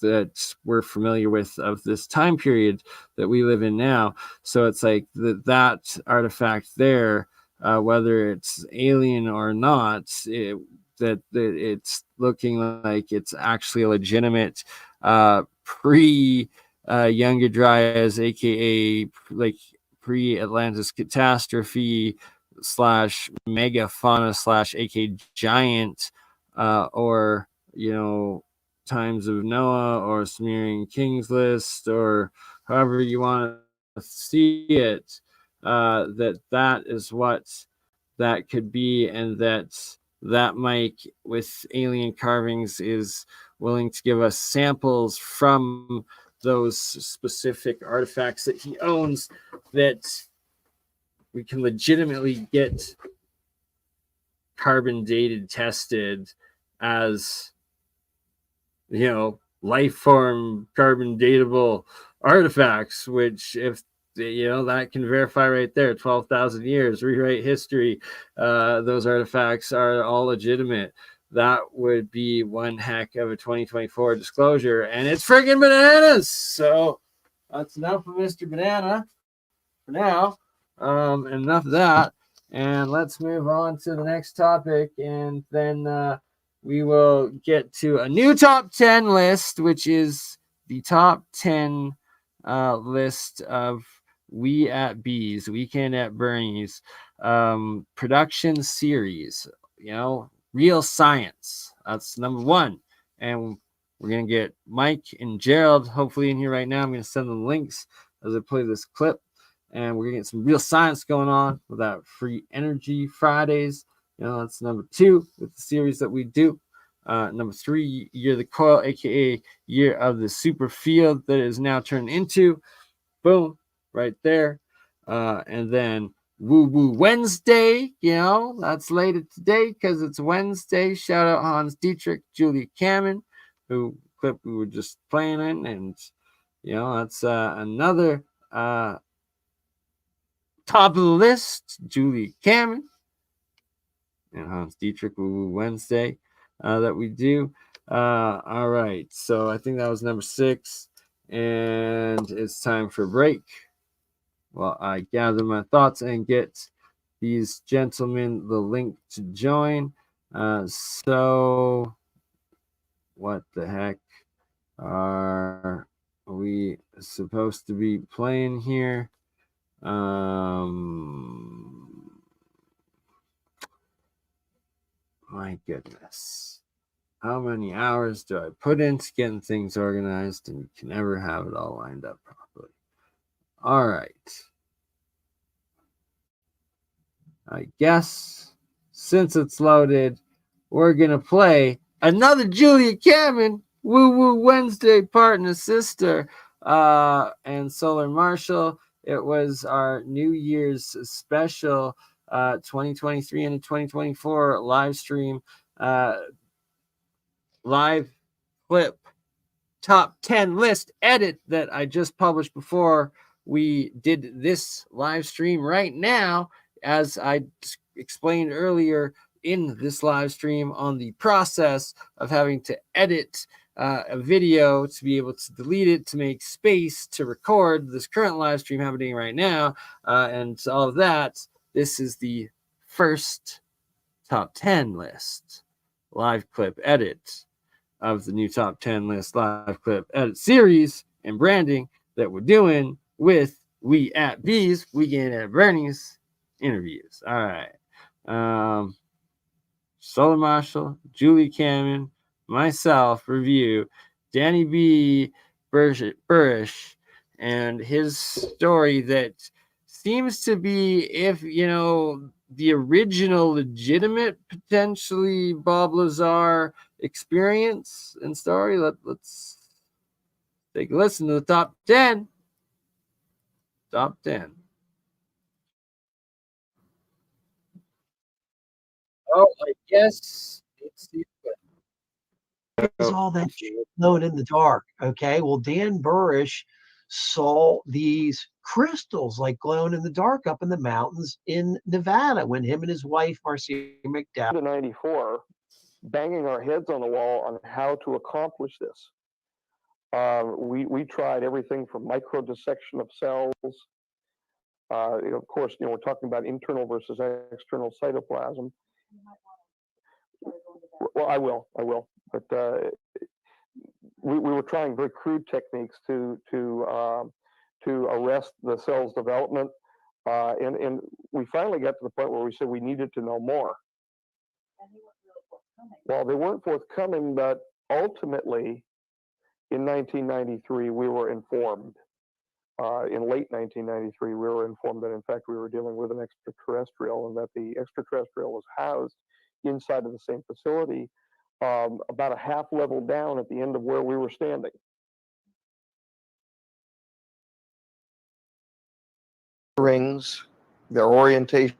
that we're familiar with of this time period that we live in now. So it's like that artifact there, whether it's alien or not, that it's looking like it's actually a legitimate pre Younger Dryas, aka like pre-Atlantis catastrophe slash megafauna slash aka giant, or times of Noah or Sumerian King's List, or however you want to see it, that is what that could be, and that Mike with Alien Carvings is willing to give us samples from those specific artifacts that he owns, that we can legitimately get carbon dated, tested as life form carbon datable artifacts, which if that can verify right there, 12,000 years, rewrite history, those artifacts are all legitimate. That would be one heck of a 2024 disclosure, and it's friggin' bananas. So that's enough of Mr. Banana for now. Enough of that, and let's move on to the next topic, and then we will get to a new top 10 list, which is the top 10 list of We at Bees, Weekend at BurnEye's production series. Real science. That's number one. And we're going to get Mike and Gerald hopefully in here right now. I'm going to send them links as I play this clip. And we're going to get some real science going on with that Free Energy Fridays. That's number two with the series that we do. Number 3, Year of the Coil, aka Year of the Super Field that is now turned into. Boom, right there. And then Woo Woo Wednesday, that's later today because it's Wednesday. Shout out Hans Dietrich, Julia Cameron, who clip we were just playing in, and that's another top of the list, Julia Cameron and Hans Dietrich, Woo Woo Wednesday, that we do. All right, so I think that was number 6, and it's time for a break. Well, I gather my thoughts and get these gentlemen the link to join. So, what the heck are we supposed to be playing here? My goodness. How many hours do I put into getting things organized, and you can never have it all lined up properly? All right. I guess since it's loaded, we're going to play another Julia Cameron, Woo Woo Wednesday partner sister, and Solar Marshall. It was our New Year's special 2023 and 2024 live stream, live clip top 10 list edit that I just published before we did this live stream right now, as I explained earlier in this live stream on the process of having to edit a video to be able to delete it, to make space to record this current live stream happening right now, and all of that. This is the first top 10 list live clip edit of the new top 10 list live clip edit series and branding that we're doing with We at Bees, Weekend at Bernie's interviews. All right. Solar Marshall, Julie Cameron, myself, review, Danny B. Burish, and his story that seems to be, if the original legitimate, potentially Bob Lazar experience and story. Let's take a listen to the top 10. Top 10. Oh, I guess it's all that glowing in the dark. Okay, well, Dan Burish saw these crystals like glowing in the dark up in the mountains in Nevada when him and his wife Marcia McDowell, 94, banging our heads on the wall on how to accomplish this. We tried everything from micro dissection of cells. Of course, we're talking about internal versus external cytoplasm. Well, I will. But we were trying very crude techniques to arrest the cell's development, and we finally got to the point where we said we needed to know more. Well, they weren't forthcoming, but ultimately, in 1993, we were informed. In late 1993, we were informed that, in fact, we were dealing with an extraterrestrial, and that the extraterrestrial was housed inside of the same facility, about a half level down at the end of where we were standing. Rings, their orientation,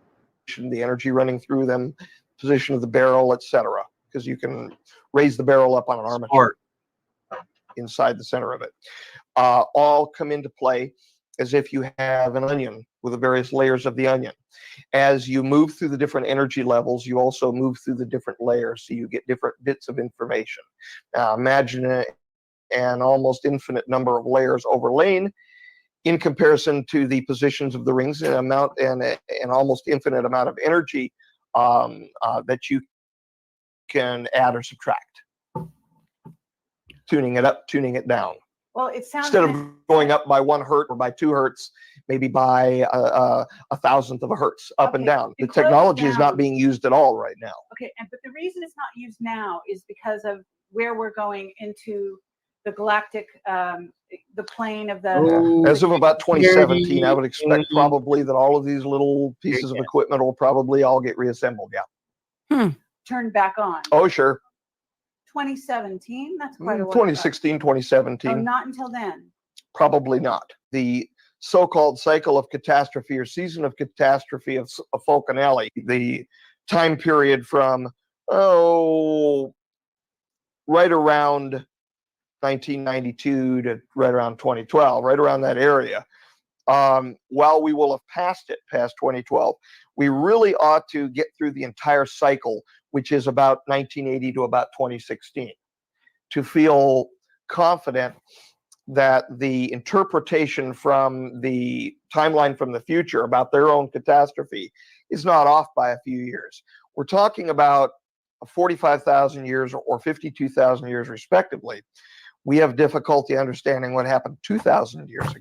the energy running through them, position of the barrel, etc. Because you can raise the barrel up on an armature inside the center of it. All come into play as if you have an onion with the various layers of the onion. As you move through the different energy levels, you also move through the different layers, so you get different bits of information. Now, imagine an almost infinite number of layers overlain in comparison to the positions of the rings, and an almost infinite amount of energy that you can add or subtract. Tuning it up, tuning it down. Well, it sounds instead of going up by 1 hertz or by 2 hertz, maybe by a thousandth of a hertz up and down. The technology is not being used at all right now. Okay, but the reason it's not used now is because of where we're going into the galactic, the plane of the. As of about 2017, I would expect probably that all of these little pieces of equipment will probably all get reassembled. Yeah. Turned back on. Oh, sure. 2017. That's quite a while. 2016, 2017. Oh, not until then. Probably not. The so-called cycle of catastrophe or season of catastrophe of Falconelli, the time period from, right around 1992 to right around 2012, right around that area. While we will have passed 2012, we really ought to get through the entire cycle, which is about 1980 to about 2016, to feel confident that the interpretation from the timeline from the future about their own catastrophe is not off by a few years. We're talking about 45,000 years or 52,000 years respectively. We have difficulty understanding what happened 2,000 years ago.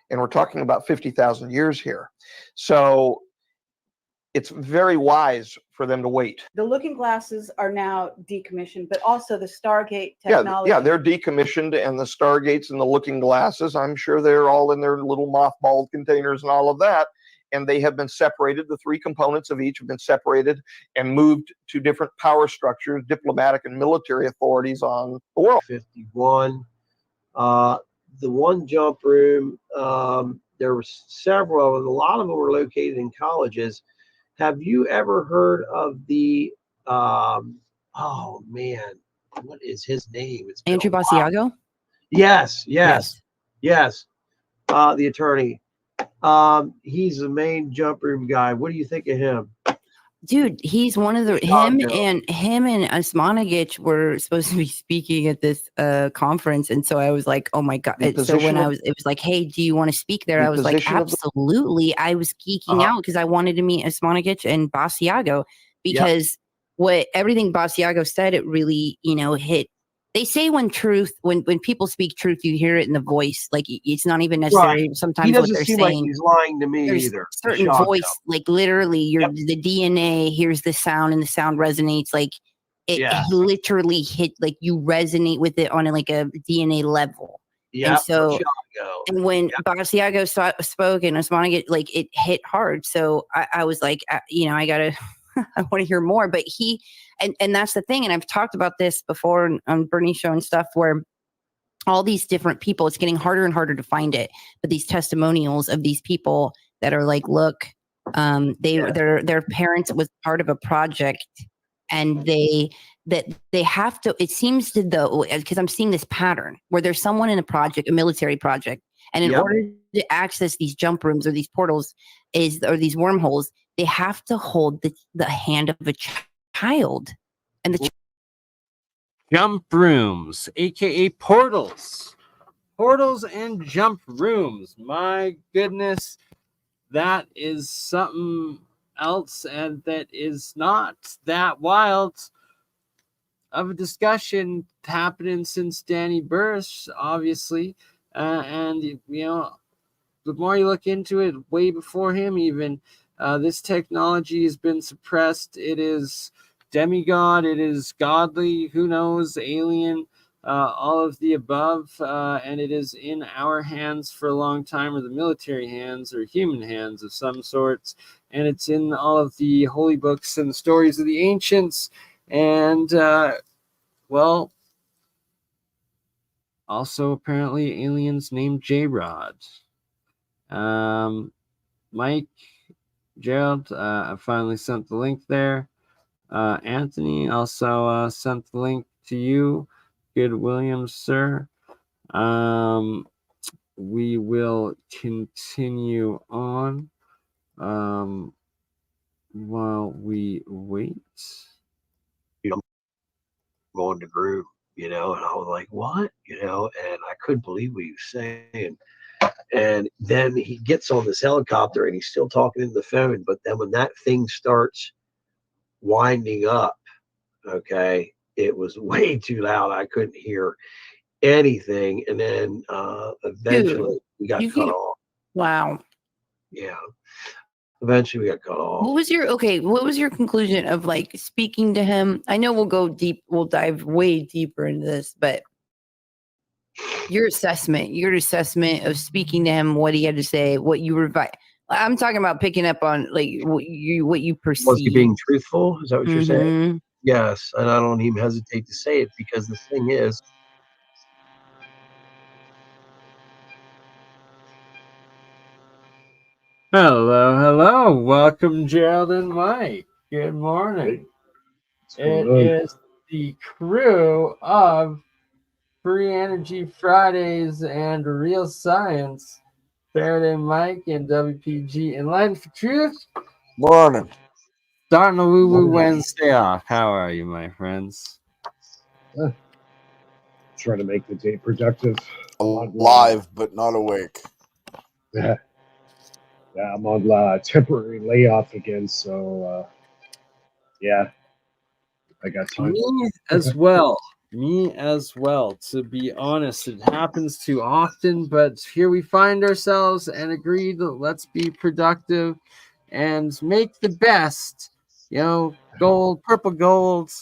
And we're talking about 50,000 years here. So it's very wise for them to wait. The looking glasses are now decommissioned, but also the Stargate technology. Yeah, they're decommissioned, and the Stargates and the looking glasses, I'm sure they're all in their little mothballed containers and all of that. And they have been separated. The three components of each have been separated and moved to different power structures, diplomatic and military authorities on the world. 51. The one jump room, there were several of them. A lot of them were located in colleges. Have you ever heard of the, oh man, what is his name? It's Andrew Basiago? Yes. The attorney. He's the main jump room guy. What do you think of him? Dude, he's one of the him and Osmanagich were supposed to be speaking at this conference, and so I was like, oh my god. So when it was like, hey, do you want to speak there? I was like, absolutely. I was geeking out because I wanted to meet Osmanagich and Basiago because everything Basiago said, it really, hit. They say when people speak truth, you hear it in the voice. Like it's not even necessarily sometimes what they're saying. Like he's lying to me either. Certain voice, like literally, the DNA hears the sound and the sound resonates. Like it literally hit. Like you resonate with it on like a DNA level. Yeah. And so, and when Basiago spoke and Osmanagich, like it hit hard. So I was like, I gotta. I want to hear more, but and that's the thing. And I've talked about this before on Bernie's show and stuff, where all these different people, it's getting harder and harder to find it. But these testimonials of these people that are like, look, their parents was part of a project, and they have to. It seems to though, because I'm seeing this pattern where there's someone in a project, a military project, and in order to access these jump rooms or these portals or these wormholes, they have to hold the hand of a child. And the jump rooms, aka portals. Portals and jump rooms. My goodness, that is something else, and that is not that wild of a discussion happening since Danny Burris, obviously. And, the more you look into it, way before him even, this technology has been suppressed. It is demigod, it is godly, who knows, alien, all of the above, and it is in our hands for a long time, or the military hands, or human hands of some sorts, and it's in all of the holy books and the stories of the ancients, and, also apparently aliens named J-Rod. Mike, Gerald, I finally sent the link there. Anthony also sent the link to you. Good Williams, sir. We will continue on while we wait. Going to group, and I was like, what? And I couldn't believe what he was saying. And then he gets on this helicopter and he's still talking in the phone. But then when that thing starts winding up, it was way too loud. I couldn't hear anything. And then eventually we got cut off. Wow. Yeah. Eventually we got cut off. What was your conclusion of like speaking to him? I know we'll dive way deeper into this, but your assessment of speaking to him, what he had to say, what you revive. I'm talking about picking up on like what you perceive. Was he being truthful? Is that what you're saying? Yes, and I don't even hesitate to say it because the thing is, Hello. Welcome, Gerald and Mike. Good morning. It is the crew of Free Energy Fridays and Real Science. Faraday Mike and WPG in line for truth. Morning. Starting a woo-woo Wednesday off. How are you, my friends? Trying to make the day productive. Alive, but not awake. Yeah, I'm on temporary layoff again, so yeah, I got time. Me as well. To be honest, it happens too often, but here we find ourselves and agreed that let's be productive and make the best. Gold, purple gold,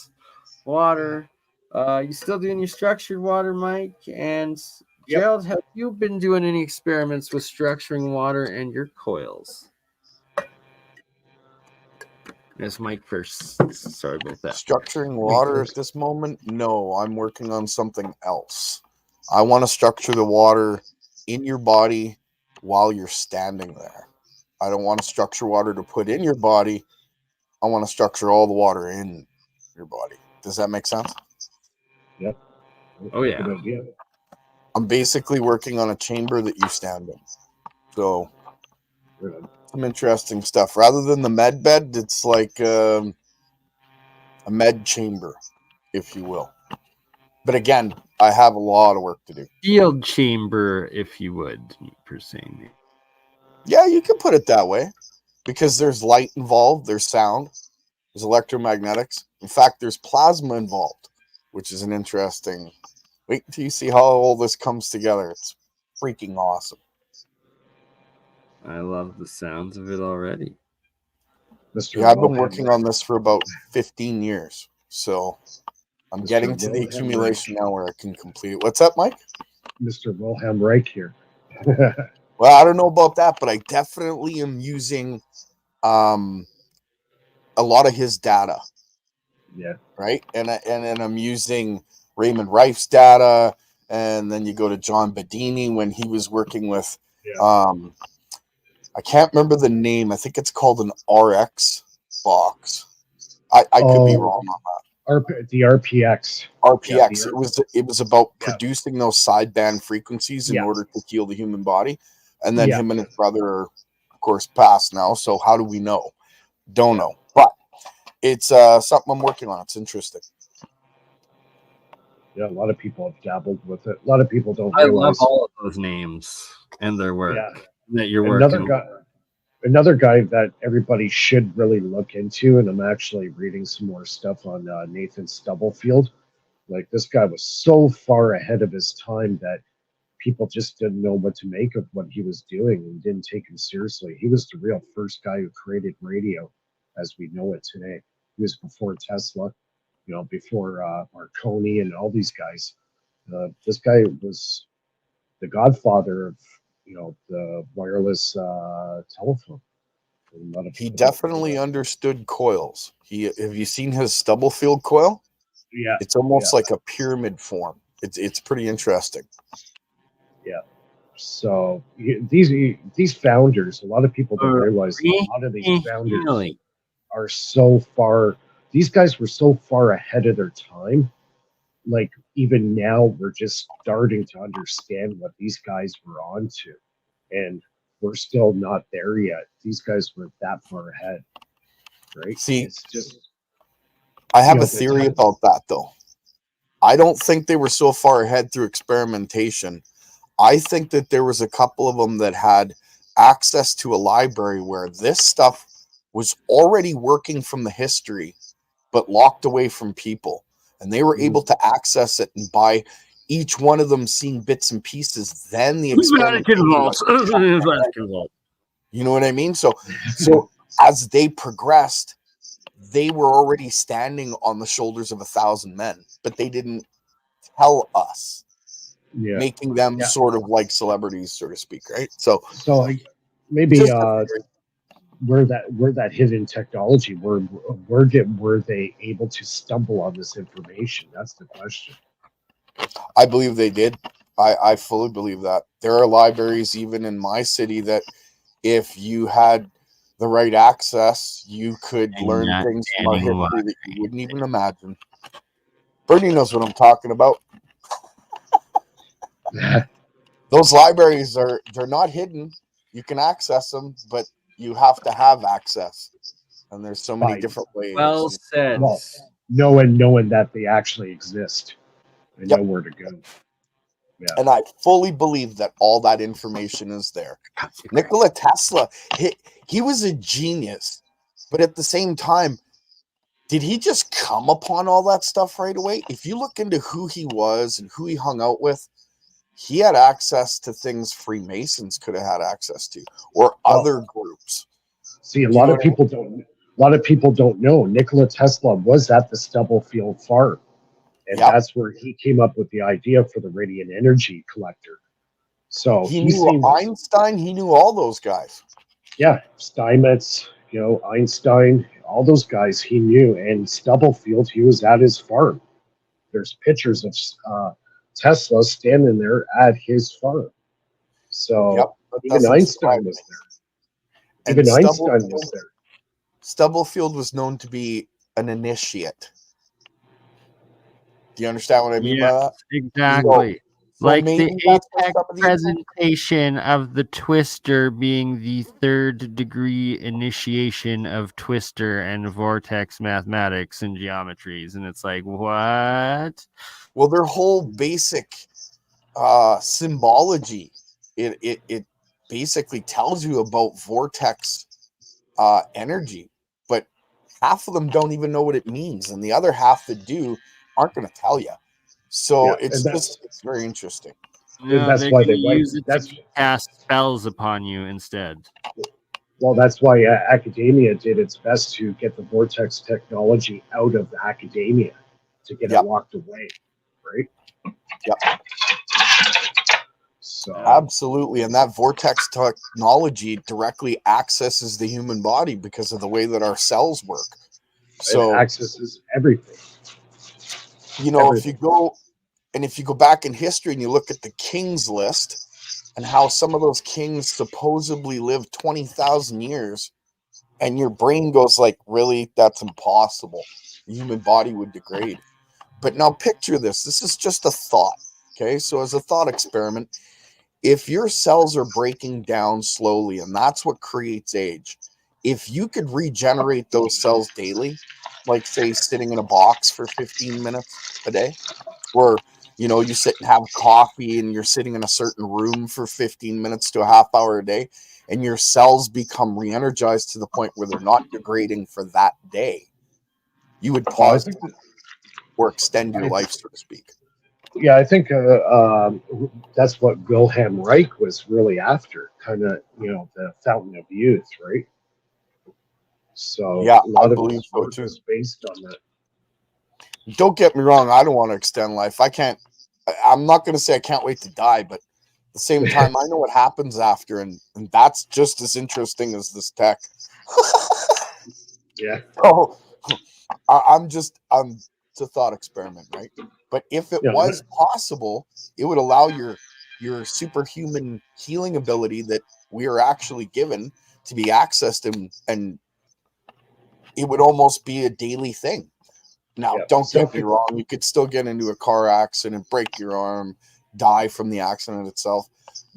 water. You still doing your structured water, Mike? And Gerald, have you been doing any experiments with structuring water and your coils? As Mike first. Sorry about that. Structuring water at this moment? No, I'm working on something else. I want to structure the water in your body while you're standing there. I don't want to structure water to put in your body. I want to structure all the water in your body. Does that make sense? Yep. Oh, yeah. I'm basically working on a chamber that you stand in. So, some interesting stuff. Rather than the med bed, it's like a med chamber, if you will. But again, I have a lot of work to do. Field chamber, if you would, per se. Yeah, you can put it that way. Because there's light involved, there's sound, there's electromagnetics. In fact, there's plasma involved, which is an interesting... Wait until you see how all this comes together. It's freaking awesome. I love the sounds of it already. Yeah, I've been working on this for about 15 years. So I'm getting to the accumulation now where I can complete it. What's up, Mike? Mr. Wilhelm Reich here. Well, I don't know about that, but I definitely am using a lot of his data. Yeah. Right? And I'm using Raymond Reif's data. And then you go to John Bedini when he was working with, I can't remember the name. I think it's called an RX box. I could be wrong on that. The RPX. RPX. It was about producing those sideband frequencies in order to heal the human body. And then him and his brother are, of course, passed now. So how do we know? Don't know. But it's something I'm working on. It's interesting. Yeah, a lot of people have dabbled with it. A lot of people don't I realize. love all of those names and their work that you're Another working. Another guy that everybody should really look into, and I'm actually reading some more stuff on Nathan Stubblefield. Like, this guy was so far ahead of his time that people just didn't know what to make of what he was doing and didn't take him seriously. He was the real first guy who created radio as we know it today. He was before Tesla, before Marconi and all these guys. This guy was the godfather of, the wireless telephone. He definitely understood coils. Have you seen his Stubblefield coil? Yeah. It's almost like a pyramid form. It's pretty interesting. Yeah. So these founders, a lot of people don't realize a lot of these founders are so far. These guys were so far ahead of their time. Like, even now, we're just starting to understand what these guys were onto, and we're still not there yet. These guys were that far ahead, right? See, it's just. I have a theory about that, though. I don't think they were so far ahead through experimentation. I think that there was a couple of them that had access to a library where this stuff was already working from the history, but locked away from people. And they were able to access it, and by each one of them seeing bits and pieces, then the experiment. You know what I mean? So as they progressed, they were already standing on the shoulders of 1,000 men, but they didn't tell us, making them sort of like celebrities, so to speak, right? So maybe where that hidden technology, were they able to stumble on this information? That's the question. I believe they did. I fully believe that. There are libraries even in my city that if you had the right access, you could learn things from our history that you wouldn't even imagine. Bernie knows what I'm talking about. Those libraries they're not hidden. You can access them, but you have to have access. And there's so many different ways. Well said. Well, knowing that they actually exist and know where to go. Yeah. And I fully believe that all that information is there. Nikola Tesla, he was a genius, but at the same time, did he just come upon all that stuff right away? If you look into who he was and who he hung out with, he had access to things Freemasons could have had access to, or other groups. See, a lot of people don't know Nikola Tesla was at the Stubblefield farm, and that's where he came up with the idea for the radiant energy collector. So he knew Einstein. He knew all those guys. Yeah, Steinmetz, Einstein, all those guys he knew. And Stubblefield, he was at his farm. There's pictures of Tesla standing there at his farm. So even Einstein was there. Even Einstein was there. Stubblefield was known to be an initiate. Do you understand what I mean by that? Exactly. So like maybe the that's what apex some of the presentation of the Twister being the third degree initiation of Twister and vortex mathematics and geometries. And it's like, what? Well, their whole basic symbology, it basically tells you about vortex energy, but half of them don't even know what it means, and the other half that do aren't going to tell you. So it's very interesting. No, that's they're why gonna they went. use it to cast spells upon you instead. Well, that's why academia did its best to get the vortex technology out of academia, to get it locked away, right? Yep. So absolutely, and that vortex technology directly accesses the human body because of the way that our cells work. So it accesses everything. If you go back in history and you look at the kings list and how some of those kings supposedly lived 20,000 years, and your brain goes like, really, that's impossible. The human body would degrade. But now picture this. This is just a thought. Okay, so as a thought experiment, if your cells are breaking down slowly, and that's what creates age, if you could regenerate those cells daily, like say sitting in a box for 15 minutes a day, or you sit and have coffee and you're sitting in a certain room for 15 minutes to a half hour a day, and your cells become re-energized to the point where they're not degrading for that day, you would pause or extend your life, so to speak. Yeah, I think that's what Wilhelm Reich was really after, kind of, the fountain of youth, right? So yeah, a lot I of believe his so work too. is based on that. Don't get me wrong, I don't want to extend life. I'm not going to say I can't wait to die, but at the same time, I know what happens after, and that's just as interesting as this tech. Yeah. So it's a thought experiment, right? But if it was possible, it would allow your superhuman healing ability that we are actually given to be accessed, and it would almost be a daily thing. Now, don't get me wrong, you could still get into a car accident, break your arm, die from the accident itself.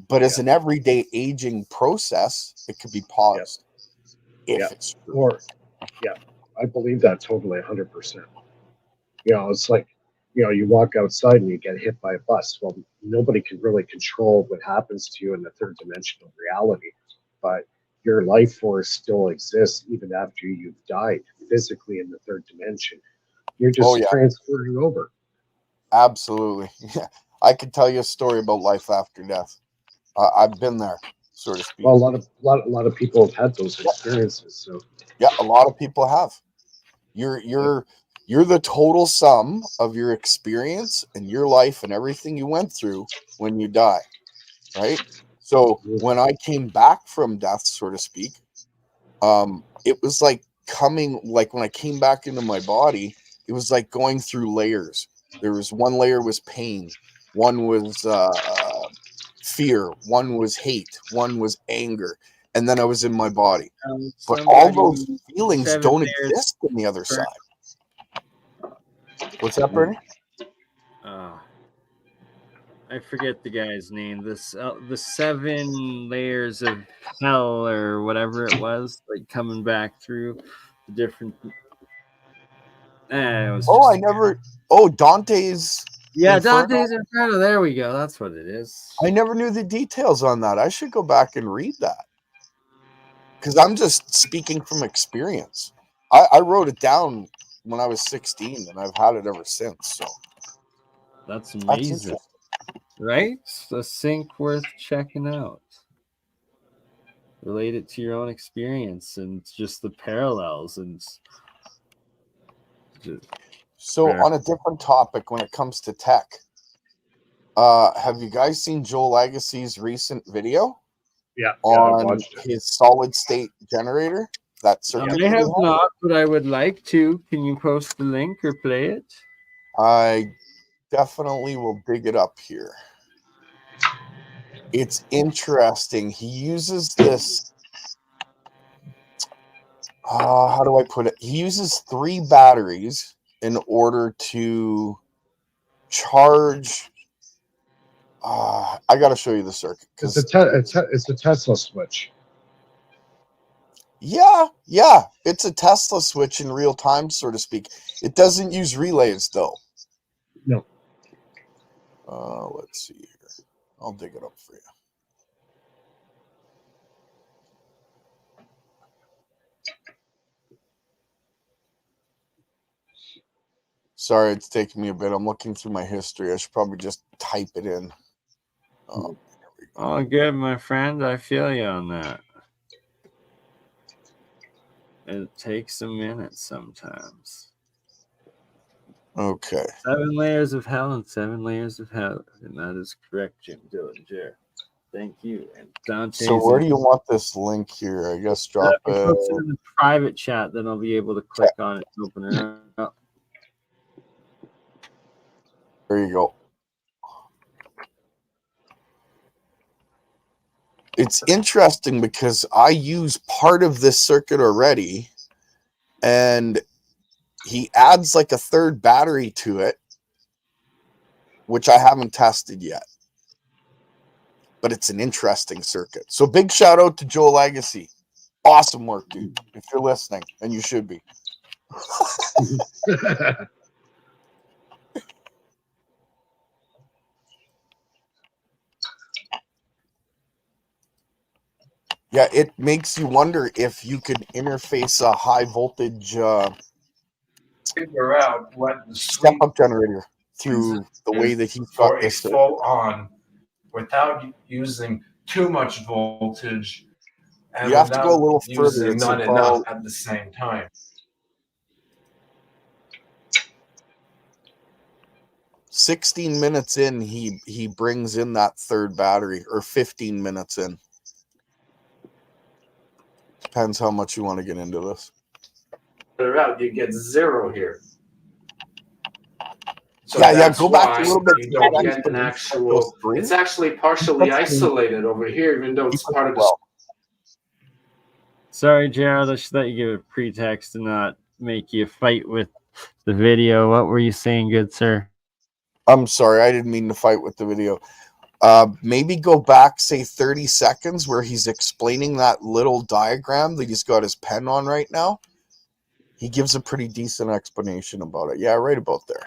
But as an everyday aging process, it could be paused. If it's true. I believe that totally 100%. It's like, you walk outside and you get hit by a bus. Well, nobody can really control what happens to you in the third dimensional reality, but your life force still exists even after you've died physically in the third dimension. You're just transferring over. Absolutely. Yeah. I could tell you a story about life after death. I've been there, so to speak. Well, a lot of people have had those experiences. So yeah, a lot of people have. You're the total sum of your experience and your life and everything you went through when you die, right? So when I came back from death, so to speak, it was like coming, like when I came back into my body, it was like going through layers. There was one layer was pain, one was fear, one was hate, one was anger, and then I was in my body. But all those feelings don't exist on the other side. What's that, Bernie? I forget the guy's name. This the 7 layers of hell or whatever it was, like coming back through the different. It was I never. Oh, Dante's. Yeah, Inferno? Dante's Inferno. There we go. That's what it is. I never knew the details on that. I should go back and read that because I'm just speaking from experience. I wrote it down when I was 16, and I've had it ever since. So that's amazing, right? A sync worth checking out. Relate it to your own experience and just the parallels and. So on a different topic, when it comes to tech, have you guys seen Joel Agassi's recent video? Yeah, I on watched it. his solid state generator. That circuit. I have not, but I would like to. Can you post the link or play it? I definitely will dig it up here. It's interesting. He uses this. How do I put it? He uses 3 batteries in order to charge. I got to show you the circuit because it's a Tesla switch. Yeah, it's a Tesla switch in real time, so to speak. It doesn't use relays though. No. Let's see here. I'll dig it up for you. Sorry, it's taking me a bit. I'm looking through my history. I should probably just type it in. Oh, good, my friend. I feel you on that. It takes a minute sometimes. Okay. 7 layers of hell and 7 layers of hell. And that is correct, Jim Dillinger. Thank you. And Dante's So where do you want this link here? I guess drop it. Post it in the private chat, then I'll be able to click on it and open it up. There you go. It's interesting because I use part of this circuit already, and he adds like a 3rd battery to it, which I haven't tested yet. But it's an interesting circuit. So big shout out to Joel Agassi. Awesome work, dude. If you're listening, and you should be. Yeah, it makes you wonder if you could interface a high voltage figure out what the step up generator through the way that he's got this full on without using too much voltage. And you have to go a little further. It's not enough at the same time. 16 minutes in, he brings in that 3rd battery, or 15 minutes in. Depends how much you want to get into this. Out, you get 0 here. So yeah, go back a little bit. You don't get an actual. It's actually partially isolated over here, even though it's part of the. Sorry, Gerald. I should let you give a pretext to not make you fight with the video. What were you saying, good sir? I'm sorry, I didn't mean to fight with the video. Maybe go back, say 30 seconds, where he's explaining that little diagram that he's got his pen on right now. He gives a pretty decent explanation about it. Yeah, right about there.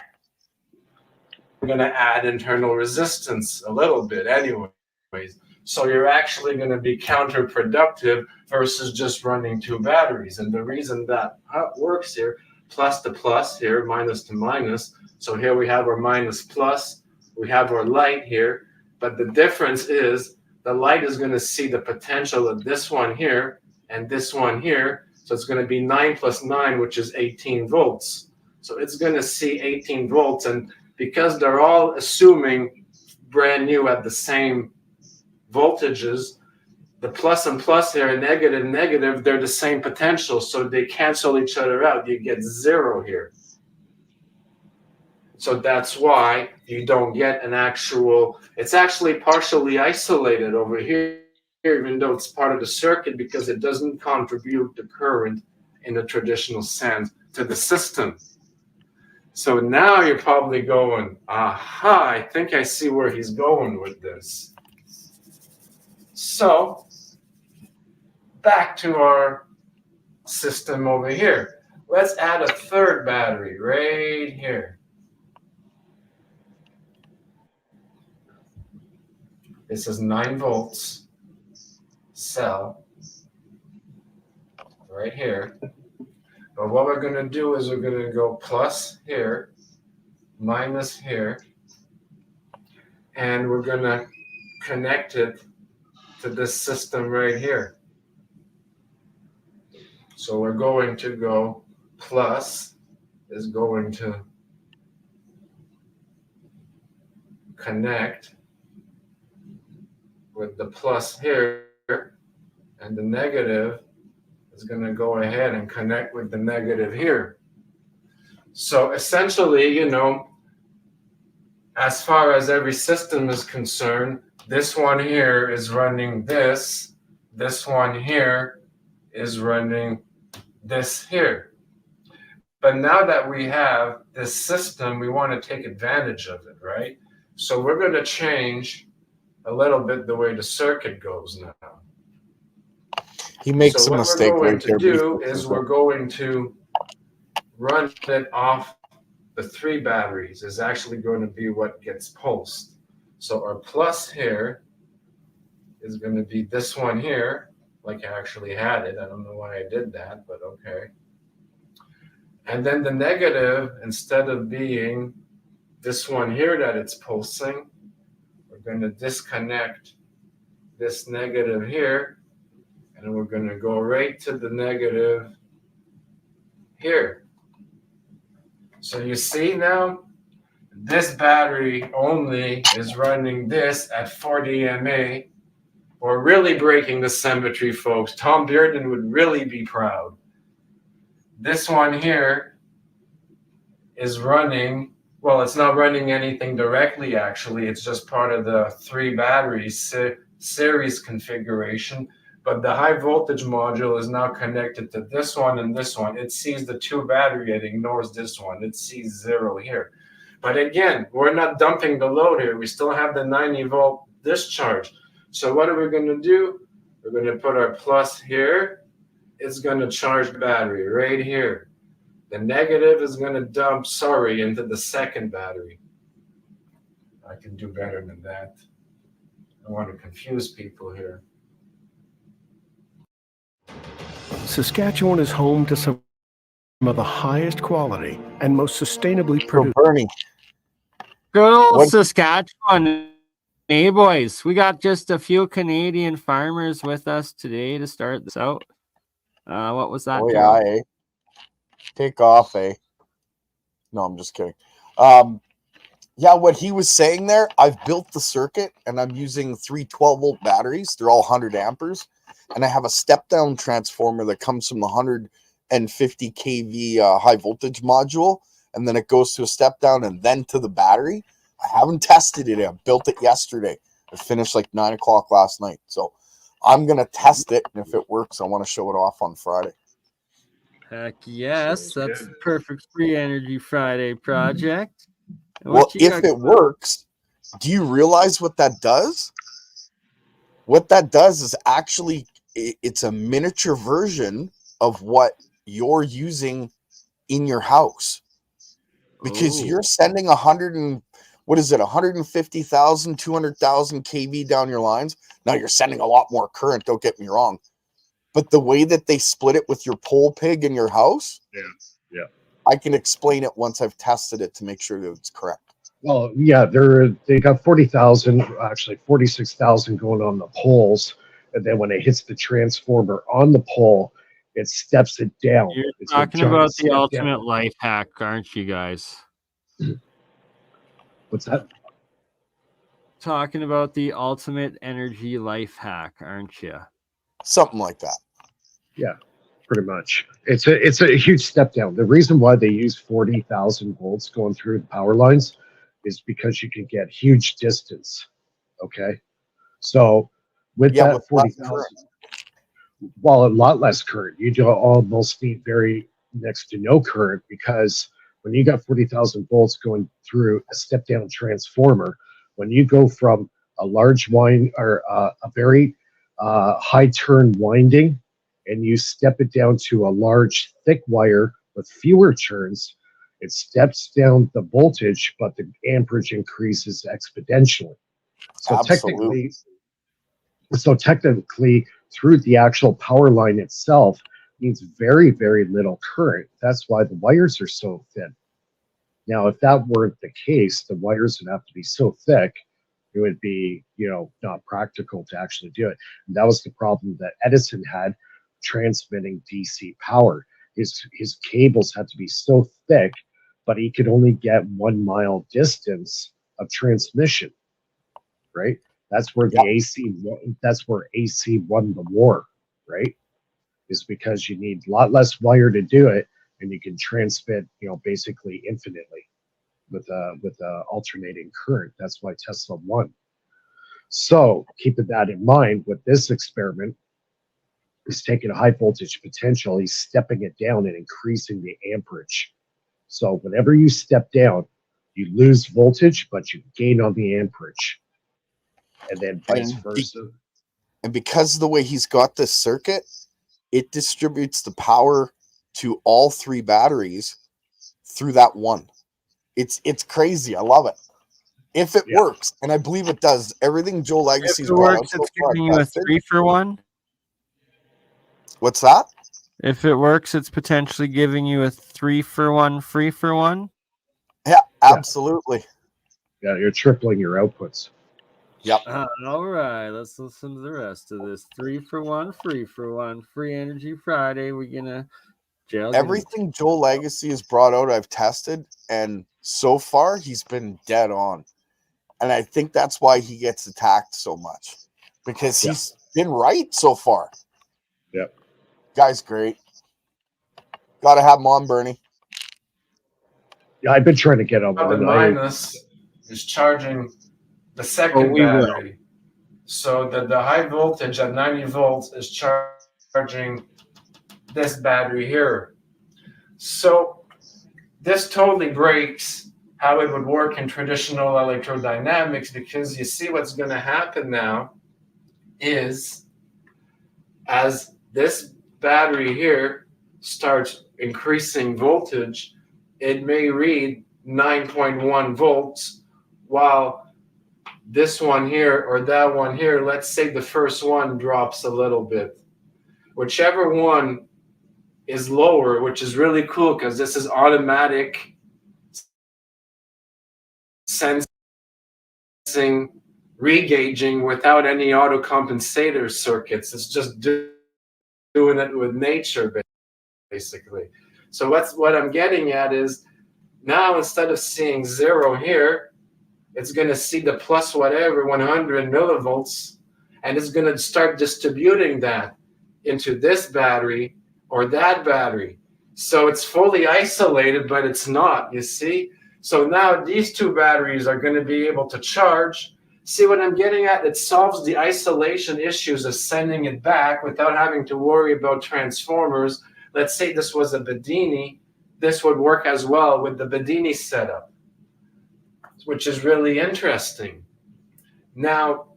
We're going to add internal resistance a little bit anyways. So you're actually going to be counterproductive versus just running 2 batteries. And the reason that works here, plus to plus here, minus to minus. So here we have our minus plus. We have our light here. But the difference is the light is going to see the potential of this one here and this one here. So it's going to be 9 plus 9, which is 18 volts. So it's going to see 18 volts. And because they're all assuming brand new at the same voltages, the plus and plus here, and negative and negative, they're the same potential, so they cancel each other out. You get 0 here. So that's why you don't get an actual, it's actually partially isolated over here, even though it's part of the circuit, because it doesn't contribute the current in the traditional sense to the system. So now you're probably going, aha, I think I see where he's going with this. So back to our system over here. Let's add a third battery right here. This is 9 volts cell right here. But what we're going to do is we're going to go plus here, minus here, and we're going to connect it to this system right here. So we're going to go plus is going to connect with the plus here, and the negative is going to go ahead and connect with the negative here. So essentially, you know, as far as every system is concerned, this one here is running this one here is running this here. But now that we have this system, we want to take advantage of it, right? So we're going to change a little bit the way the circuit goes now. He makes so a mistake what we're going right to there. do is we're going to run it off the 3 batteries is actually going to be what gets pulsed. So our plus here is going to be this one here, like I actually had it. I don't know why I did that, but okay. And then the negative, instead of being this one here that it's pulsing, we're going to disconnect this negative here, and we're going to go right to the negative here. So you see now, this battery only is running this at 40 mA. We're really breaking the symmetry, folks. Tom Bearden would really be proud. This one here is running, well, it's not running anything directly, actually. It's just part of the 3 batteries series configuration. But the high voltage module is now connected to this one and this one. It sees the 2 battery, it ignores this one. It sees 0 here. But again, we're not dumping the load here. We still have the 90 volt discharge. So what are we going to do? We're going to put our plus here. It's going to charge the battery right here. The negative is going to dump, into the second battery. I can do better than that. I want to confuse people here. Saskatchewan is home to some of the highest quality and most sustainably produced. Bernie. Good old Saskatchewan. Hey, boys, we got just a few Canadian farmers with us today to start this out. What was that? Oh, yeah, eh? Take off, eh? No, I'm just kidding. Yeah, what he was saying there, I've built the circuit, and I'm using 3 12-volt batteries. They're all 100 amperes. And I have a step-down transformer that comes from the 150 kV high voltage module, and then it goes to a step-down and then to the battery. I haven't tested it. I built it yesterday. I finished like 9 o'clock last night. So I'm going to test it, and if it works, I want to show it off on Friday. Heck yes, that's the perfect Free Energy Friday project. Well, if it works, do you realize what that does? What that does is actually, it's a miniature version of what you're using in your house. Because you're sending 150,000, 200,000 kV down your lines. Now you're sending a lot more current, don't get me wrong. But the way that they split it with your pole pig in your house, yeah, I can explain it once I've tested it to make sure that it's correct. Well, yeah, they got 40,000, actually 46,000 going on the poles, and then when it hits the transformer on the pole, it steps it down. You're It's talking about the ultimate life hack, aren't you guys? What's that? talking about the ultimate energy life hack, aren't you? Something like that. Yeah, pretty much. It's a huge step down. The reason why they use 40,000 volts going through the power lines is because you can get huge distance. Okay, so with Yeah, that with 40,000, well, a lot less current. You do almost need very next to no current, because when you got 40,000 volts going through a step down transformer, when you go from a large wind or a very high turn winding, and you step it down to a large thick wire with fewer turns, it steps down the voltage, but the amperage increases exponentially. So Absolutely. technically, through the actual power line itself needs very, very little current. That's why the wires are so thin. Now, if that weren't the case, the wires would have to be so thick, it would be, not practical to actually do it. And that was the problem that Edison had transmitting DC power. His cables had to be so thick, but he could only get 1 mile distance of transmission, right? That's where that's where AC won the war, right? Is because you need a lot less wire to do it, and you can transmit, basically infinitely with alternating current. That's why Tesla won. So keeping that in mind, with this experiment, he's taking a high voltage potential, he's stepping it down and increasing the amperage. So whenever you step down, you lose voltage, but you gain on the amperage. And then vice versa. And because of the way he's got this circuit, it distributes the power to all 3 batteries through that one. It's crazy. I love it. If it works, and I believe it does, everything Joe Legacy's brought out so far. Giving you a 3-for-1. What's that? If it works, it's potentially giving you a 3-for-1 free-for-1. Yeah, absolutely. Yeah, you're tripling your outputs. Yep. All right, let's listen to the rest of this. 3-for-1, free-for-1, free energy Friday. We're gonna everything Joe Legacy has brought out, I've tested, and so far he's been dead on. And I think that's why he gets attacked so much, because he's been right so far. Yep. Guy's great. Got to have him on, Bernie. Yeah, I've been trying to get on The one. minus is charging the second battery. So the high voltage at 90 volts is charging this battery here. So this totally breaks how it would work in traditional electrodynamics, because you see what's going to happen now is as this battery here starts increasing voltage, it may read 9.1 volts, while this one here or that one here, let's say the first one drops a little bit. Whichever one is lower, which is really cool because this is automatic sensing, regauging without any auto compensator circuits. It's just doing it with nature, basically. So what I'm getting at is now instead of seeing 0 here, it's going to see the plus whatever 100 millivolts, and it's going to start distributing that into this battery or that battery. So it's fully isolated, but it's not, you see? So now these 2 batteries are going to be able to charge. See what I'm getting at? It solves the isolation issues of sending it back without having to worry about transformers. Let's say this was a Bedini. This would work as well with the Bedini setup, which is really interesting. Now,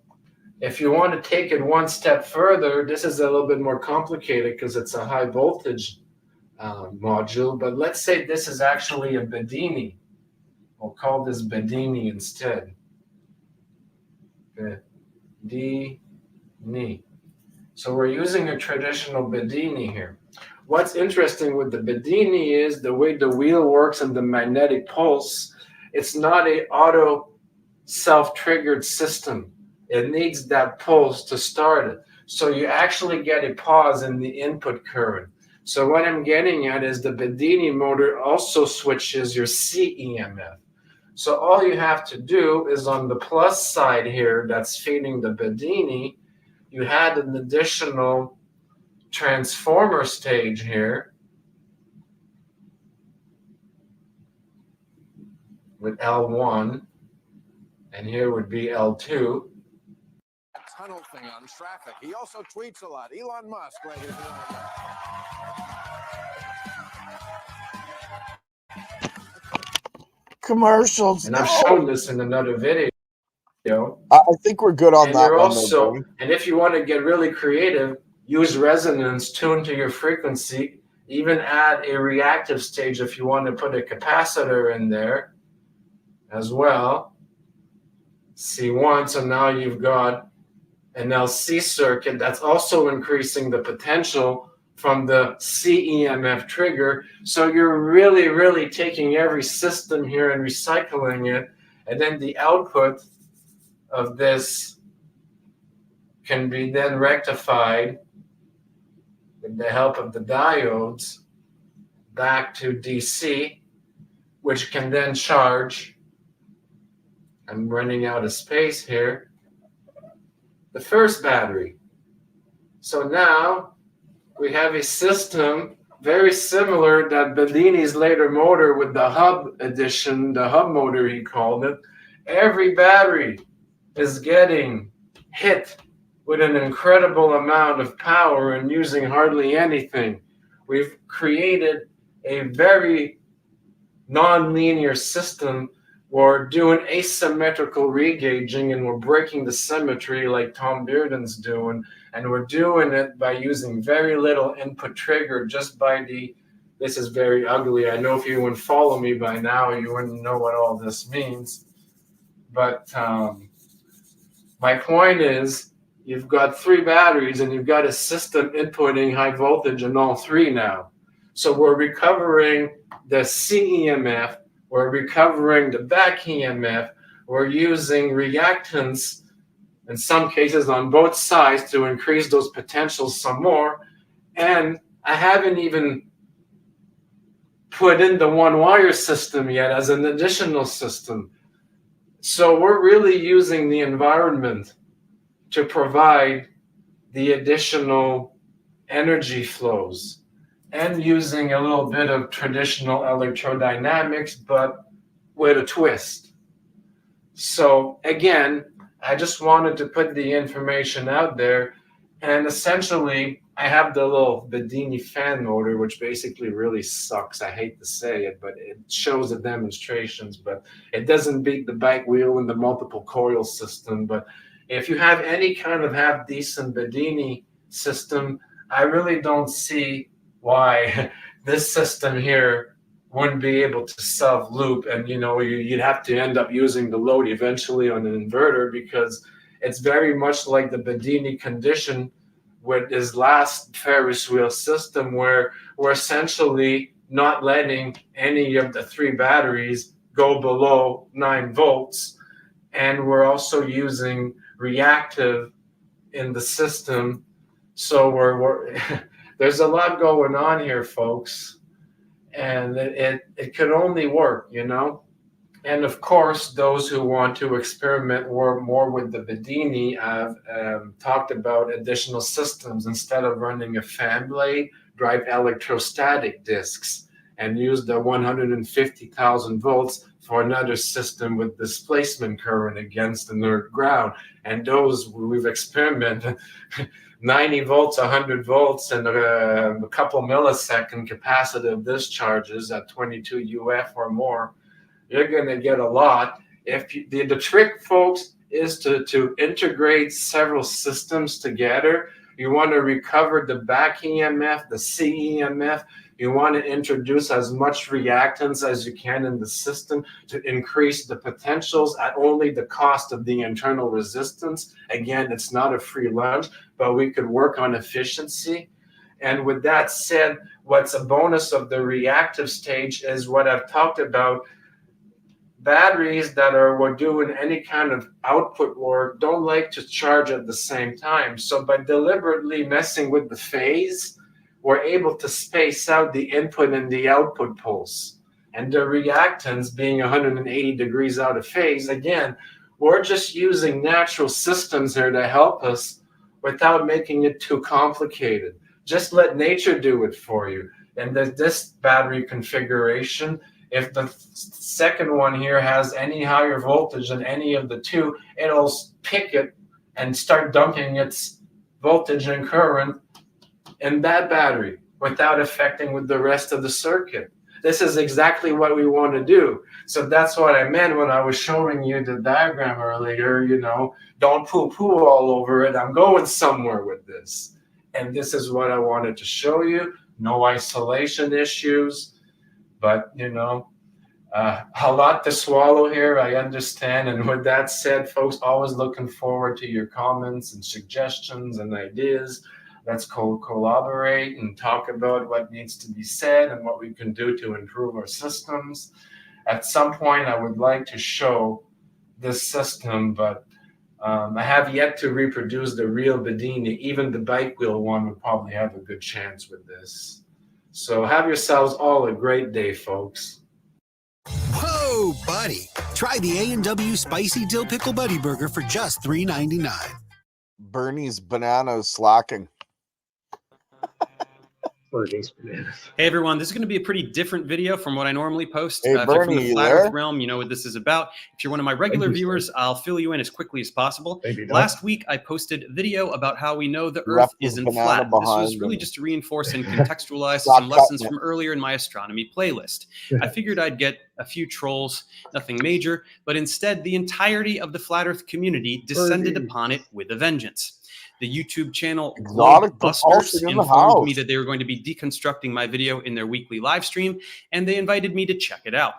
if you want to take it one step further, this is a little bit more complicated because it's a high voltage module. But let's say this is actually a Bedini. We'll call this Bedini instead. Bedini. So we're using a traditional Bedini here. What's interesting with the Bedini is the way the wheel works and the magnetic pulse. It's not an auto self-triggered system. It needs that pulse to start it. So you actually get a pause in the input current. So what I'm getting at is the Bedini motor also switches your CEMF. So all you have to do is on the plus side here that's feeding the Bedini, you had an additional transformer stage here with L1, and here would be L2. Tunnel thing on traffic. He also tweets a lot. Elon Musk, right here. Commercials. And I've shown this in another video. I think we're good on And that you're one. also, and if you want to get really creative, use resonance, tune to your frequency, even add a reactive stage if you want to put a capacitor in there as well. C1, so now you've got an LC circuit that's also increasing the potential from the CEMF trigger. So you're really, really taking every system here and recycling it. And then the output of this can be then rectified with the help of the diodes back to DC, which can then charge. I'm running out of space here. The first battery. So now we have a system very similar that Bedini's later motor with the hub edition, the hub motor he called it. Every battery is getting hit with an incredible amount of power and using hardly anything. We've created a very non-linear system. We're doing asymmetrical regaging and we're breaking the symmetry like Tom Bearden's doing. And we're doing it by using very little input trigger just by the, this is very ugly. I know if you wouldn't follow me by now, you wouldn't know what all this means. But my point is, you've got 3 batteries and you've got a system inputting high voltage in all 3 now. So we're recovering the CEMF, we're recovering the back EMF, we're using reactance in some cases on both sides to increase those potentials some more. And I haven't even put in the one-wire system yet as an additional system. So we're really using the environment to provide the additional energy flows and using a little bit of traditional electrodynamics, but with a twist. So again, I just wanted to put the information out there, and essentially I have the little Bedini fan motor, which basically really sucks. I hate to say it, but it shows the demonstrations, but it doesn't beat the bike wheel and the multiple coil system. But if you have any kind of half decent Bedini system, I really don't see why this system here wouldn't be able to self-loop, and you'd have to end up using the load eventually on an inverter, because it's very much like the Bedini condition with his last Ferris wheel system, where we're essentially not letting any of the 3 batteries go below 9 volts, and we're also using reactive in the system. So we're there's a lot going on here, folks, and it could only work, And of course, those who want to experiment more with the Bedini have talked about additional systems. Instead of running a fan blade, drive electrostatic discs and use the 150,000 volts for another system with displacement current against inert ground. And those we've experimented 90 volts, 100 volts, and a couple millisecond capacitive discharges at 22 UF or more. You're going to get a lot. If you, the trick, folks, is to integrate several systems together. You want to recover the back EMF, the CEMF. You want to introduce as much reactance as you can in the system to increase the potentials at only the cost of the internal resistance. Again, it's not a free lunch, but we could work on efficiency. And with that said, what's a bonus of the reactive stage is what I've talked about. Batteries that are doing any kind of output work don't like to charge at the same time. So by deliberately messing with the phase, we're able to space out the input and the output pulse. and the reactants being 180 degrees out of phase. Again, we're just using natural systems here to help us without making it too complicated. Just let nature do it for you. And this battery configuration, if the second one here has any higher voltage than any of the two, it'll pick it and start dumping its voltage and current in that battery without affecting with the rest of the circuit. This is exactly what we want to do. So that's what I meant when I was showing you the diagram earlier, you know, don't poo-poo all over it. I'm going somewhere with this. And this is what I wanted to show you. No isolation issues, but, you know, a lot to swallow here, I understand. And with that said, folks, always looking forward to your comments and suggestions and ideas. Let's collaborate and talk about what needs to be said and what we can do to improve our systems. At some point, I would like to show this system, but I have yet to reproduce the real Bedini. Even the bike wheel one would probably have a good chance with this. So have yourselves all a great day, folks. Whoa, buddy. Try the A&W Spicy Dill Pickle Buddy Burger for just $3.99. Bernie's bananas slacking. Hey everyone, this is going to be a pretty different video from what I normally post. Hey, If you're Bernie, from the you Flat there? Earth realm, you know what this is about. If you're one of my regular viewers, I'll fill you in as quickly as possible. Last week, I posted a video about how we know the Earth Left his isn't banana flat. This was behind really and- just to reinforce and contextualize Stop some lessons cutting it. from earlier in my astronomy playlist. I figured I'd get a few trolls, nothing major, but instead the entirety of the Flat Earth community descended upon it with a vengeance. The YouTube channel Exotic Busters propulsion in the informed me house. that they were going to be deconstructing my video in their weekly live stream, and they invited me to check it out.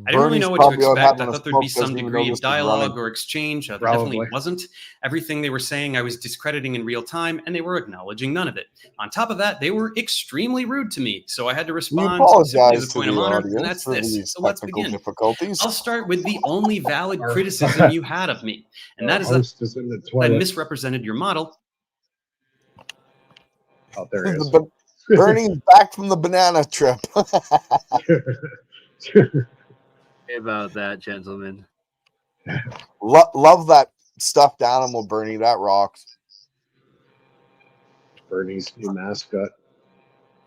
I didn't really know what to Bernie's probably out expect. I having a thought there'd be smoke, some doesn't even degree know of this is dialogue running. or exchange. There definitely Probably. wasn't. Everything they were saying, I was discrediting in real time, and they were acknowledging none of it. On top of that, they were extremely rude to me, so I had to We respond simply apologize as a to point of the honor, and audience that's for this. these So let's technical begin. difficulties. I'll start with the only valid criticism you had of me, and that is that Host is in the I toilet. misrepresented your model. Oh, there he is. Bernie's back from the banana trip. Sorry about that, gentlemen. Love that stuffed animal, Bernie. That rocks. Bernie's new mascot.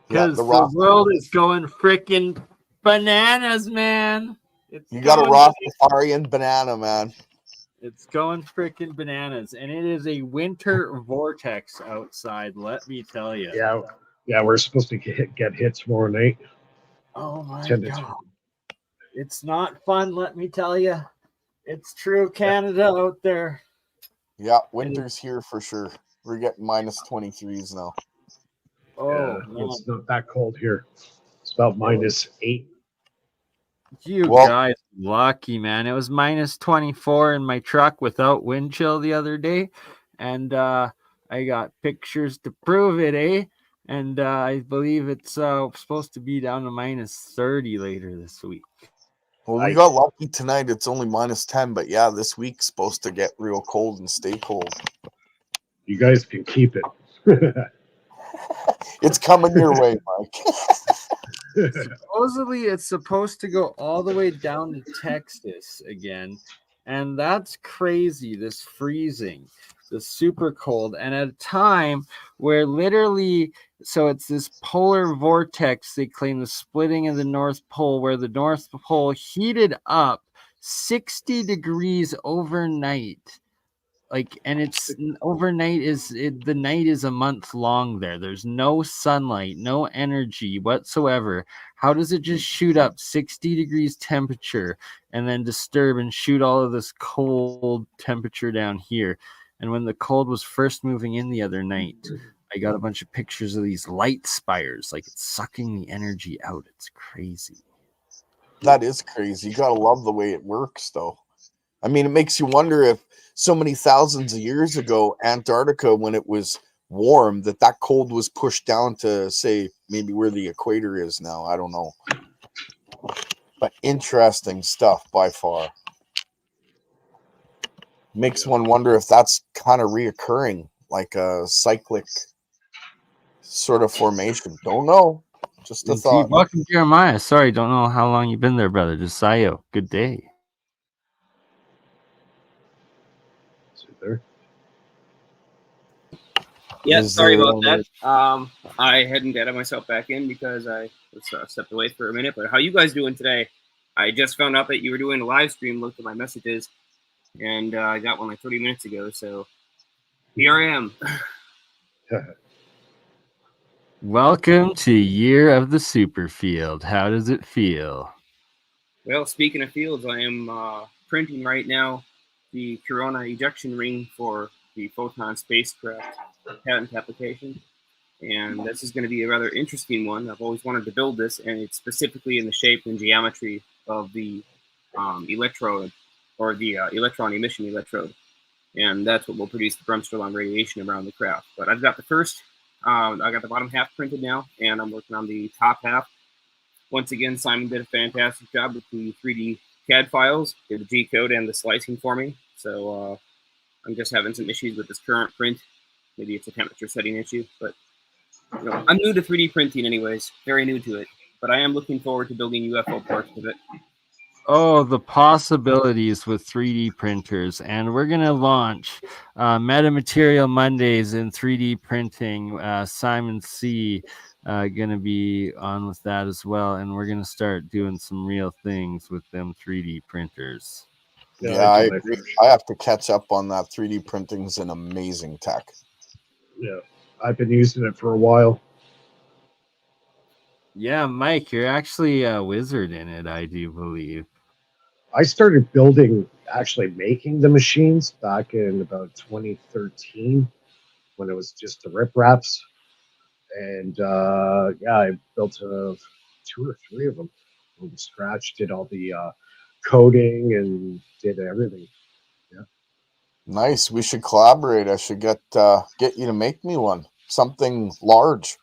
Yeah, Because the the rock. world is going freaking bananas, man. It's You got a going- Rastafarian banana, man. It's going freaking bananas, and it is a winter vortex outside. Let me tell you. Yeah, we're supposed to get hit tomorrow night. Oh my 10 to god, it's not fun. Let me tell you, it's true Canada out there. Yeah, winter's here for sure. We're getting minus 23s now. Oh, Yeah, man. it's not that cold here. It's about -8. You Well- guys lucky, man. It was minus 24 in my truck without wind chill the other day, and I got pictures to prove it, eh? And I believe it's supposed to be down to minus 30 later this week. Well, we got lucky tonight. It's only minus 10, but yeah, this week's supposed to get real cold and stay cold. You guys can keep it. It's coming your way, Mike. Supposedly, it's supposed to go all the way down to Texas again, and that's crazy. This freezing, the super cold, and at a time where literally, so it's this polar vortex. They claim the splitting of the North Pole, where the North Pole heated up 60 degrees overnight. Like, and it's overnight the night is a month long there. There's no sunlight, no energy whatsoever. How does it just shoot up 60 degrees temperature and then disturb and shoot all of this cold temperature down here? And when the cold was first moving in the other night, I got a bunch of pictures of these light spires, like it's sucking the energy out. It's crazy. That is crazy. You gotta love the way it works, though. I mean, it makes you wonder if so many thousands of years ago, Antarctica, when it was warm, that cold was pushed down to, say, maybe where the equator is now. I don't know. But interesting stuff by far. Makes one wonder if that's kind of reoccurring, like a cyclic sort of formation. Don't know. Just a Indeed. thought. Welcome, Jeremiah. Sorry, don't know how long you've been there, brother. Just Sayo. Good day. There. Yeah, Is sorry there about any- that. I hadn't added myself back in because I was stepped away for a minute. But how you guys doing today? I just found out that you were doing a live stream. Looked at my messages, and I got one like 30 minutes ago. So here I am. Welcome to Year of the Superfield. How does it feel? Well, speaking of fields, I am printing right now the Corona ejection ring for the Photon spacecraft patent application. And this is going to be a rather interesting one. I've always wanted to build this, and it's specifically in the shape and geometry of the electrode, or the electron emission electrode. And that's what will produce the bremsstrahlung radiation around the craft. But I've got the first, I got the bottom half printed now, and I'm working on the top half. Once again, Simon did a fantastic job with the 3D CAD files, did the G-code and the slicing for me. So I'm just having some issues with this current print. Maybe it's a temperature setting issue, but you know, I'm new to 3D printing anyways, very new to it, but I am looking forward to building UFO parts with it. Oh, the possibilities with 3D printers. And we're going to launch Metamaterial Mondays in 3D printing. Simon C. Going to be on with that as well. And we're going to start doing some real things with them 3D printers. Yeah, I agree. I have to catch up on that. 3D printing's an amazing tech. Yeah, I've been using it for a while. Yeah, Mike, you're actually a wizard in it, I do believe. I started actually making the machines back in about 2013 when it was just the ripraps. And yeah, I built 2 or 3 of them from scratch, did all the coding and did everything. Yeah. Nice. We should collaborate. I should get you to make me one. Something large.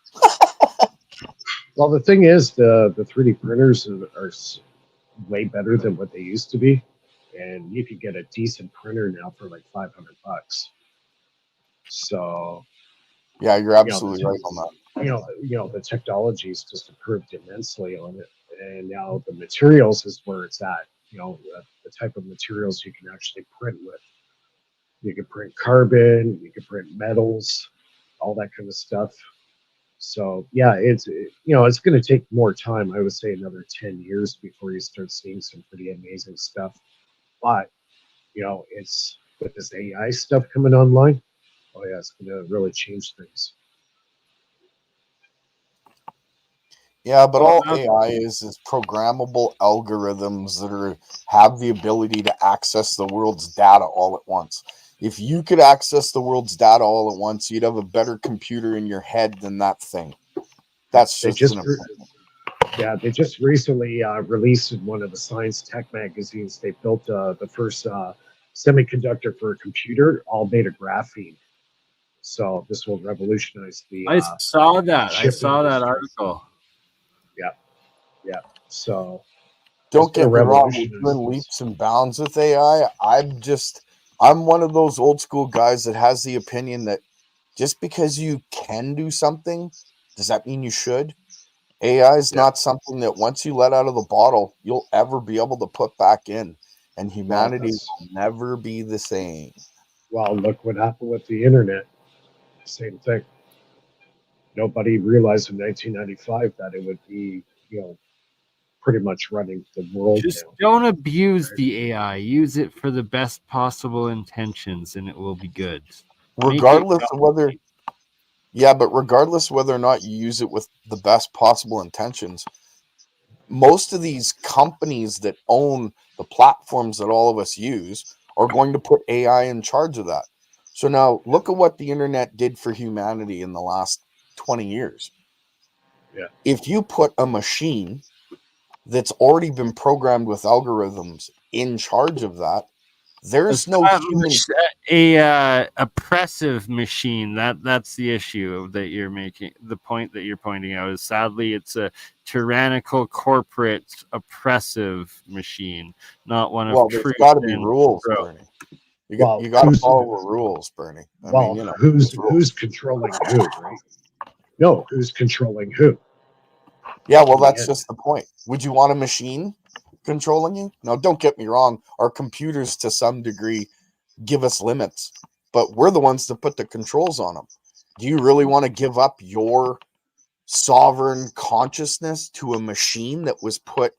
Well, the thing is, the 3D printers are way better than what they used to be, and you could get a decent printer now for like $500. So, yeah, you're absolutely right on that. You know, the technology's just improved immensely on it, and now the materials is where it's at. You know, the type of materials you can actually print with. You can print carbon, you can print metals, all that kind of stuff. So yeah, it's going to take more time. I would say another 10 years before you start seeing some pretty amazing stuff. But you know, it's with this AI stuff coming online. Oh yeah, it's going to really change things. Yeah, but all AI is programmable algorithms that have the ability to access the world's data all at once. If you could access the world's data all at once, you'd have a better computer in your head than that thing. That's just they just recently released in one of the science tech magazines. They built the first semiconductor for a computer, all made of graphene. So this will revolutionize the. I saw that. I chip saw that industry. article. Yeah. So don't get me wrong, we're doing leaps and bounds with AI. I'm one of those old school guys that has the opinion that just because you can do something, does that mean you should? AI is not something that once you let out of the bottle, you'll ever be able to put back in. And humanity will never be the same. Well, look what happened with the internet. Same thing. Nobody realized in 1995 that it would be, pretty much running the world. Just don't abuse the AI. Use it for the best possible intentions, and it will be good. Regardless of whether, but regardless of whether or not you use it with the best possible intentions, most of these companies that own the platforms that all of us use are going to put AI in charge of that. So now look at what the internet did for humanity in the last 20 years. Yeah. If you put a machine that's already been programmed with algorithms in charge of that, there's no human oppressive machine. That's the issue that you're making. The point that you're pointing out is sadly it's a tyrannical corporate oppressive machine, not one of there's got to be rules, Bernie. You got to follow the rules, Bernie. I mean, who's controlling who, right? No, who's controlling who? Yeah, well, that's just the point. Would you want a machine controlling you? Now, don't get me wrong. Our computers, to some degree, give us limits, but we're the ones that put the controls on them. Do you really want to give up your sovereign consciousness to a machine that was put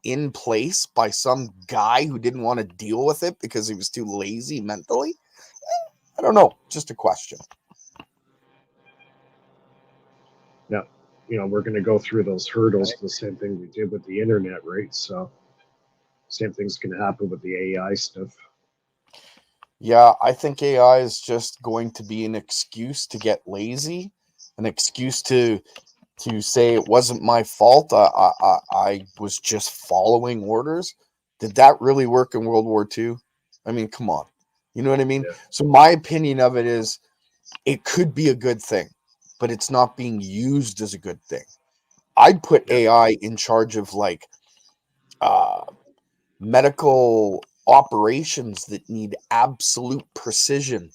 in place by some guy who didn't want to deal with it because he was too lazy mentally? I don't know. Just a question. Yeah, we're going to go through those hurdles, the same thing we did with the internet, right? So same thing's going to happen with the AI stuff. Yeah, I think AI is just going to be an excuse to get lazy, an excuse to say it wasn't my fault. I was just following orders. Did that really work in World War II? I mean, come on. You know what I mean? Yeah. So my opinion of it is it could be a good thing, but it's not being used as a good thing. I'd put AI in charge of like medical operations that need absolute precision,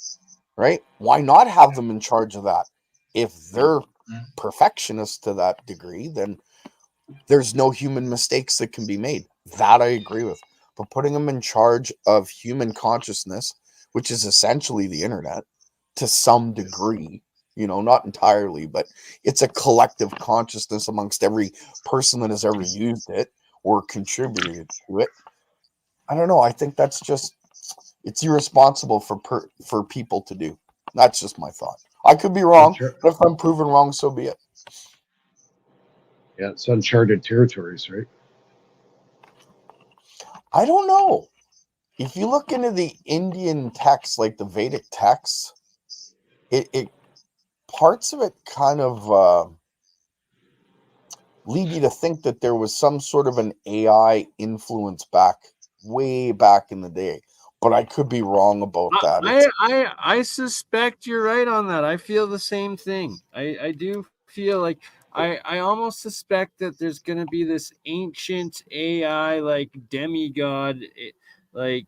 right? Why not have them in charge of that? If they're perfectionists to that degree, then there's no human mistakes that can be made. That I agree with. But putting them in charge of human consciousness, which is essentially the internet to some degree, not entirely, but it's a collective consciousness amongst every person that has ever used it or contributed to it. I don't know. I think that's just, it's irresponsible for people to do. That's just my thought. I could be wrong, but if I'm proven wrong, so be it. Yeah, it's uncharted territories, right? I don't know. If you look into the Indian texts, like the Vedic texts, it parts of it kind of lead you to think that there was some sort of an AI influence way back in the day. But I could be wrong about that. I suspect you're right on that. I feel the same thing. I do feel like I almost suspect that there's going to be this ancient AI like demigod like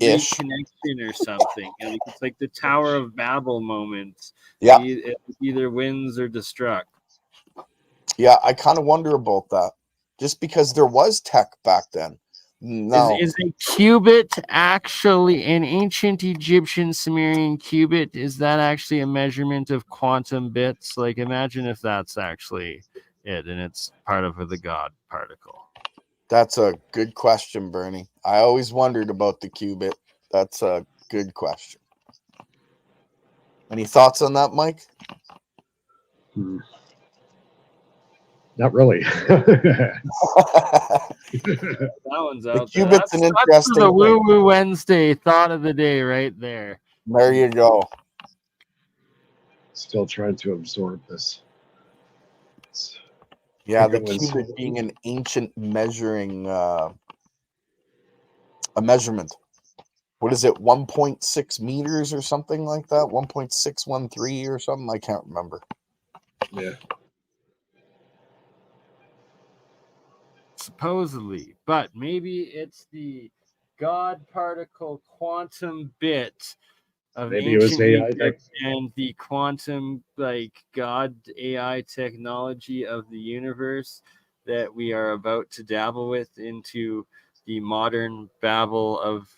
reconnection or something. Like it's like the Tower of Babel moment. Yeah. It either wins or destruct. Yeah, I kind of wonder about that. Just because there was tech back then. No. Is a cubit actually an ancient Egyptian Sumerian cubit? Is that actually a measurement of quantum bits? Like, imagine if that's actually it and it's part of the God particle. That's a good question, Bernie. I always wondered about the qubit. That's a good question. Any thoughts on that, Mike? Not really. That one's out there. That's the Woo Woo Wednesday thought of the day right there. There you go. Still trying to absorb this. Yeah, the qubit being an ancient measuring a measurement. What is it, 1.6 meters or something like that? 1.613 or something? I can't remember. Yeah. Supposedly, but maybe it's the God particle quantum bit of maybe it was AI Egypt and the quantum God AI technology of the universe that we are about to dabble with into the modern Babel of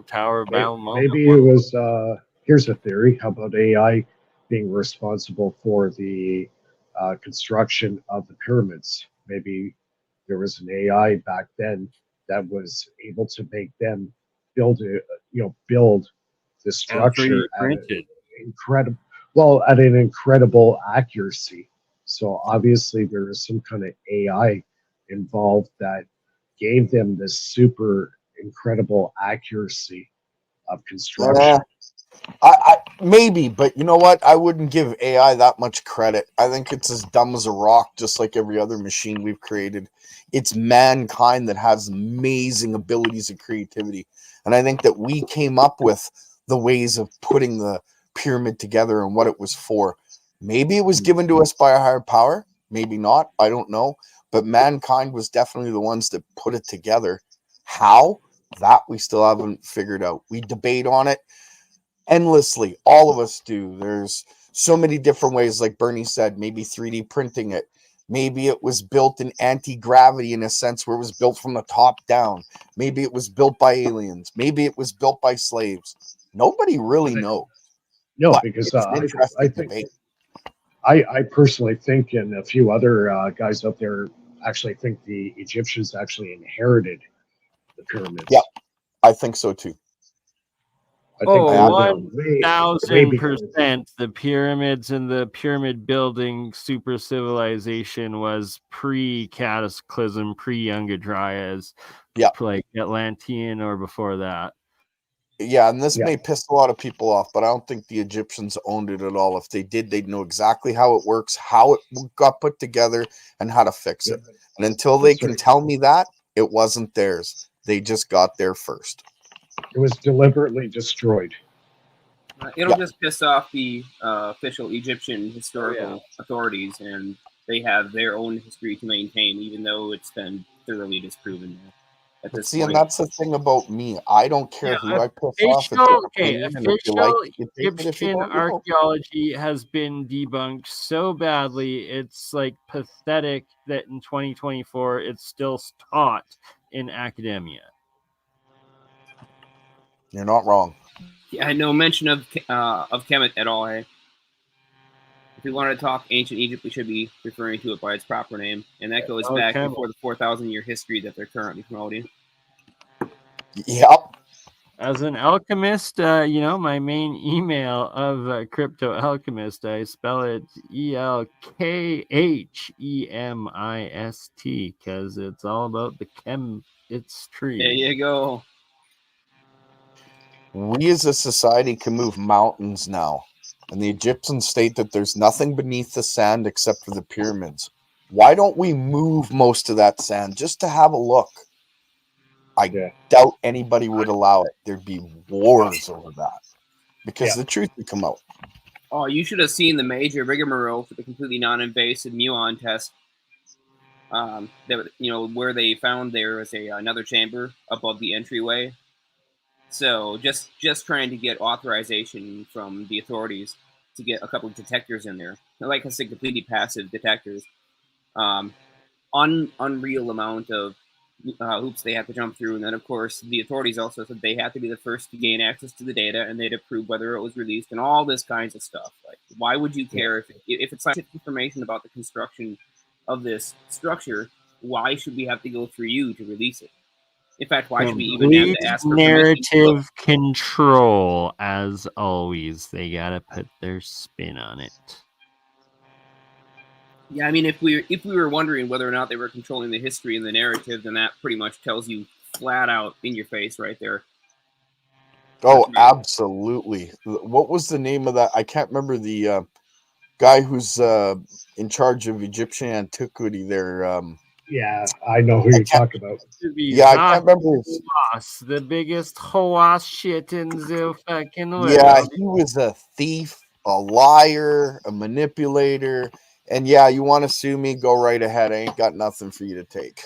Tower of Babel moment. Maybe it was here's a theory. How about AI being responsible for the construction of the pyramids? Maybe there was an AI back then that was able to make them build the structure at an incredible accuracy. So obviously there is some kind of AI involved that gave them this super incredible accuracy of construction. I maybe, but you know what? I wouldn't give AI that much credit. I think it's as dumb as a rock, just like every other machine we've created. It's mankind that has amazing abilities and creativity. And I think that we came up with the ways of putting the pyramid together and what it was for. Maybe it was given to us by a higher power. Maybe not. I don't know. But mankind was definitely the ones that put it together. How? That we still haven't figured out. We debate on it endlessly. All of us do. There's so many different ways, like Bernie said, maybe 3D printing it, Maybe it was built in anti-gravity in a sense where it was built from the top down. Maybe it was built by aliens. Maybe it was built by slaves. Nobody really knows. No, But because it's an interesting I think debate. I personally think, and a few other guys out there actually think the Egyptians actually inherited the pyramids. Yeah, I think so too. I think they were there Oh, way before. 1000%. The pyramids and the pyramid building super civilization was pre-cataclysm, pre-Younger Dryas, like Atlantean or before that. Yeah, and this may piss a lot of people off, but I don't think the Egyptians owned it at all. If they did, they'd know exactly how it works, how it got put together, and how to fix it. And until they can tell me that, it wasn't theirs. They just got there first. It was deliberately destroyed. It'll just piss off the official Egyptian historical authorities, and they have their own history to maintain, even though it's been thoroughly disproven now. At this See, point. and that's the thing about me. I don't care who I piss off. It's Official, their opinion, and if you like it, you take it. If you Egyptian don't, you don't. archaeology has been debunked so badly, it's like pathetic that in 2024 it's still taught in academia. You're not wrong. Yeah, I had no mention of Kemet at all. Hey, if we wanted to talk ancient Egypt, we should be referring to it by its proper name, and that goes back Kemet. before the 4,000-year history that they're currently promoting. Yep. As an alchemist, my main email of Crypto Alchemist, I spell it ELKHEMIST because it's all about the it's tree. There you go. We as a society can move mountains now, and the Egyptians state that there's nothing beneath the sand except for the pyramids. Why don't we move most of that sand just to have a look? I doubt anybody would allow it. There'd be wars over that because the truth would come out. Oh, you should have seen the major rigmarole for the completely non-invasive muon test. Where they found there was another chamber above the entryway. So just trying to get authorization from the authorities to get a couple of detectors in there. Like I said, completely passive detectors. Unreal amount of hoops they have to jump through. And then, of course, the authorities also said they have to be the first to gain access to the data, and they'd approve whether it was released and all this kinds of stuff. Like, why would you care if it's scientific information about the construction of this structure? Why should we have to go through you to release it? In fact, why should we even have to ask for narrative control? As always, they gotta put their spin on it. Yeah, I mean, if we were wondering whether or not they were controlling the history and the narrative, then that pretty much tells you flat out in your face right there. Oh, absolutely. What was the name of that? I can't remember the guy who's in charge of Egyptian antiquity there. Yeah, I know who you're talking about. Yeah, I can't remember his... The biggest Hawass shit in the fucking world. Yeah, he was a thief, a liar, a manipulator. And yeah, you want to sue me? Go right ahead. I ain't got nothing for you to take.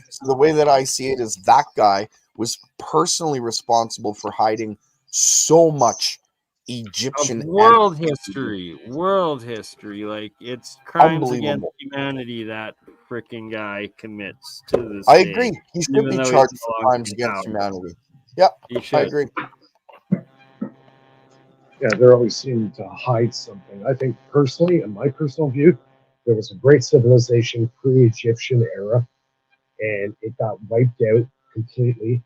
So the way that I see it is that guy was personally responsible for hiding so much Egyptian world history. Like, it's crimes against humanity that freaking guy commits to this I day, agree. He should even be though charged he's for no crimes longer against in power. humanity. Yep, He I should. agree. Yeah, they're always seeming to hide something. I think personally, in my personal view, there was a great civilization pre-Egyptian era, and it got wiped out completely.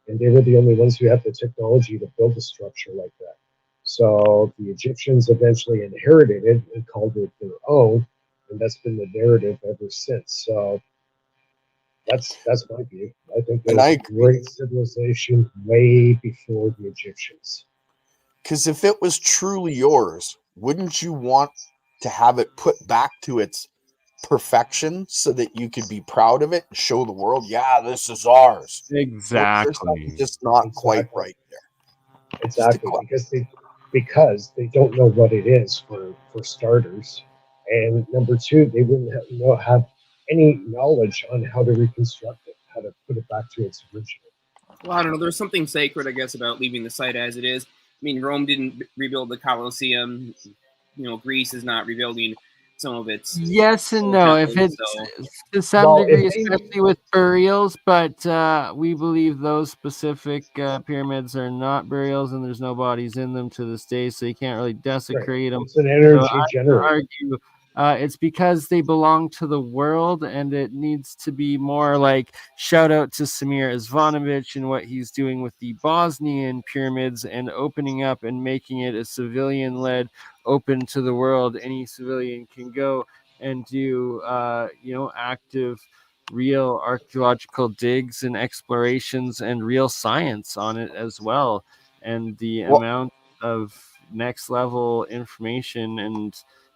And they were the only ones who had the technology to build a structure like that. So the Egyptians eventually inherited it and called it their own, and that's been the narrative ever since. So that's my view. I think there's a great civilization way before the Egyptians. Because if it was truly yours, wouldn't you want to have it put back to its perfection so that you could be proud of it and show the world, yeah, this is ours? Exactly. Just not quite right there. Exactly, because they don't know what it is for starters, and number two, they wouldn't have any knowledge on how to reconstruct it, how to put it back to its original. Well, I don't know. There's something sacred, I guess, about leaving the site as it is. I mean, Rome didn't rebuild the Colosseum. Greece is not rebuilding some of it's Yes and so no. If gently, it's so to some Well, if degree, they especially with burials, but we believe those specific pyramids are not burials, and there's no bodies in them to this day, so you can't really right, desecrate them. it's an So energy I would generator. argue it's because they belong to the world, and it needs to be more like shout out to Samir Izvanovich and what he's doing with the Bosnian pyramids and opening up and making it a civilian-led, open to the world. Any civilian can go and do active, real archaeological digs and explorations and real science on it as well. And the Well, amount of next level information and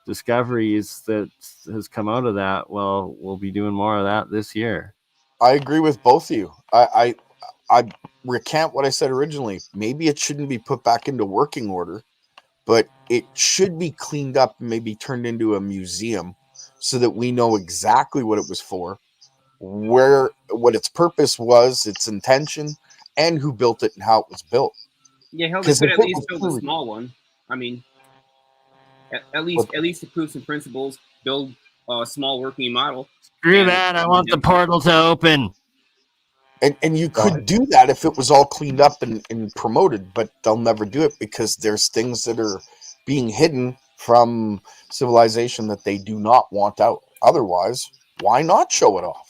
discoveries that has come out of that, well, we'll be doing more of that this year. I agree with both of you. I recant what I said originally. Maybe it shouldn't be put back into working order, but it should be cleaned up and maybe turned into a museum so that we know exactly what it was for, what its purpose was, its intention, and who built it and how it was built. yeah, hell, they Because could if at it least was build a truly, small one. I mean, at what, least to prove some principles, build a small working model. Screw And that, I want the portal to open. and you could do that if it was all cleaned up and promoted, but they'll never do it because there's things that are being hidden from civilization that they do not want out. Otherwise, why not show it off?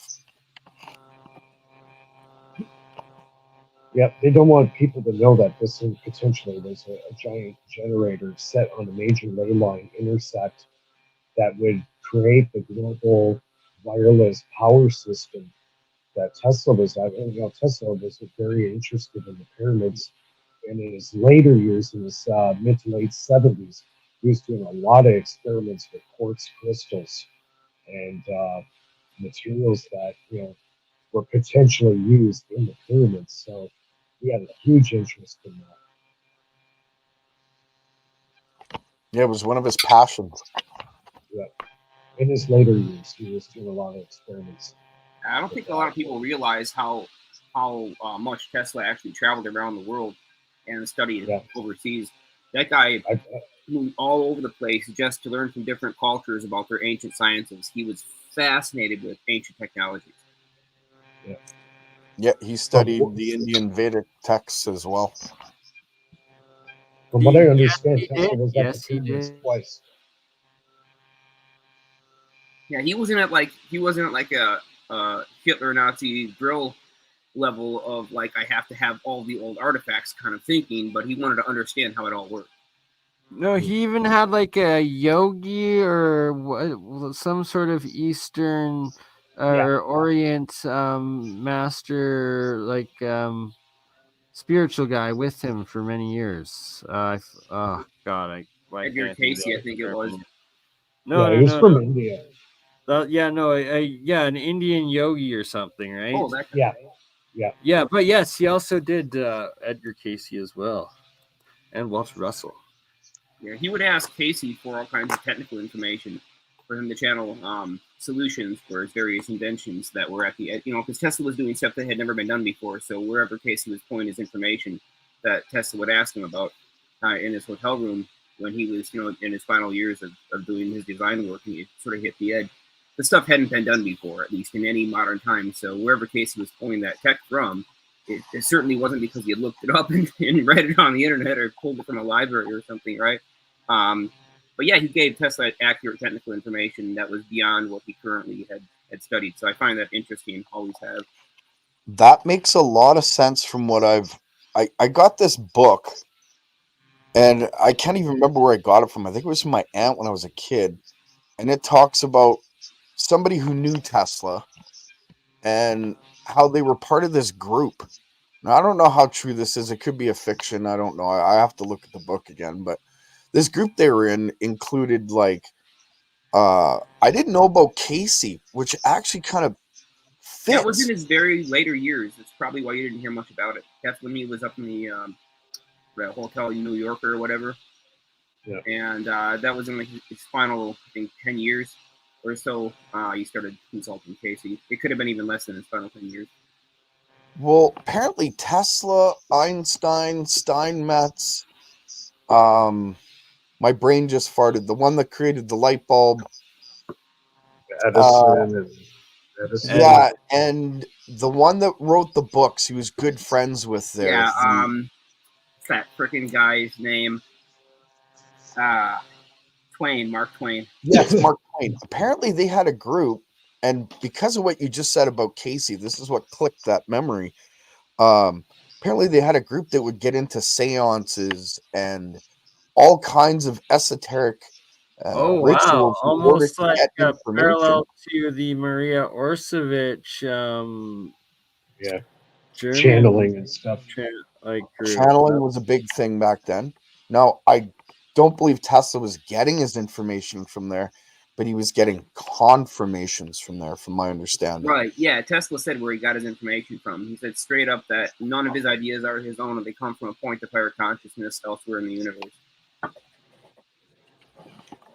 Yep, they don't want people to know that this thing potentially was a giant generator set on a major ley line intersect that would create the global wireless power system that Tesla was at. And, Tesla was very interested in the pyramids. And in his later years, in his mid to late 70s, he was doing a lot of experiments with quartz crystals and materials that, were potentially used in the pyramids. So he had a huge interest in that. Yeah, it was one of his passions. Yeah. In his later years, he was doing a lot of experiments. I don't think a lot of people realize how much Tesla actually traveled around the world and studied overseas. That guy moved all over the place just to learn from different cultures about their ancient sciences. He was fascinated with ancient technologies. Yeah, he studied the Indian Vedic texts as well. From what I understand, Yes, he Tesla did. was at Yes, the he pyramids did. twice. Yeah, he wasn't at like a Hitler Nazi drill level of like I have to have all the old artifacts kind of thinking, but he wanted to understand how it all worked. No, he even had like a yogi or some sort of Eastern or Orient master, like spiritual guy with him for many years. Oh God, why Edgar can't I think of Casey, I think it was. No, he was from India. An Indian yogi or something, right? Oh, that guy. Yeah. But yes, he also did Edgar Casey as well, and Walter Russell. Yeah, he would ask Casey for all kinds of technical information for him to channel solutions for his various inventions that were at the because Tesla was doing stuff that had never been done before. So wherever Casey was pointing his information that Tesla would ask him about in his hotel room when he was in his final years of doing his design work, and he sort of hit the edge. The stuff hadn't been done before, at least in any modern time. So wherever Casey was pulling that tech from, it certainly wasn't because he had looked it up and read it on the internet or pulled it from a library or something, right? But yeah, he gave Tesla accurate technical information that was beyond what he currently had studied. So I find that interesting, always have. That makes a lot of sense from what I got this book, and I can't even remember where I got it from. I think it was from my aunt when I was a kid. And it talks about somebody who knew Tesla and how they were part of this group. Now, I don't know how true this is. It could be a fiction. I don't know. I have to look at the book again. But this group they were in included I didn't know about Casey, which actually kind of fits. That was in his very later years. That's probably why you didn't hear much about it. That's when he was up in the hotel in New York or whatever. Yeah. And that was in like his final, I think, 10 years or so. He started consulting Casey. It could have been even less than his final 10 years. Well, apparently Tesla, Einstein, Steinmetz, my brain just farted. The one that created the light bulb, Edison. Yeah, and the one that wrote the books, he was good friends with there. Yeah, what's that freaking guy's name? Twain, Mark Twain. Yes, Mark Twain. Apparently they had a group, and because of what you just said about Casey, this is what clicked that memory. Apparently they had a group that would get into seances and all kinds of esoteric Oh wow! rituals in order Almost to like get a information. parallel to the Maria Orsovich, yeah, German channeling and stuff. Like group. Channeling was a big thing back then. Now, I don't believe Tesla was getting his information from there, but he was getting confirmations from there, from my understanding. Right, yeah, Tesla said where he got his information from. He said straight up that none of his ideas are his own, and they come from a point of higher consciousness elsewhere in the universe.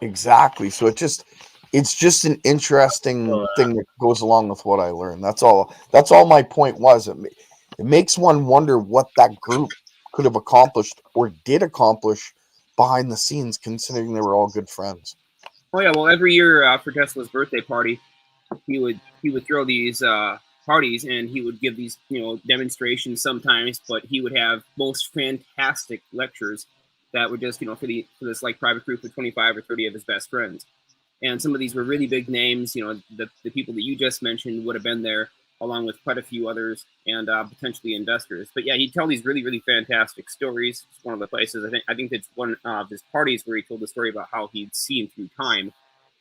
Exactly. So it's just an interesting thing that goes along with what I learned. That's all my point was. It makes one wonder what that group could have accomplished or did accomplish behind the scenes, considering they were all good friends. Oh yeah, well every year for Tesla's birthday party, he would throw these parties, and he would give these demonstrations sometimes, but he would have most fantastic lectures that were just for this like private group of 25 or 30 of his best friends. And some of these were really big names. The people that you just mentioned would have been there, along with quite a few others, and potentially investors. But yeah, he'd tell these really, really fantastic stories. It's one of the places I think that's one of his parties where he told the story about how he'd seen through time,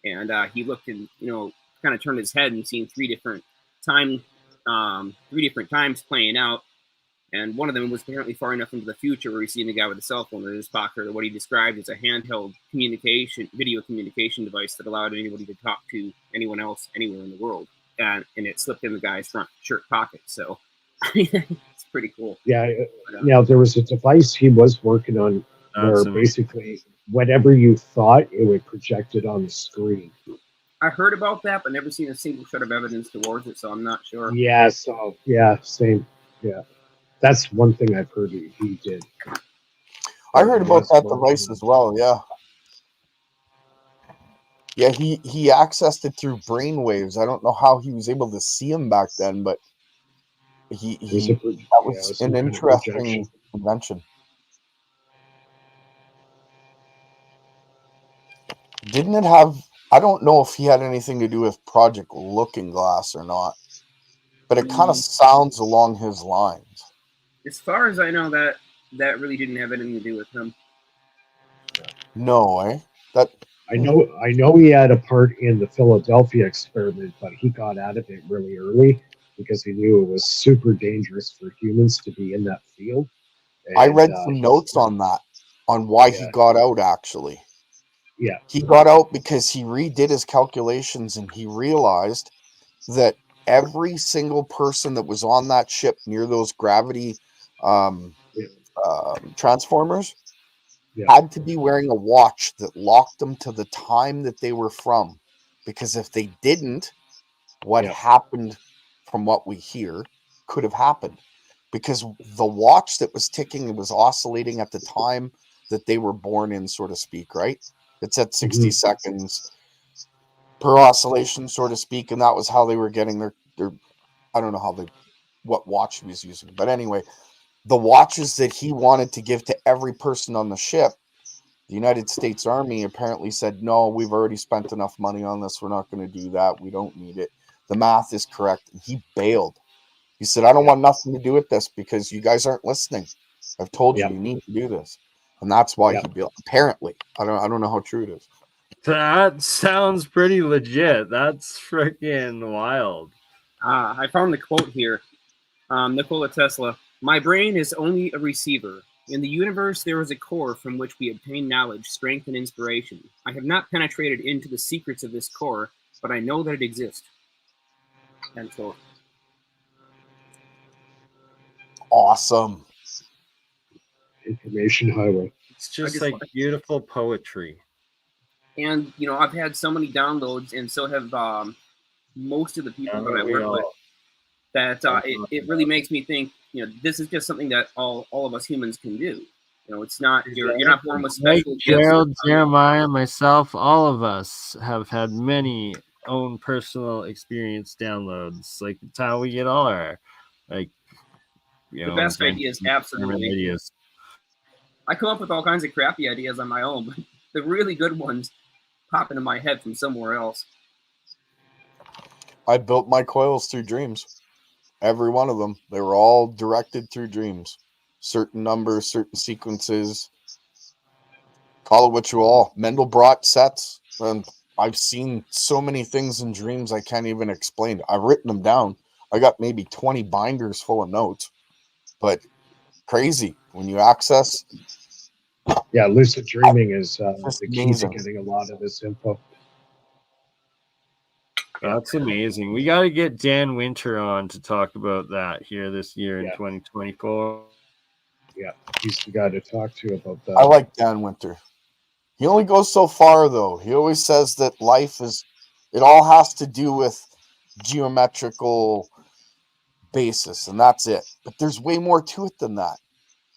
and he looked and kind of turned his head and seen three different times playing out. And one of them was apparently far enough into the future where he's seen the guy with a cell phone in his pocket, or what he described as a handheld video communication device that allowed anybody to talk to anyone else anywhere in the world. And it slipped in the guy's front shirt pocket. So I mean, it's pretty cool. Yeah. Now there was a device he was working on where basically whatever you thought, it would project it on the screen. I heard about that, but never seen a single shred of evidence towards it, so I'm not sure. Yeah. So yeah, same. Yeah. That's one thing I've heard he did. I heard about that device as well. Yeah. Yeah, he accessed it through brainwaves. I don't know how he was able to see him back then, but that was an interesting invention. Didn't it have? I don't know if he had anything to do with Project Looking Glass or not, but it kind of sounds along his lines. As far as I know, that really didn't have anything to do with him. No, I know he had a part in the Philadelphia experiment, but he got out of it really early because he knew it was super dangerous for humans to be in that field. And, I read some notes on that, on why he got out, actually. Yeah. He got out because he redid his calculations and he realized that every single person that was on that ship near those gravity transformers had to be wearing a watch that locked them to the time that they were from. Because if they didn't, what happened, from what we hear, could have happened. Because the watch that was ticking was oscillating at the time that they were born in, so to speak, right? It's at 60 seconds per oscillation, so to speak, and that was how they were getting their I don't know what watch he was using. But anyway, the watches that he wanted to give to every person on the ship, the United States Army apparently said, no, we've already spent enough money on this. We're not going to do that. We don't need it. The math is correct. And he bailed. He said, I don't want nothing to do with this because you guys aren't listening. I've told you, you need to do this. And that's why he bailed. Apparently. I don't know how true it is. That sounds pretty legit. That's freaking wild. I found the quote here. Nikola Tesla, my brain is only a receiver. In the universe, there is a core from which we obtain knowledge, strength, and inspiration. I have not penetrated into the secrets of this core, but I know that it exists. And so, awesome. Information highway. It's just like beautiful poetry. And, I've had so many downloads, and so have most of the people that I work with, that it really makes me think, this is just something that all of us humans can do. It's not, you're not born with special gifts. Gerald, Jeremiah, myself, all of us have had many own personal experience downloads. Like it's how we get all our like The best ideas, absolutely. ideas. I come up with all kinds of crappy ideas on my own, but the really good ones pop into my head from somewhere else. I built my coils through dreams. Every one of them. They were all directed through dreams. Certain numbers, certain sequences. Call it what you all. Mendelbrot sets. And I've seen so many things in dreams I can't even explain. I've written them down. I got maybe 20 binders full of notes. But crazy when you access. Yeah, lucid dreaming is the key to amazing. getting a lot of this info. That's amazing. We got to get Dan Winter on to talk about that here this year in 2024. Yeah, he's the guy to talk to about that. I like Dan Winter. He only goes so far, though. He always says that life is, it all has to do with geometrical basis, and that's it. But there's way more to it than that.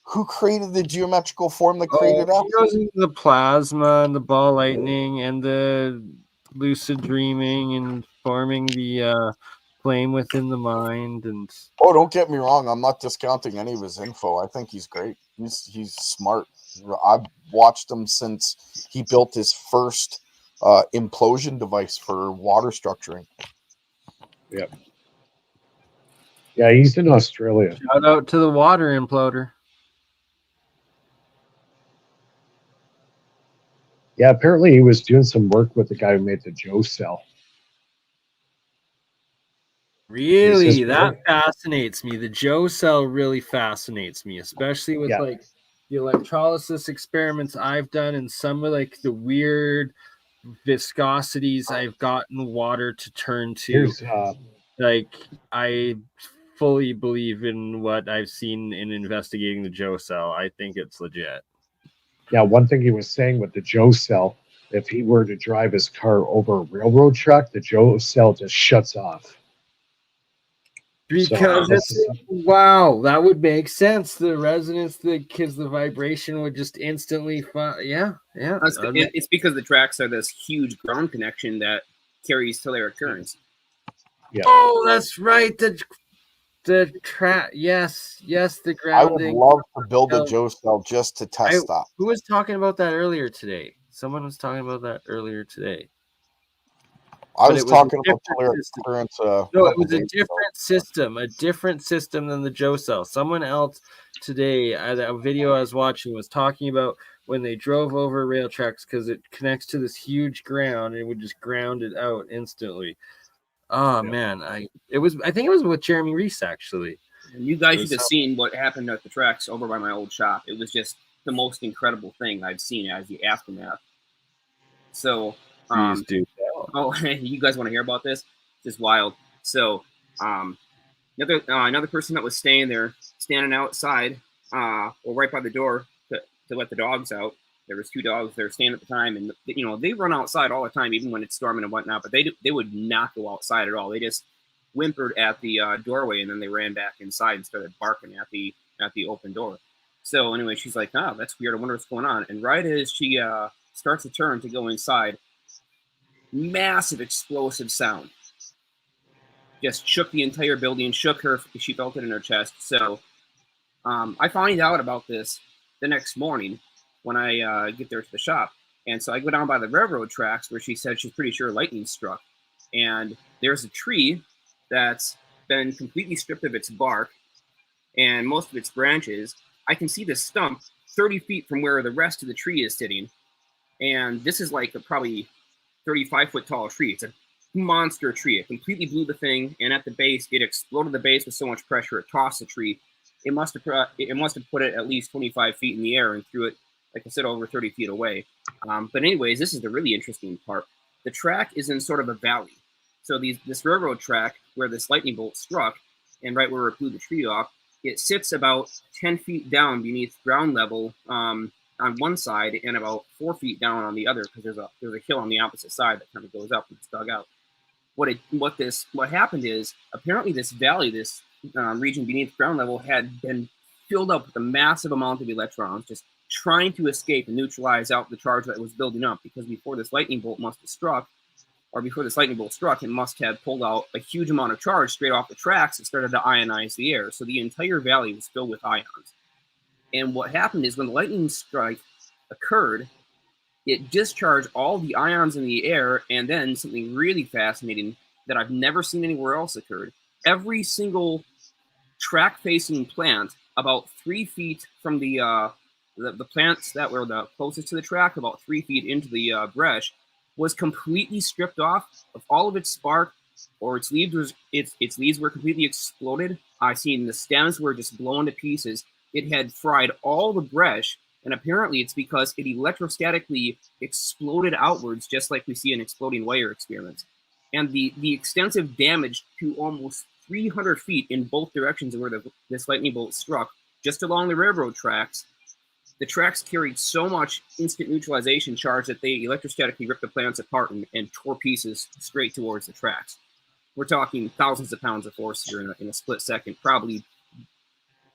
Who created the geometrical form that created us? He goes into the plasma and the ball lightning and the lucid dreaming and forming the flame within the mind. And Oh, don't get me wrong. I'm not discounting any of his info. I think he's great. He's smart. I've watched him since he built his first implosion device for water structuring. Yep. Yeah, he's in Australia. Shout out to the water imploder. Yeah, apparently he was doing some work with the guy who made the Joe cell. Really, that fascinates me. The Joe cell really fascinates me, especially with like the electrolysis experiments I've done and some of like the weird viscosities I've gotten water to turn to. Like I fully believe in what I've seen in investigating the Joe cell. I think it's legit. Yeah, one thing he was saying with the Joe cell, if he were to drive his car over a railroad track, the Joe cell just shuts off. Because wow, that would make sense. The resonance, the vibration would just instantly, yeah. It's because the tracks are this huge ground connection that carries telluric currents. Yeah. Oh, that's right. The track, yes, the grounding. I would love to build a Joe cell just to test that. Who was talking about that earlier today? Someone was talking about that earlier today. I was talking about telluric currents. No, it was a different system than the Joe cell. Someone else today, a video I was watching, was talking about when they drove over rail tracks because it connects to this huge ground and it would just ground it out instantly. Oh man, I think it was with Jeremy Reese actually. And you guys should have seen what happened at the tracks over by my old shop. It was just the most incredible thing I've seen as the aftermath. So, please do. Oh, you guys want to hear about this? It's just wild. So, another person that was standing outside, or right by the door to let the dogs out. There was 2 dogs there standing at the time, and they run outside all the time, even when it's storming and whatnot. But they would not go outside at all. They just whimpered at the doorway, and then they ran back inside and started barking at the open door. So anyway, she's like, "Oh, that's weird. I wonder what's going on." And right as she starts to turn to go inside, massive explosive sound just shook the entire building, shook her. She felt it in her chest. So I find out about this the next morning when I get there to the shop. And so I go down by the railroad tracks where she said she's pretty sure lightning struck. And there's a tree that's been completely stripped of its bark and most of its branches. I can see the stump 30 feet from where the rest of the tree is sitting. And this is like a probably 35-foot tall tree. It's a monster tree. It completely blew the thing, and at the base, it exploded the base with so much pressure it tossed the tree. It must have put it at least 25 feet in the air and threw it, like I said, over 30 feet away. But anyways, this is the really interesting part. The track is in sort of a valley. So this railroad track where this lightning bolt struck, and right where it blew the tree off, it sits about 10 feet down beneath ground level on one side and about 4 feet down on the other, because there's a hill on the opposite side that kind of goes up and it's dug out. What happened is apparently this valley, this region beneath ground level, had been filled up with a massive amount of electrons, just trying to escape and neutralize out the charge that was building up. Because before this lightning bolt must have struck, or before this lightning bolt struck, it must have pulled out a huge amount of charge straight off the tracks and started to ionize the air. So the entire valley was filled with ions. And what happened is when the lightning strike occurred, it discharged all the ions in the air, and then something really fascinating that I've never seen anywhere else occurred. Every single track-facing plant about 3 feet from the plants that were the closest to the track, about 3 feet into the brush, was completely stripped off of all of its spark, or its leaves were completely exploded. I seen the stems were just blown to pieces. It had fried all the brush, and apparently it's because it electrostatically exploded outwards, just like we see in exploding wire experiments. And the extensive damage to almost 300 feet in both directions of where this lightning bolt struck, just along the railroad tracks, the tracks carried so much instant neutralization charge that they electrostatically ripped the plants apart and tore pieces straight towards the tracks. We're talking thousands of pounds of force here in a split second, probably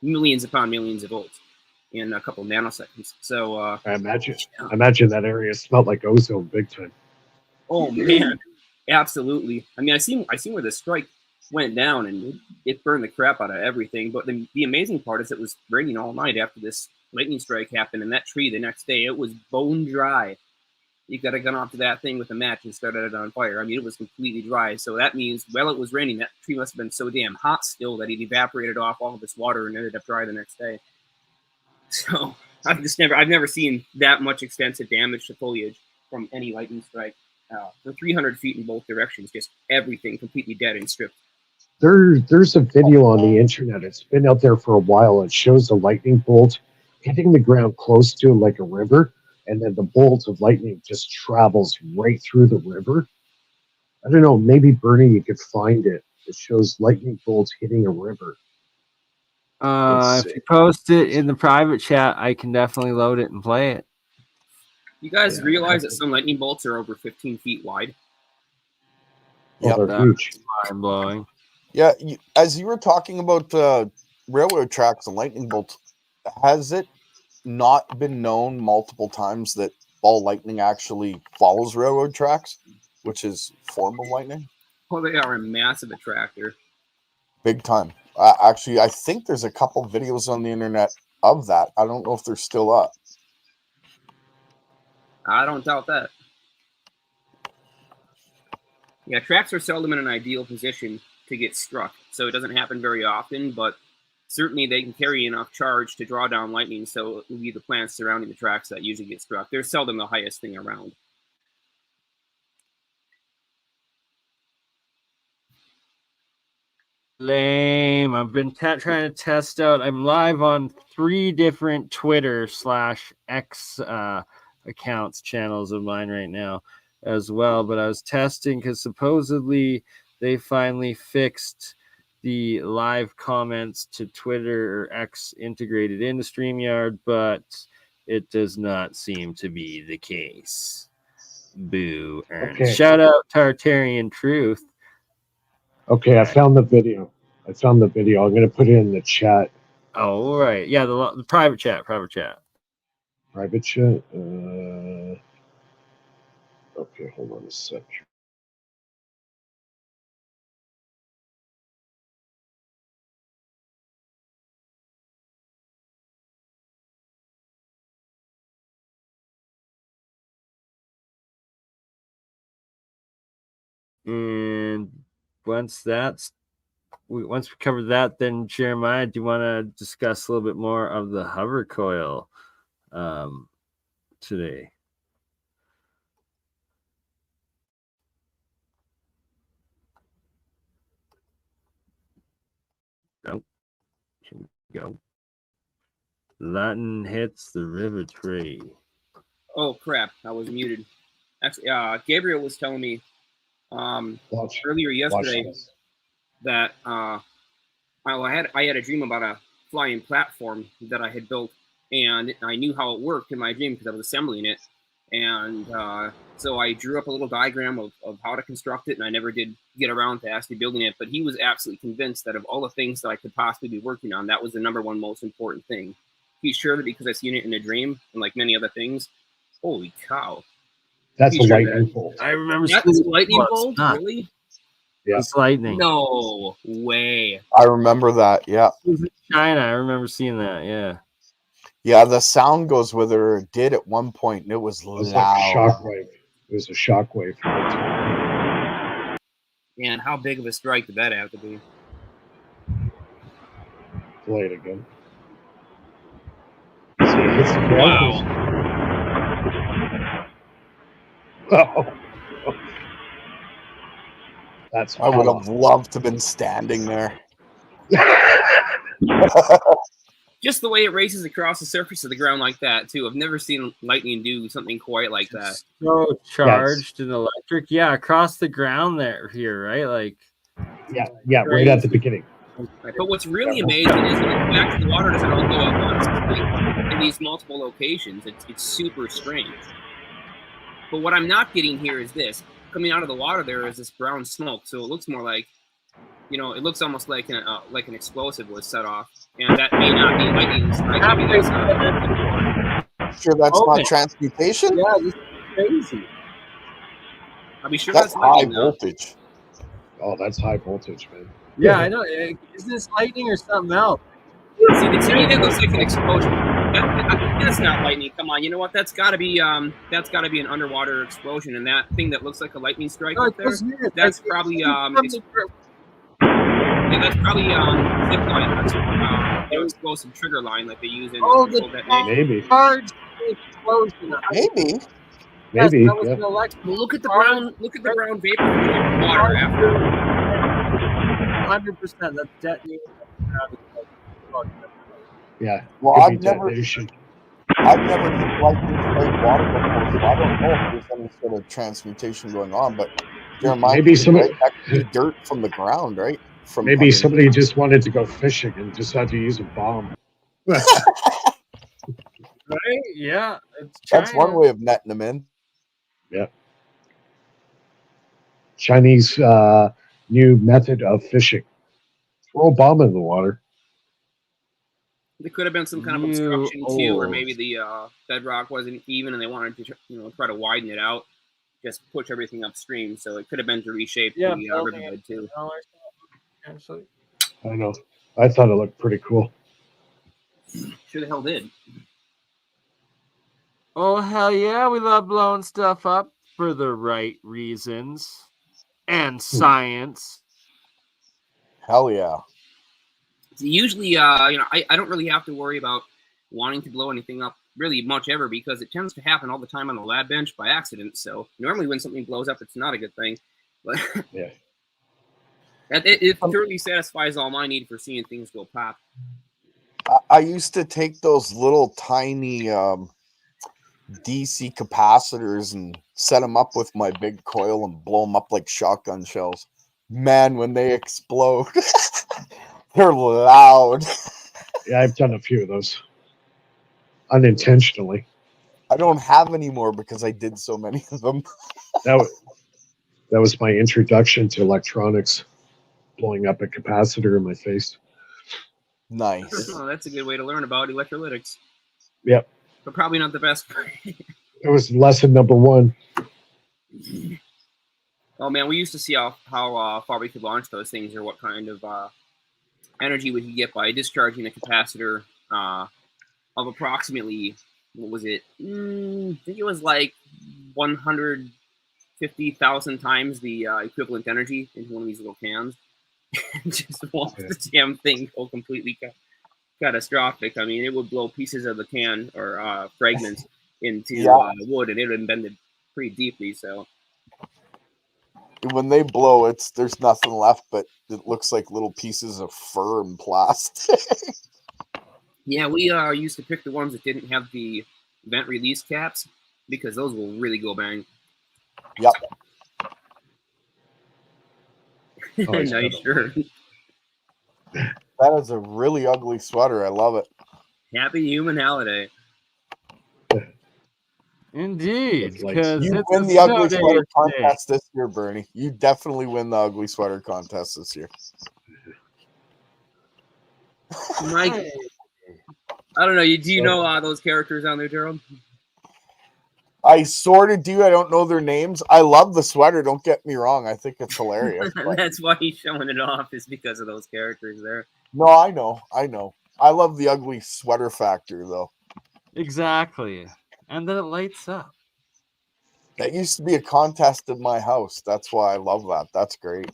millions upon millions of volts in a couple of nanoseconds. So I imagine that area smelled like ozone big time. Oh man, absolutely. I mean, I seen where the strike went down, and it burned the crap out of everything. But the amazing part is it was raining all night after this lightning strike happened, and that tree the next day, it was bone dry. You got to gun off to that thing with a match and started it on fire. I mean, it was completely dry. So that means, while it was raining, that tree must have been so damn hot still that it evaporated off all of its water and ended up dry the next day. So I've never seen that much extensive damage to foliage from any lightning strike. For 300 feet in both directions, just everything completely dead and stripped. There's a video on the internet. It's been out there for a while. It shows a lightning bolt hitting the ground close to like a river, and then the bolt of lightning just travels right through the river. I don't know, maybe Bernie, you could find it. It shows lightning bolts hitting a river. If you post it in the private chat, I can definitely load it and play it. You guys realize that some lightning bolts are over 15 feet wide? Oh, they're huge. Mind blowing. Yeah, as you were talking about railroad tracks and lightning bolts, has it not been known multiple times that ball lightning actually follows railroad tracks, which is form of lightning? Well, they are a massive attractor. Big time. Actually, I think there's a couple videos on the internet of that. I don't know if they're still up. I don't doubt that. Yeah, tracks are seldom in an ideal position to get struck, so it doesn't happen very often, but certainly they can carry enough charge to draw down lightning, so it will be the plants surrounding the tracks that usually get struck. They're seldom the highest thing around. Lame. I've been trying to test out. I'm live on 3 different Twitter/X accounts, channels of mine right now as well. But I was testing because supposedly they finally fixed the live comments to Twitter or X integrated into StreamYard, but it does not seem to be the case. Boo. Okay. Shout out Tartarian Truth. Okay, I found the video. I'm going to put it in the chat. Oh, right. Yeah, the private chat. Private chat. Okay, hold on a sec. And once we cover that, then Jeremiah, do you want to discuss a little bit more of the hover coil today? Oh, here we go. Latin hits the river tree. Oh crap! I was muted. Actually, Gabriel was telling me earlier yesterday that I had a dream about a flying platform that I had built, and I knew how it worked in my dream because I was assembling it. And so I drew up a little diagram of how to construct it, and I never did get around to actually building it. But he was absolutely convinced that of all the things that I could possibly be working on, that was the #1 most important thing. He's sure that because I've seen it in a dream and like many other things, holy cow, That's a Feature lightning that. bolt. I remember That's seeing it lightning before. It's bolt, not. really? Yeah. It's lightning. No way. I remember that. Yeah. It was in China. I remember seeing that. Yeah. Yeah, the sound goes with it, or it did at one point, and it was It was like a loud. shockwave. It was a shockwave. And how big of a strike did that have to be? Play it again. See, it hits the ground. Wow. Oh. That's I would have awesome. loved to have been standing there. Just the way it races across the surface of the ground like that, too. I've never seen lightning do something quite like that. So charged and electric. Yeah, across the ground there here, right? Like Yeah, right at the beginning. Right, but what's really amazing is when the back to the water doesn't all go at once. It's like in these multiple locations, it's super strange. But what I'm not getting here is this. Coming out of the water there is this brown smoke, so it looks more like, it looks almost like an explosive was set off, and that may not be lightning strike. Maybe that's Sure, that's not transmutation. Yeah, this is crazy. I'll be sure That's that's high lightning, though. voltage. Oh, that's high voltage, man. Yeah, I know. Is this lightning or something else? See, to me, that looks like an explosion. That's not lightning. Come on, you know what? That's got to be an underwater explosion, and that thing that looks like a lightning strike up there, that's probably that's probably zip line, explosive trigger line like they use in controlled detonation. Maybe. Charged explosion. Maybe. Maybe. That was Yeah. an electric. Well, look at the brown vapor from the water after. 100%. That's detonated. Yeah. Well, could I've be never detonation. seen lightning strike water before, so I don't know if there's any sort of transmutation going on. But Jeremiah, Maybe somebody- that could be dirt from the ground, right? From Maybe underneath. somebody just wanted to go fishing and just had to use a bomb. Right? Yeah. It's That's China. one way of netting them in. Yeah. Chinese new method of fishing. Throw a bomb in the water. There could have been some kind of obstruction too, or maybe the bedrock wasn't even, and they wanted to, try to widen it out, just push everything upstream. So it could have been to reshape the riverbed too. I know. I thought it looked pretty cool. Sure the hell did. Oh, hell yeah. We love blowing stuff up for the right reasons and science. Hell yeah. So usually, I don't really have to worry about wanting to blow anything up really much ever, because it tends to happen all the time on the lab bench by accident. So normally when something blows up, it's not a good thing. But yeah, it thoroughly satisfies all my need for seeing things go pop. I used to take those little tiny DC capacitors and set them up with my big coil and blow them up like shotgun shells. Man, when they explode, they're loud. Yeah, I've done a few of those. Unintentionally. I don't have any more because I did so many of them. That was my introduction to electronics, blowing up a capacitor in my face. Nice. Oh, that's a good way to learn about electrolytics. Yep. But probably not the best. It was lesson number 1. Oh man, we used to see how far we could launch those things, or what kind of energy we could get by discharging a capacitor of approximately, what was it? I think it was like 150,000 times the equivalent energy into one of these little cans. Just watch the damn thing go completely catastrophic. I mean, it would blow pieces of the can or fragments into wood, and it would have bended pretty deeply. So when they blow, there's nothing left, but it looks like little pieces of fur and plastic. yeah, we used to pick the ones that didn't have the vent release caps, because those will really go bang. Yep. Nice shirt. That is a really ugly sweater. I love it. Happy human holiday. Indeed. You Because win the ugly sweater contest this year, Bernie. You definitely win the ugly sweater contest this year. Mike, I don't know. Do you know those characters on there, Gerald? I sort of do. I don't know their names. I love the sweater. Don't get me wrong. I think it's hilarious. But... That's why he's showing it off, is because of those characters there. No, I know. I love the ugly sweater factor, though. Exactly. And then it lights up. That used to be a contest in my house. That's why I love that. That's great.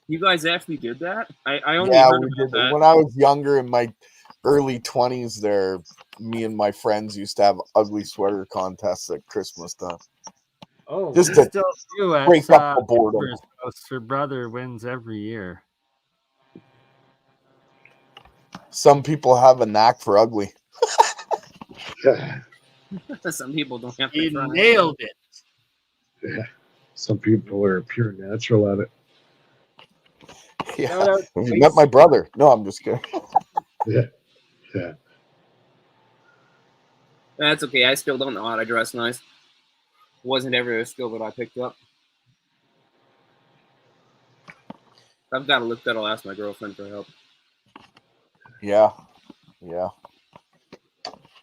You guys actually did that? I only Yeah, heard we about did. that. When I was younger, in my early 20s, there, me and my friends used to have ugly sweater contests at Christmas time. Oh, just we to still do it. break up the boredom. Her brother wins every year. Some people have a knack for ugly. Some people don't have to He try. nailed it. Yeah. Some people are pure natural at it. Yeah. Have you met my brother? No, I'm just kidding. Yeah. Yeah. That's okay. I still don't know how to dress nice. Wasn't ever a skill that I picked up. If I've got to look good, I'll ask my girlfriend for help. Yeah.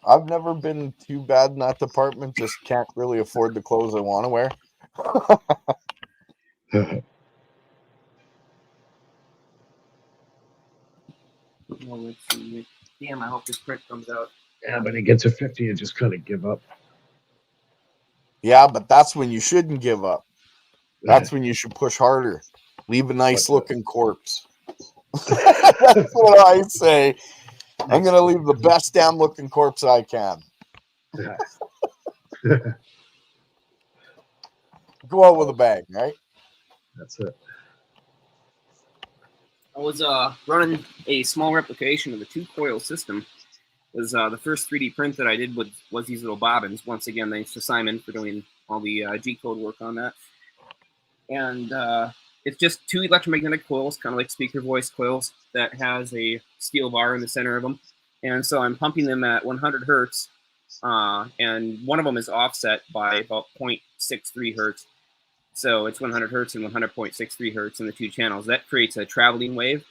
I've never been too bad in that department. Just can't really afford the clothes I want to wear. Well, let's see. Damn, I hope this print comes out. Yeah, when it gets to 50, you just kind of give up. Yeah, but that's when you shouldn't give up. That's when you should push harder. Leave a nice looking corpse. That's what I say. I'm going to leave the best damn looking corpse I can. Go out with a bang, right? That's it. I was running a small replication of the 2-coil system. It was the first 3D print that I did was these little bobbins. Once again, thanks to Simon for doing all the G-code work on that. And it's just 2 electromagnetic coils, kind of like speaker voice coils, that has a steel bar in the center of them. And so I'm pumping them at 100 hertz, and one of them is offset by about 0.63 hertz. So it's 100 hertz and 100.63 hertz in the 2 channels. That creates a traveling wave,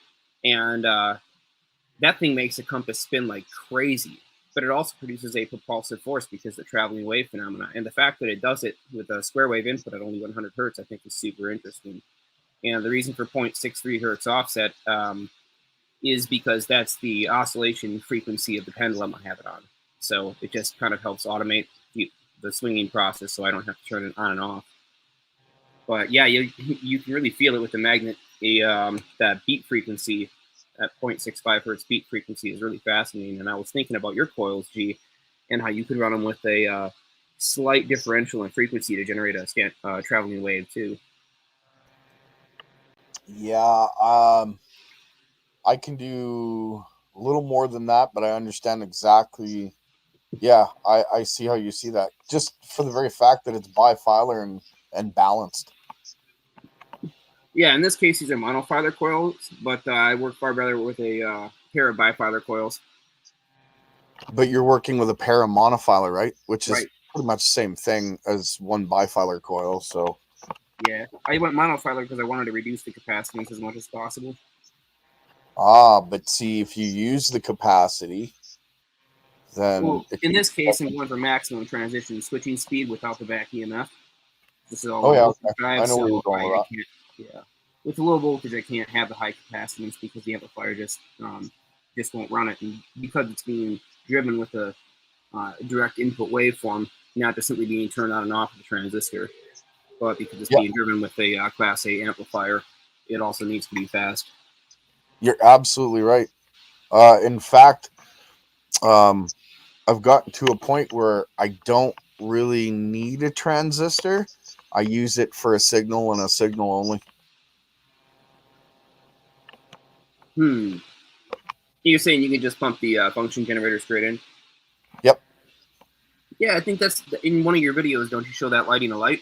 and that thing makes a compass spin like crazy. But it also produces a propulsive force because of the traveling wave phenomena. And the fact that it does it with a square wave input at only 100 hertz, I think, is super interesting. And the reason for 0.63 hertz offset is because that's the oscillation frequency of the pendulum I have it on. So it just kind of helps automate the swinging process, so I don't have to turn it on and off. But yeah, you can really feel it with the magnet. That beat frequency at 0.65 hertz beat frequency is really fascinating. And I was thinking about your coils, G, and how you could run them with a slight differential in frequency to generate a traveling wave too. Yeah, I can do a little more than that, but I understand exactly. Yeah, I see how you see that. Just for the very fact that it's bifilar and balanced. Yeah, in this case, these are monofilar coils, but I work far better with a pair of bifilar coils. But you're working with a pair of monofilar, right? Which is Right. pretty much the same thing as one bifilar coil. So Yeah, I went monofilar because I wanted to reduce the capacitance as much as possible. But see, if you use the capacity, then Well, in this case, I'm going for maximum transition switching speed without the back EMF. This is all Oh, yeah, low okay. drive, I know where so you're going with I that. can't. Yeah, with the low voltage, I can't have the high capacitance because the amplifier just won't run it, and because it's being driven with a direct input waveform, not just simply being turned on and off of the transistor, but because it's being driven with a Class A amplifier, it also needs to be fast. You're absolutely right. In fact, I've gotten to a point where I don't really need a transistor. I use it for a signal and a signal only. You're saying you can just pump the function generator straight in? Yep. Yeah, I think that's in one of your videos. Don't you show that lighting a light?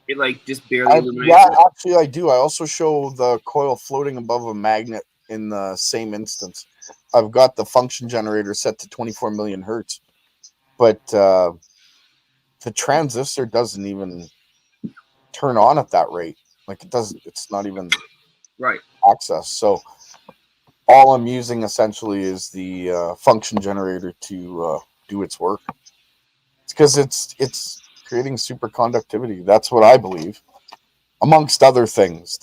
It like just barely illuminates. Yeah, it? actually, I do. I also show the coil floating above a magnet in the same instance. I've got the function generator set to 24 million hertz, but the transistor doesn't even turn on at that rate. Like it doesn't. It's not even right access. So all I'm using essentially is the function generator to do its work. It's because it's creating superconductivity. That's what I believe, amongst other things.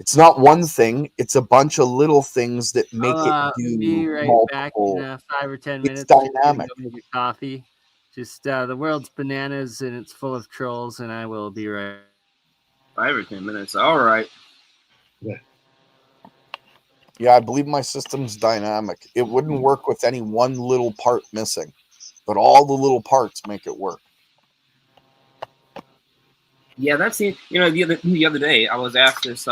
It's not one thing. It's a bunch of little things that make it do be right back multiple. in 5 or 10 It's minutes. Just gonna dynamic. go make a coffee. Just the world's bananas and it's full of trolls, and I will be right. 5 or 10 minutes. All right. Yeah, I believe my system's dynamic. It wouldn't work with any one little part missing, but all the little parts make it work. Yeah, that's it. You know, the other day I was asked this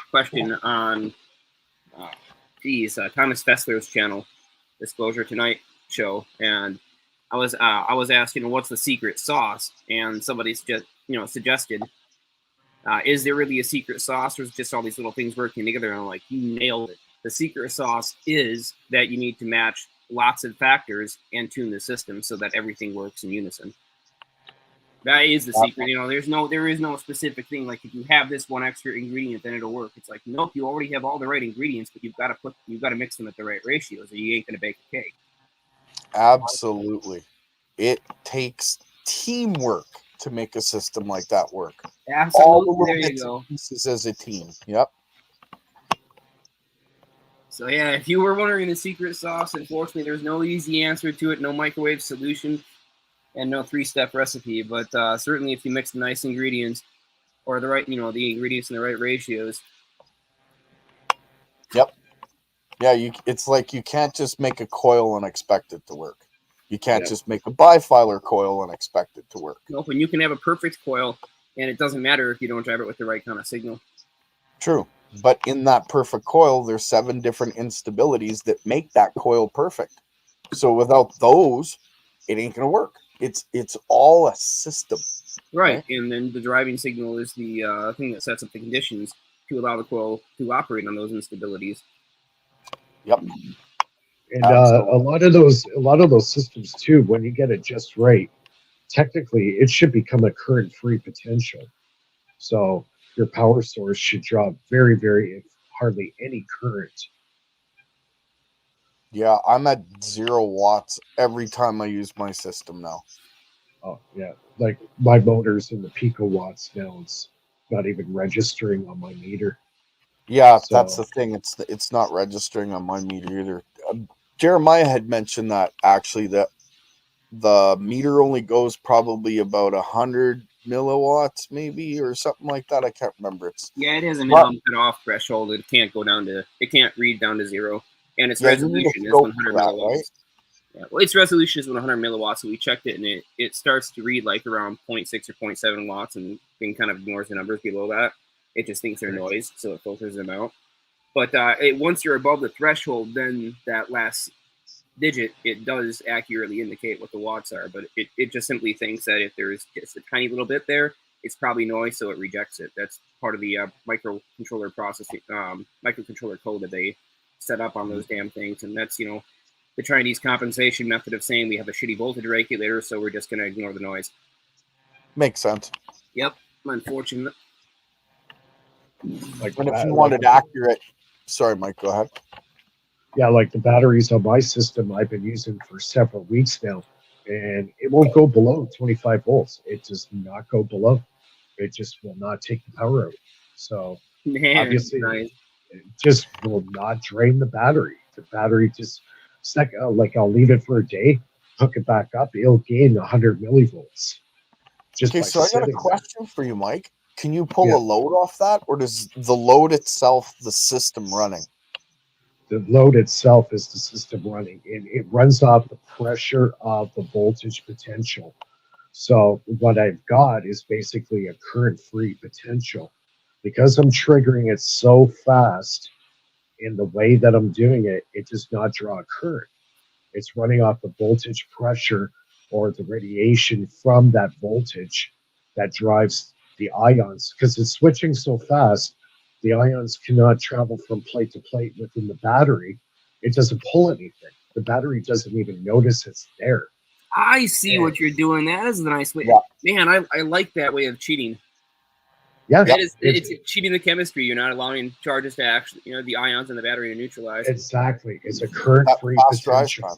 question on Thomas Fessler's channel, Disclosure Tonight show, and I was asked, you know, what's the secret sauce? And somebody suggested, is there really a secret sauce, or is it just all these little things working together? And I'm like, you nailed it. The secret sauce is that you need to match lots of factors and tune the system so that everything works in unison. That is the secret. You know, there is no specific thing like if you have this one extra ingredient, then it'll work. It's like, nope, you already have all the right ingredients, but you've got to mix them at the right ratios, or you ain't gonna bake a cake. Absolutely. It takes teamwork to make a system like that work. Absolutely. All the little There you bits go. and pieces as a team. Yep. So yeah, if you were wondering the secret sauce, unfortunately, there's no easy answer to it, no microwave solution, and no 3-step recipe. But certainly, if you mix the nice ingredients or the ingredients in the right ratios. Yep. Yeah, it's like you can't just make a coil and expect it to work. You can't just make a bifilar coil and expect it to work. Nope, and you can have a perfect coil, and it doesn't matter if you don't drive it with the right kind of signal. True. But in that perfect coil, there's 7 different instabilities that make that coil perfect. So without those, it ain't gonna work. It's all a system. Right, and then the driving signal is the thing that sets up the conditions to allow the coil to operate on those instabilities. Yep. And a lot of those systems too, when you get it just right, technically it should become a current-free potential. So your power source should draw very hardly any current. Yeah, I'm at 0 watts every time I use my system now. Oh yeah, like my motor's in the picowatts now. It's not even registering on my meter. Yeah, So, that's the thing. It's not registering on my meter either. Jeremiah had mentioned that actually that the meter only goes probably about 100 milliwatts, maybe, or something like that. I can't remember. Yeah, it has a minimum cutoff threshold. It can't read down to 0, and its resolution is 100 milliwatts. Right? Yeah, well, its resolution is 100 milliwatts. So we checked it, and it starts to read like around 0.6 or 0.7 watts, and then kind of ignores the numbers below that. It just thinks they're noise, so it filters them out. But once you're above the threshold, then that last digit, it does accurately indicate what the watts are. But it just simply thinks that if there's just a tiny little bit there, it's probably noise, so it rejects it. That's part of the microcontroller processing, microcontroller code that they set up on those damn things. And that's, the Chinese compensation method of saying we have a shitty voltage regulator, so we're just going to ignore the noise. Makes sense. Yep, unfortunate. And if you wanted accurate, sorry, Mike, go ahead. Yeah, like the batteries on my system, I've been using for several weeks now, and it won't go below 25 volts. It does not go below. It just will not take the power out. So obviously, it just will not drain the battery. The battery just, it's like I'll leave it for a day, hook it back up, it'll gain 100 millivolts. Okay, so I got a question for you, Mike. Can you pull a load off that, or does the load itself the system running? The load itself is the system running, and it runs off the pressure of the voltage potential. So what I've got is basically a current-free potential. Because I'm triggering it so fast in the way that I'm doing it, it does not draw a current. It's running off the voltage pressure or the radiation from that voltage that drives the ions. Because it's switching so fast, the ions cannot travel from plate to plate within the battery. It doesn't pull anything. The battery doesn't even notice it's there. I see what you're doing. That is a nice way. Yeah. Man, I like that way of cheating. Yeah, it's cheating the chemistry. You're not allowing charges to actually, the ions in the battery to neutralize. Exactly. It's a current-free Fast rise potential. time.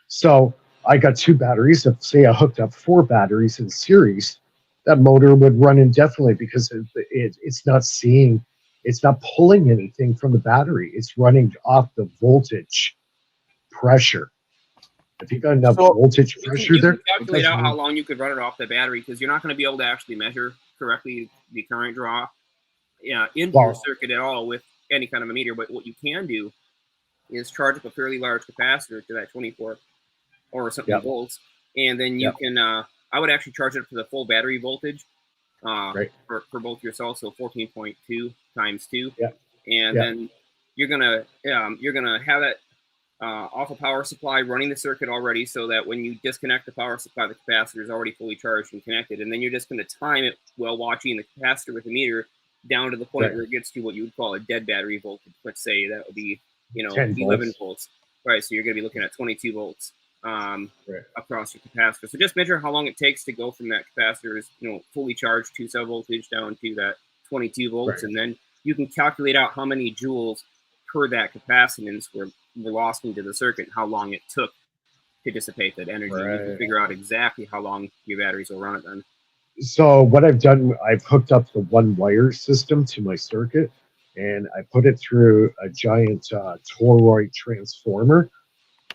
So I got 2 batteries. If, say, I hooked up 4 batteries in series, that motor would run indefinitely because it's not pulling anything from the battery. It's running off the voltage pressure. If you got enough voltage pressure You there, can calculate out how long you could run it off the battery, because you're not going to be able to actually measure correctly the current draw into your circuit at all with any kind of a meter. But what you can do is charge up a fairly large capacitor to that 24 or something volts, and then you can. I would actually charge it up to the full battery voltage for both your cells, so 14.2 times 2, and then you're gonna have that off a power supply running the circuit already, so that when you disconnect the power supply, the capacitor is already fully charged and connected, and then you're just going to time it while watching the capacitor with the meter down to the point where it gets to what you would call a dead battery voltage. Let's say that would be 11 volts. Right, so you're going to be looking at 22 volts across your capacitor. So just measure how long it takes to go from that capacitor's fully charged 2 cell voltage down to that 22 volts, and then you can calculate out how many joules per that capacitance were lost into the circuit, how long it took to dissipate that energy. You can figure out exactly how long your batteries will run it then. So what I've done, I've hooked up the 1-wire system to my circuit, and I put it through a giant toroid transformer.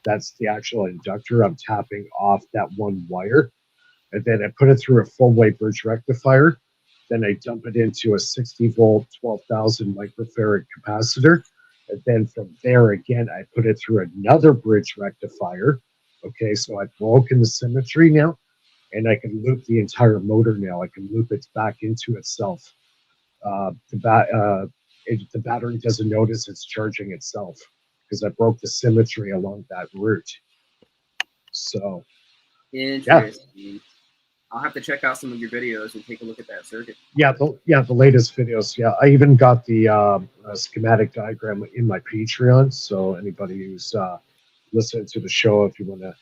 That's the actual inductor. I'm tapping off that 1 wire, and then I put it through a full-wave bridge rectifier. Then I dump it into a 60-volt, 12,000 microfarad capacitor. And then from there, again, I put it through another bridge rectifier. Okay, so I've broken the symmetry now, and I can loop the entire motor now. I can loop it back into itself. The battery doesn't notice it's charging itself because I broke the symmetry along that route. So, interesting. I'll have to check out some of your videos and take a look at that circuit. The latest videos. Yeah, I even got the schematic diagram in my Patreon. So anybody who's listening to the show, if you want to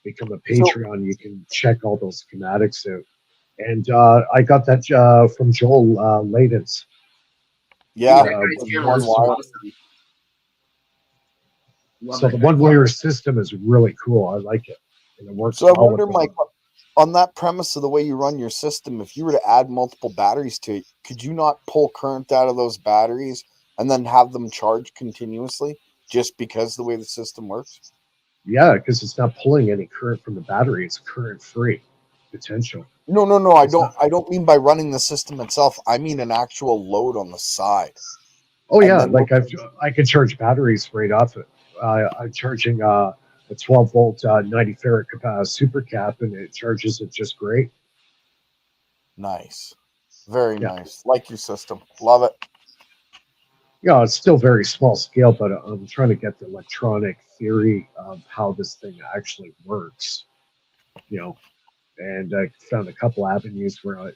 become a Patreon, you can check all those schematics out. And I got that from Joel Ladens. Yeah, that guy's channel is awesome. So the 1-wire system is really cool. I like it, and it works. So I wonder, Mike, on that premise of the way you run your system, if you were to add multiple batteries to it, could you not pull current out of those batteries and then have them charge continuously just because the way the system works? Yeah, because it's not pulling any current from the battery. It's current-free potential. No. I don't mean by running the system itself. I mean an actual load on the side. Oh yeah, like I can charge batteries right off it. I'm charging a 12-volt 90 farad super cap, and it charges it just great. Nice, very nice. Like your system, love it. Yeah, it's still very small scale, but I'm trying to get the electronic theory of how this thing actually works. And I found a couple avenues where I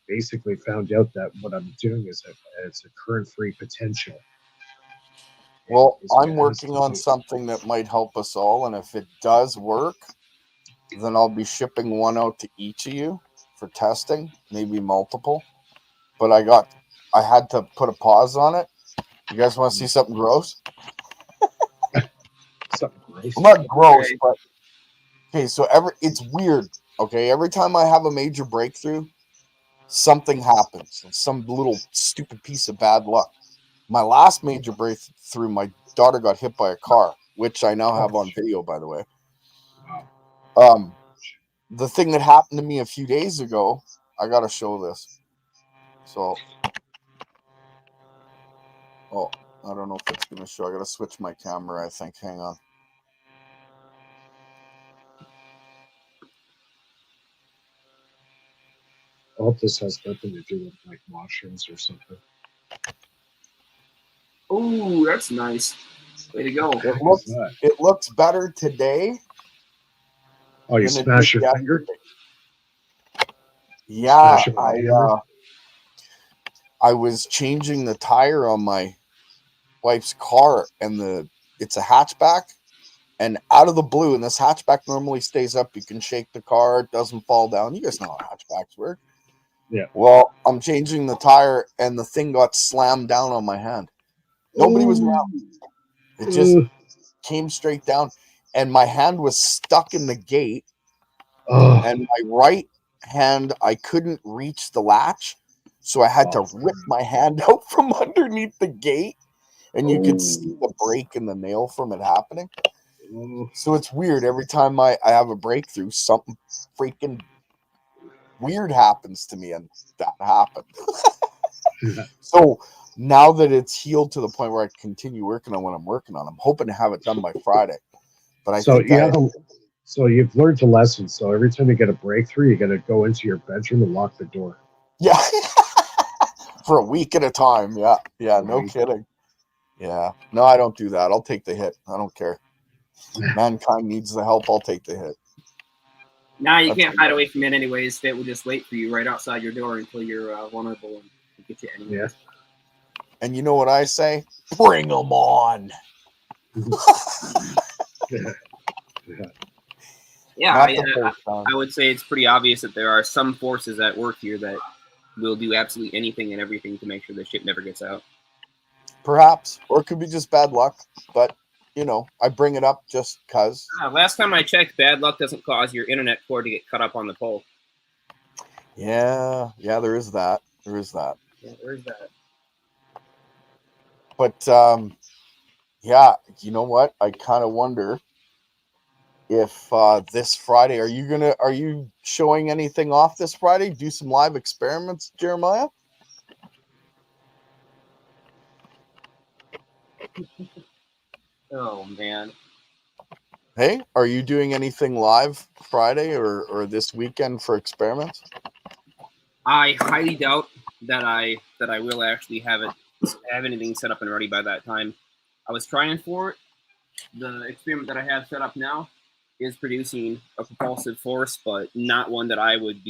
basically found out that what I'm doing is it's a current-free potential. Well, I'm working on something that might help us all, and if it does work, then I'll be shipping one out to each of you for testing, maybe multiple. But I had to put a pause on it. You guys want to see something gross? Something gross? Well, not gross, but okay. So it's weird. Okay, every time I have a major breakthrough, something happens. Some little stupid piece of bad luck. My last major breakthrough, my daughter got hit by a car, which I now have on video, by the way. The thing that happened to me a few days ago, I got to show this. So, I don't know if it's going to show. I got to switch my camera, I think. Hang on. I hope this has nothing to do with like washrooms or something. Oh, that's nice. Way to go. It looks better today. Oh, you smash your finger? Yeah, I was changing the tire on my wife's car, and it's a hatchback, and out of the blue, and this hatchback normally stays up. You can shake the car, it doesn't fall down. You guys know how hatchbacks work. Yeah. Well, I'm changing the tire, and the thing got slammed down on my hand. Nobody was around. It just came straight down, and my hand was stuck in the gate. And my right hand, I couldn't reach the latch, so I had to rip my hand out from underneath the gate, and you could see the break in the nail from it happening. So it's weird. Every time I have a breakthrough, something freaking weird happens to me, and that happened. So now that it's healed to the point where I continue working on what I'm working on, I'm hoping to have it done by Friday. But I think so you've learned a lesson. So every time you get a breakthrough, you got to go into your bedroom and lock the door. Yeah. For a week at a time. Yeah. Yeah. No kidding. Yeah. No, I don't do that. I'll take the hit. I don't care. Mankind needs the help. I'll take the hit. Nah, you can't hide away from it anyways. Fate will just wait for you right outside your door until you're vulnerable and get you anyways. Yeah. And you know what I say? Bring them on. Yeah, I would say it's pretty obvious that there are some forces at work here that will do absolutely anything and everything to make sure the shit never gets out. Perhaps. Or it could be just bad luck. But, you know, I bring it up just because. Last time I checked, bad luck doesn't cause your internet cord to get cut up on the pole. Yeah. Yeah, there is that. There is that. Yeah, there is that. But, yeah, you know what? I kind of wonder if this Friday, are you showing anything off this Friday? Do some live experiments, Jeremiah? Oh, man. Hey, are you doing anything live Friday or this weekend for experiments? I highly doubt that I will actually have anything set up and ready by that time. I was trying for it. The experiment that I have set up now is producing a propulsive force, but not one that I would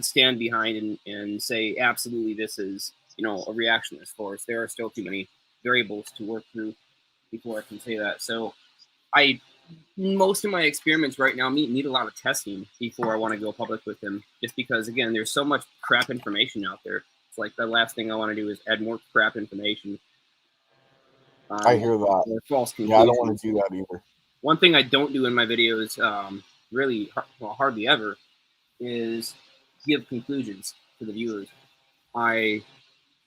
stand behind and say absolutely this is, you know, a reactionist force. There are still too many variables to work through before I can say that. So most of my experiments right now need a lot of testing before I want to go public with them, just because, again, there's so much crap information out there. It's like the last thing I want to do is add more crap information. I hear that. False conclusions. Yeah, I don't want to do that either. One thing I don't do in my videos, really, hardly ever, is give conclusions to the viewers. I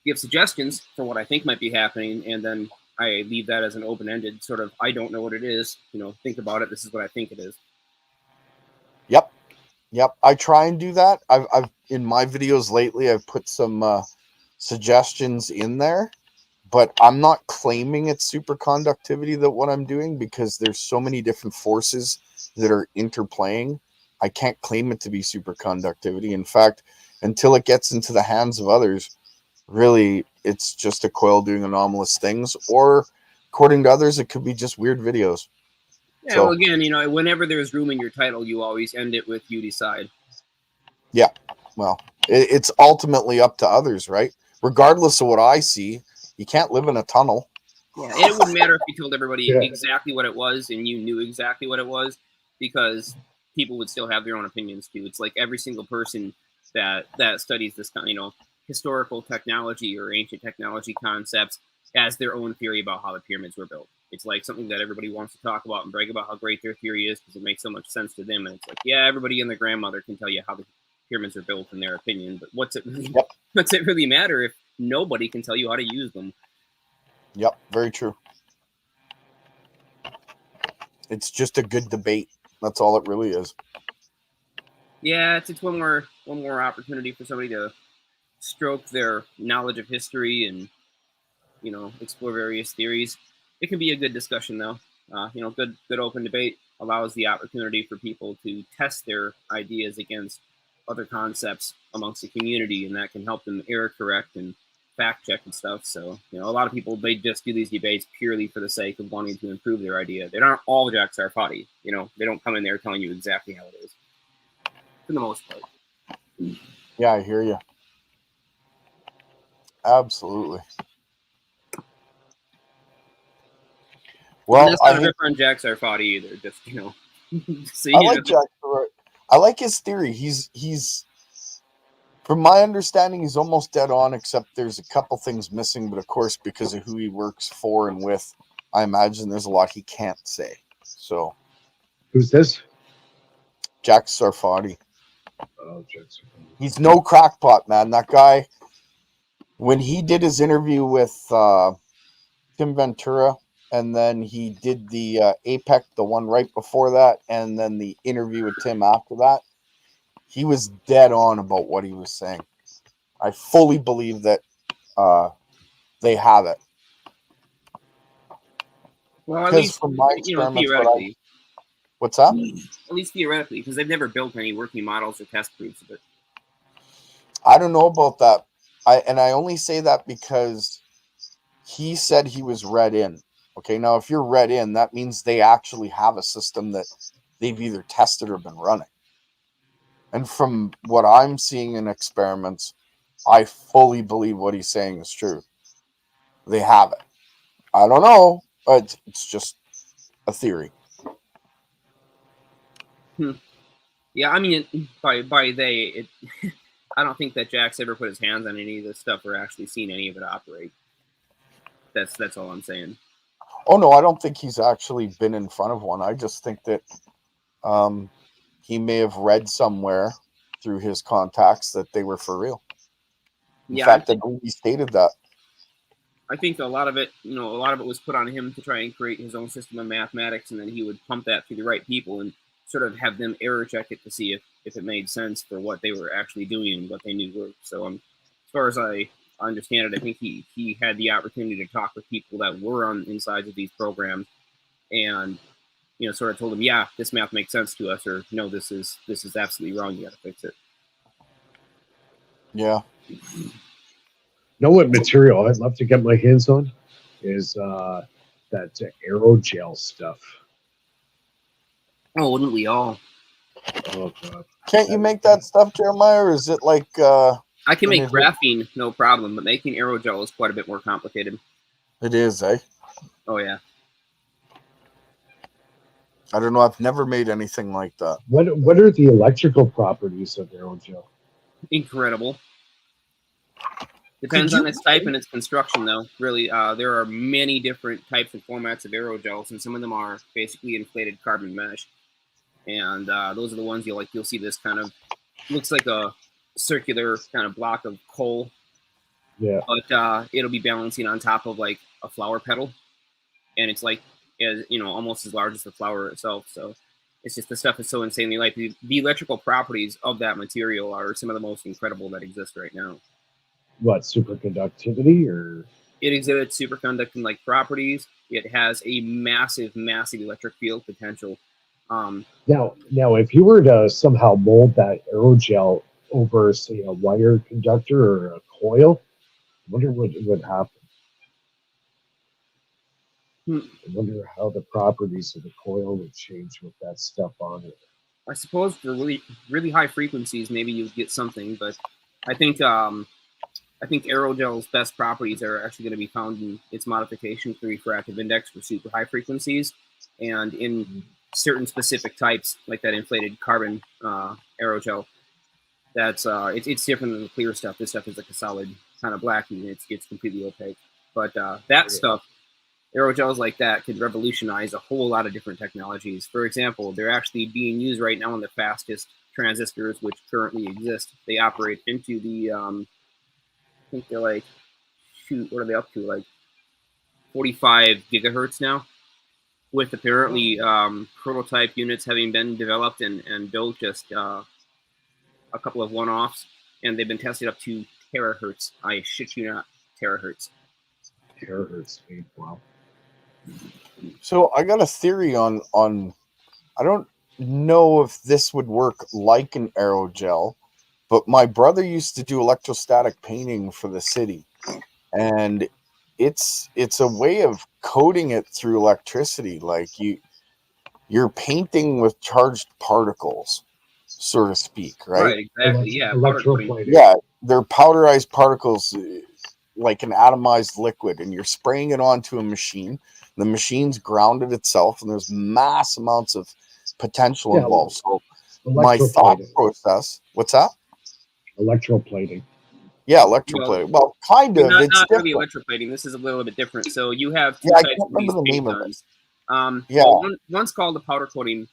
give suggestions for what I think might be happening, and then I leave that as an open-ended sort of, I don't know what it is, you know, think about it, this is what I think it is. Yep. I try and do that. I've in my videos lately, I've put some suggestions in there, but I'm not claiming it's superconductivity that what I'm doing, because there's so many different forces that are interplaying. I can't claim it to be superconductivity. In fact, until it gets into the hands of others, really, it's just a coil doing anomalous things, or according to others, it could be just weird videos. Yeah, so, well, again, you know, whenever there's room in your title, you always end it with you decide. Yeah, well, it's ultimately up to others, right? Regardless of what I see, you can't live in a tunnel. Yeah, it wouldn't matter if you told everybody exactly what it was and you knew exactly what it was, because people would still have their own opinions too. It's like every single person that studies this kind, you know, historical technology or ancient technology concepts has their own theory about how the pyramids were built. It's like something that everybody wants to talk about and brag about how great their theory is because it makes so much sense to them. And it's like, yeah, everybody and their grandmother can tell you how the pyramids are built in their opinion, but what's it really matter if nobody can tell you how to use them? Yep, very true. It's just a good debate. That's all it really is. Yeah, it's one more opportunity for somebody to stroke their knowledge of history and, you know, explore various theories. It can be a good discussion, though. You know, good open debate allows the opportunity for people to test their ideas against other concepts amongst the community, and that can help them error correct and fact check and stuff. So, you know, a lot of people, they just do these debates purely for the sake of wanting to improve their idea. They aren't all Jack Sarfati. You know, they don't come in there telling you exactly how it is, for the most part. Yeah, I hear you. Absolutely. Well, that's not a rip on Jack Sarfati either. Just, you know, I like Jack. I like his theory. He's From my understanding, he's almost dead on, except there's a couple things missing. But of course, because of who he works for and with, I imagine there's a lot he can't say. So, who's this? Jack Sarfati. Oh, Jack Sarfati. He's no crackpot, man. That guy, when he did his interview with Tim Ventura, and then he did the APEC, the one right before that, and then the interview with Tim after that, he was dead on about what he was saying. I fully believe that they have it. Well, at least from my experiments, what's that? At least theoretically, because they've never built any working models or test proofs of it. I don't know about that. I only say that because he said he was read in. Okay, now if you're read in, that means they actually have a system that they've either tested or been running. And from what I'm seeing in experiments, I fully believe what he's saying is true. They have it. I don't know, but it's just a theory. Yeah, I mean, by they, I don't think that Jack's ever put his hands on any of this stuff or actually seen any of it operate. That's all I'm saying. Oh no, I don't think he's actually been in front of one. I just think that he may have read somewhere through his contacts that they were for real. In fact, that he stated that. I think a lot of it was put on him to try and create his own system of mathematics, and then he would pump that to the right people and sort of have them error check it to see if it made sense for what they were actually doing and what they knew worked. So as far as I understand it, I think he had the opportunity to talk with people that were on insides of these programs and sort of told them, yeah, this math makes sense to us, or no, this is absolutely wrong, you got to fix it. Yeah. Know what material I'd love to get my hands on is that aerogel stuff. Oh, wouldn't we all? Oh god. Can't you make that stuff, Jeremiah, or is it like I can make graphene, no problem, but making aerogel is quite a bit more complicated. It is, eh? Oh yeah. I don't know. I've never made anything like that. What are the electrical properties of aerogel? Incredible. Depends on its type and its construction, though. Really, there are many different types and formats of aerogels, and some of them are basically inflated carbon mesh. And those are the ones you'll see this kind of looks like a circular kind of block of coal. Yeah. But it'll be balancing on top of like a flower petal, and it's like almost as large as the flower itself. So it's just the stuff is so insanely light. The electrical properties of that material are some of the most incredible that exist right now. What, superconductivity or? It exhibits superconducting like properties. It has a massive electric field potential. Now, if you were to somehow mold that aerogel over, say, a wire conductor or a coil, I wonder what would happen. I wonder how the properties of the coil would change with that stuff on it. I suppose for really high frequencies, maybe you'd get something, but I think aerogel's best properties are actually going to be found in its modification to refractive index for super high frequencies, and in certain specific types like that inflated carbon aerogel. That's it's different than the clear stuff. This stuff is like a solid kind of black, and it's completely opaque. But that stuff, aerogels like that, could revolutionize a whole lot of different technologies. For example, they're actually being used right now in the fastest transistors which currently exist. They operate into the I think they're like, what are they up to? Like 45 gigahertz now, with apparently prototype units having been developed and built, just a couple of one-offs, and they've been tested up to terahertz. I shit you not, terahertz. Terahertz speed, wow. So I got a theory on I don't know if this would work like an aerogel, but my brother used to do electrostatic painting for the city, and it's a way of coating it through electricity. Like you're painting with charged particles, so to speak, right? Right, exactly. Yeah, yeah, they're powderized particles, like an atomized liquid, and you're spraying it onto a machine. The machine's grounded itself, and there's mass amounts of potential involved. So my thought process, what's that? Electroplating. Yeah, electroplating. Well, kind of. Not, It's not really different. electroplating. This is a little bit different. So you have two Yeah, I types can't of these remember the paint name of it. guns. Yeah. Well, one's called a powder coating.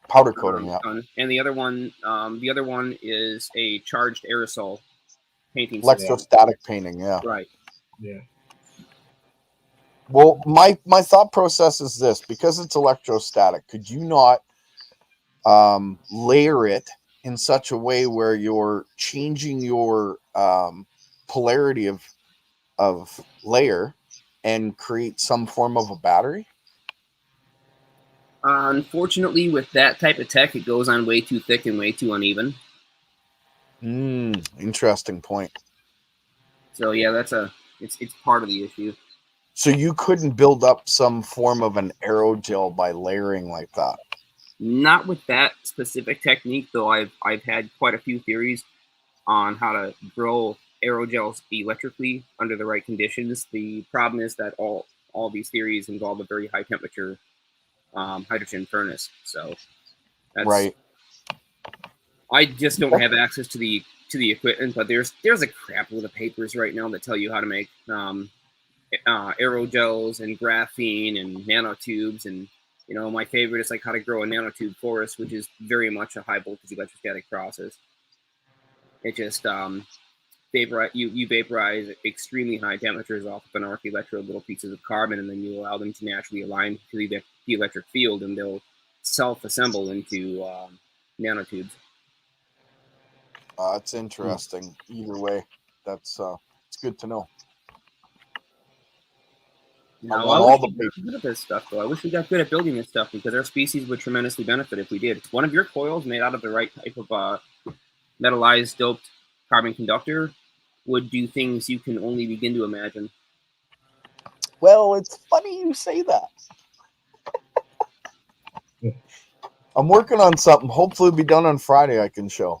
Powder coating, yeah. Gun, and the other one is a charged aerosol painting system. Electrostatic painting, yeah. Right. Yeah. Well, my thought process is this: because it's electrostatic, could you not layer it in such a way where you're changing your polarity of layer and create some form of a battery? Unfortunately, with that type of tech, it goes on way too thick and way too uneven. Interesting point. So yeah, it's part of the issue. So you couldn't build up some form of an aerogel by layering like that? Not with that specific technique, though. I've had quite a few theories on how to grow aerogels electrically under the right conditions. The problem is that all these theories involve a very high temperature hydrogen furnace. So that's right. I just don't have access to the equipment, but there's a crap load of papers right now that tell you how to make aerogels and graphene and nanotubes, and my favorite is like how to grow a nanotube forest, which is very much a high voltage electrostatic process. It just you vaporize extremely high temperatures off of an arc electrode, little pieces of carbon, and then you allow them to naturally align to the electric field, and they'll self-assemble into nanotubes. That's interesting. Either way, that's it's good to know. No, I wish we got good at this stuff, though. I wish we got good at building this stuff, because our species would tremendously benefit if we did. One of your coils made out of the right type of metallized, doped carbon conductor would do things you can only begin to imagine. Well, it's funny you say that. I'm working on something. Hopefully it'll be done on Friday. I can show.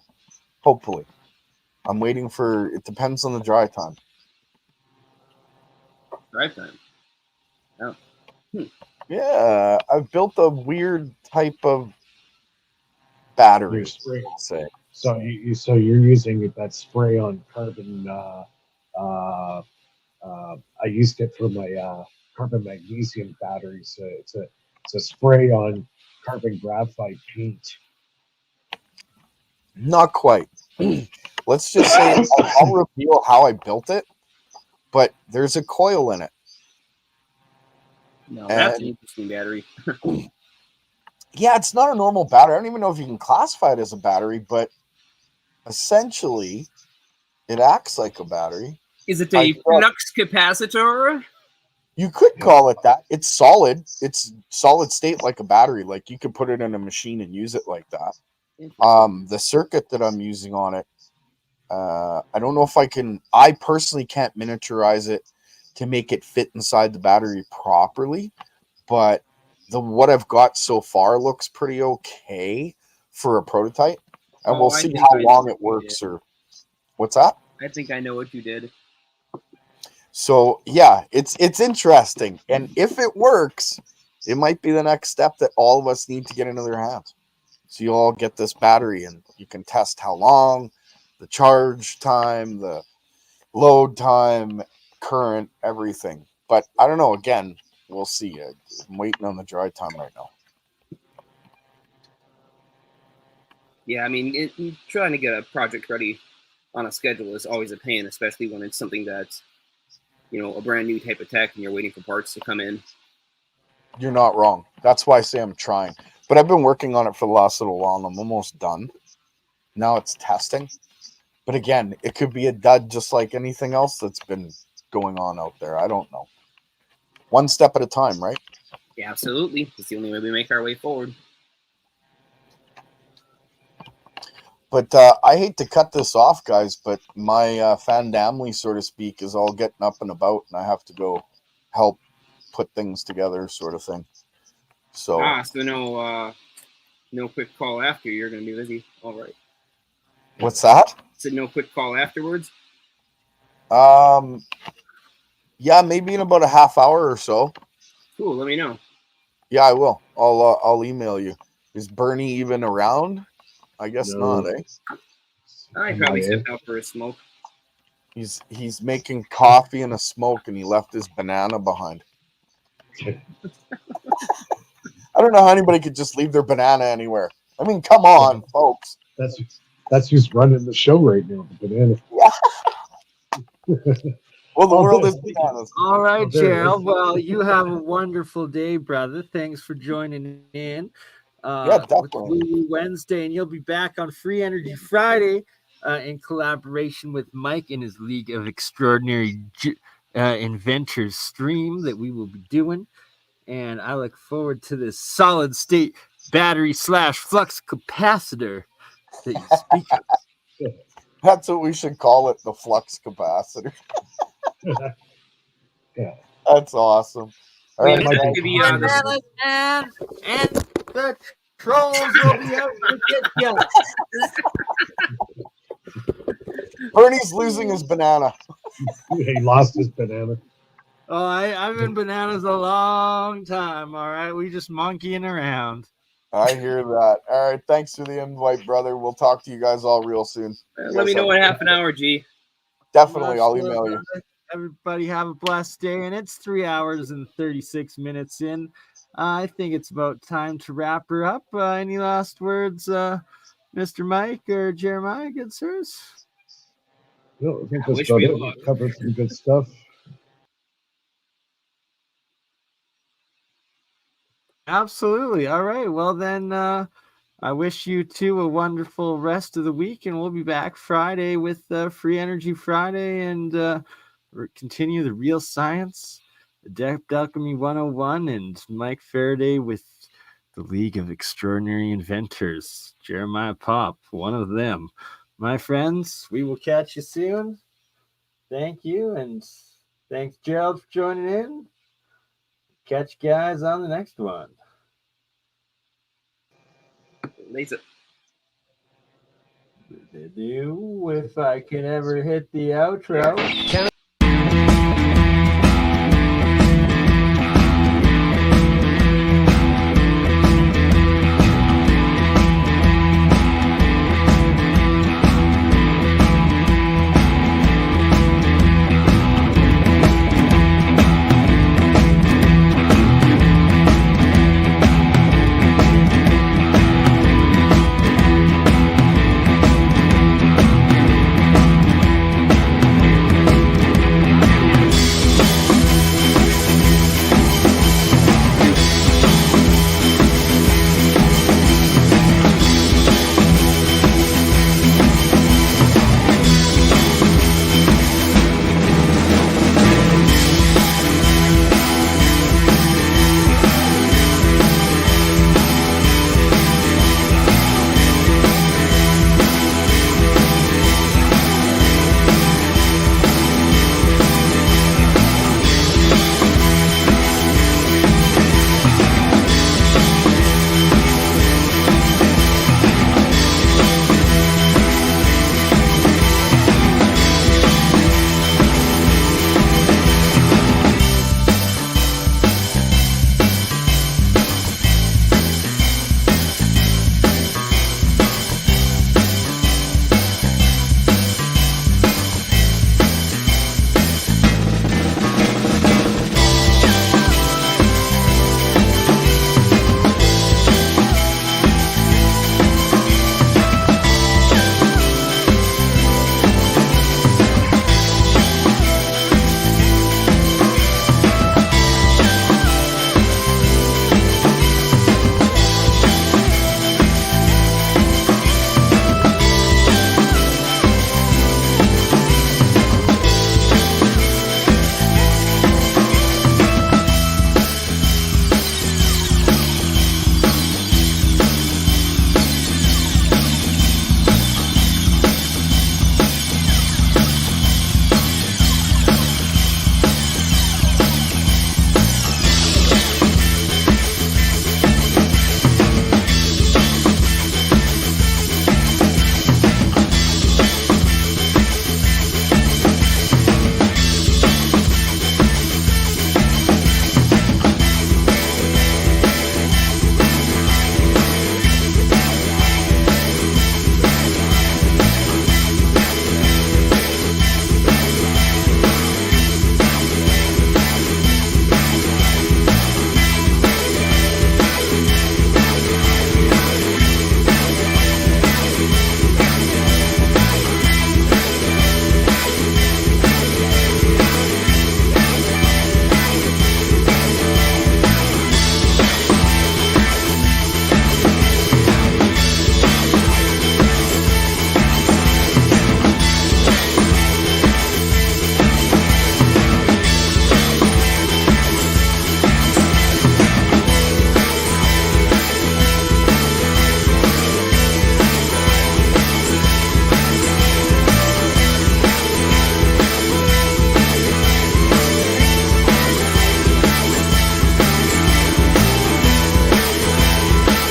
Hopefully. I'm waiting for, it depends on the dry time. Dry time? Oh. Yeah, I've built a weird type of battery. Say. So you're using that spray on carbon. I used it for my carbon magnesium batteries. It's a spray on carbon graphite paint. Not quite. Let's just say I'll reveal how I built it, but there's a coil in it. No, that's an interesting battery. Yeah, it's not a normal battery. I don't even know if you can classify it as a battery, but essentially it acts like a battery. Is it a flux capacitor? You could call it that. It's solid. It's solid state like a battery. Like you could put it in a machine and use it like that. The circuit that I'm using on it, I don't know if I personally can't miniaturize it to make it fit inside the battery properly, but what I've got so far looks pretty okay for a prototype, and we'll see how long it works. Or what's that? I think I know what you did. So yeah, it's interesting, and if it works, it might be the next step that all of us need to get into their hands. So you all get this battery, and you can test how long, the charge time, the load time, current, everything. But I don't know. Again, we'll see. I'm waiting on the dry time right now. Yeah, I mean, trying to get a project ready on a schedule is always a pain, especially when it's something that's, a brand new type of tech and you're waiting for parts to come in. You're not wrong. That's why I say I'm trying. But I've been working on it for the last little while, and I'm almost done. Now it's testing. But again, it could be a dud just like anything else that's been going on out there. I don't know. One step at a time, right? Yeah, absolutely. It's the only way we make our way forward. But I hate to cut this off, guys, but my family, so to speak, is all getting up and about, and I have to go help put things together, sort of thing. So no quick call after. You're going to be busy. All right. What's that? So no quick call afterwards? Yeah, maybe in about a half hour or so. Cool. Let me know. Yeah, I will. I'll email you. Is Bernie even around? I guess not, eh? I'd probably step out for a smoke. He's making coffee and a smoke, and he left his banana behind. I don't know how anybody could just leave their banana anywhere. I mean, come on, folks. That's who's running the show right now. The banana. Well, the world is bananas. All right, there it is. Gerald. Well, you have a wonderful day, brother. Thanks for joining in. Yeah, With definitely. Woo Wednesday, and you'll be back on Free Energy Friday in collaboration with Mike and his League of Extraordinary Inventors stream that we will be doing. And I look forward to this solid state battery / flux capacitor that you speak of. That's what we should call it, the flux capacitor. Yeah. That's awesome. All right, And the trolls will be out to get you. Bernie's losing his banana. He lost his banana. Oh, I've been bananas a long time. All right, we just monkeying around. I hear that. All right, thanks for the invite, brother. We'll talk to you guys all real soon. Let me know in half an hour, G. Definitely, I'll email you. Everybody have a blessed day, and it's 3 hours and 36 minutes in. I think it's about time to wrap her up. Any last words, Mr. Mike or Jeremiah, good sirs? No, I think that's about it. We covered some good stuff. Absolutely. All right. Well, then I wish you two a wonderful rest of the week, and we'll be back Friday with Free Energy Friday and continue the real science, Adept Alchemy 101, and Mike Faraday with the League of Extraordinary Inventors. Jeremiah Pop, one of them. My friends, we will catch you soon. Thank you, and thanks, Gerald, for joining in. Catch you guys on the next one. Laser. If I can ever hit the outro.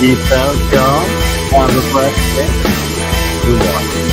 Peace out, y'all. Have a blessed day. Good morning.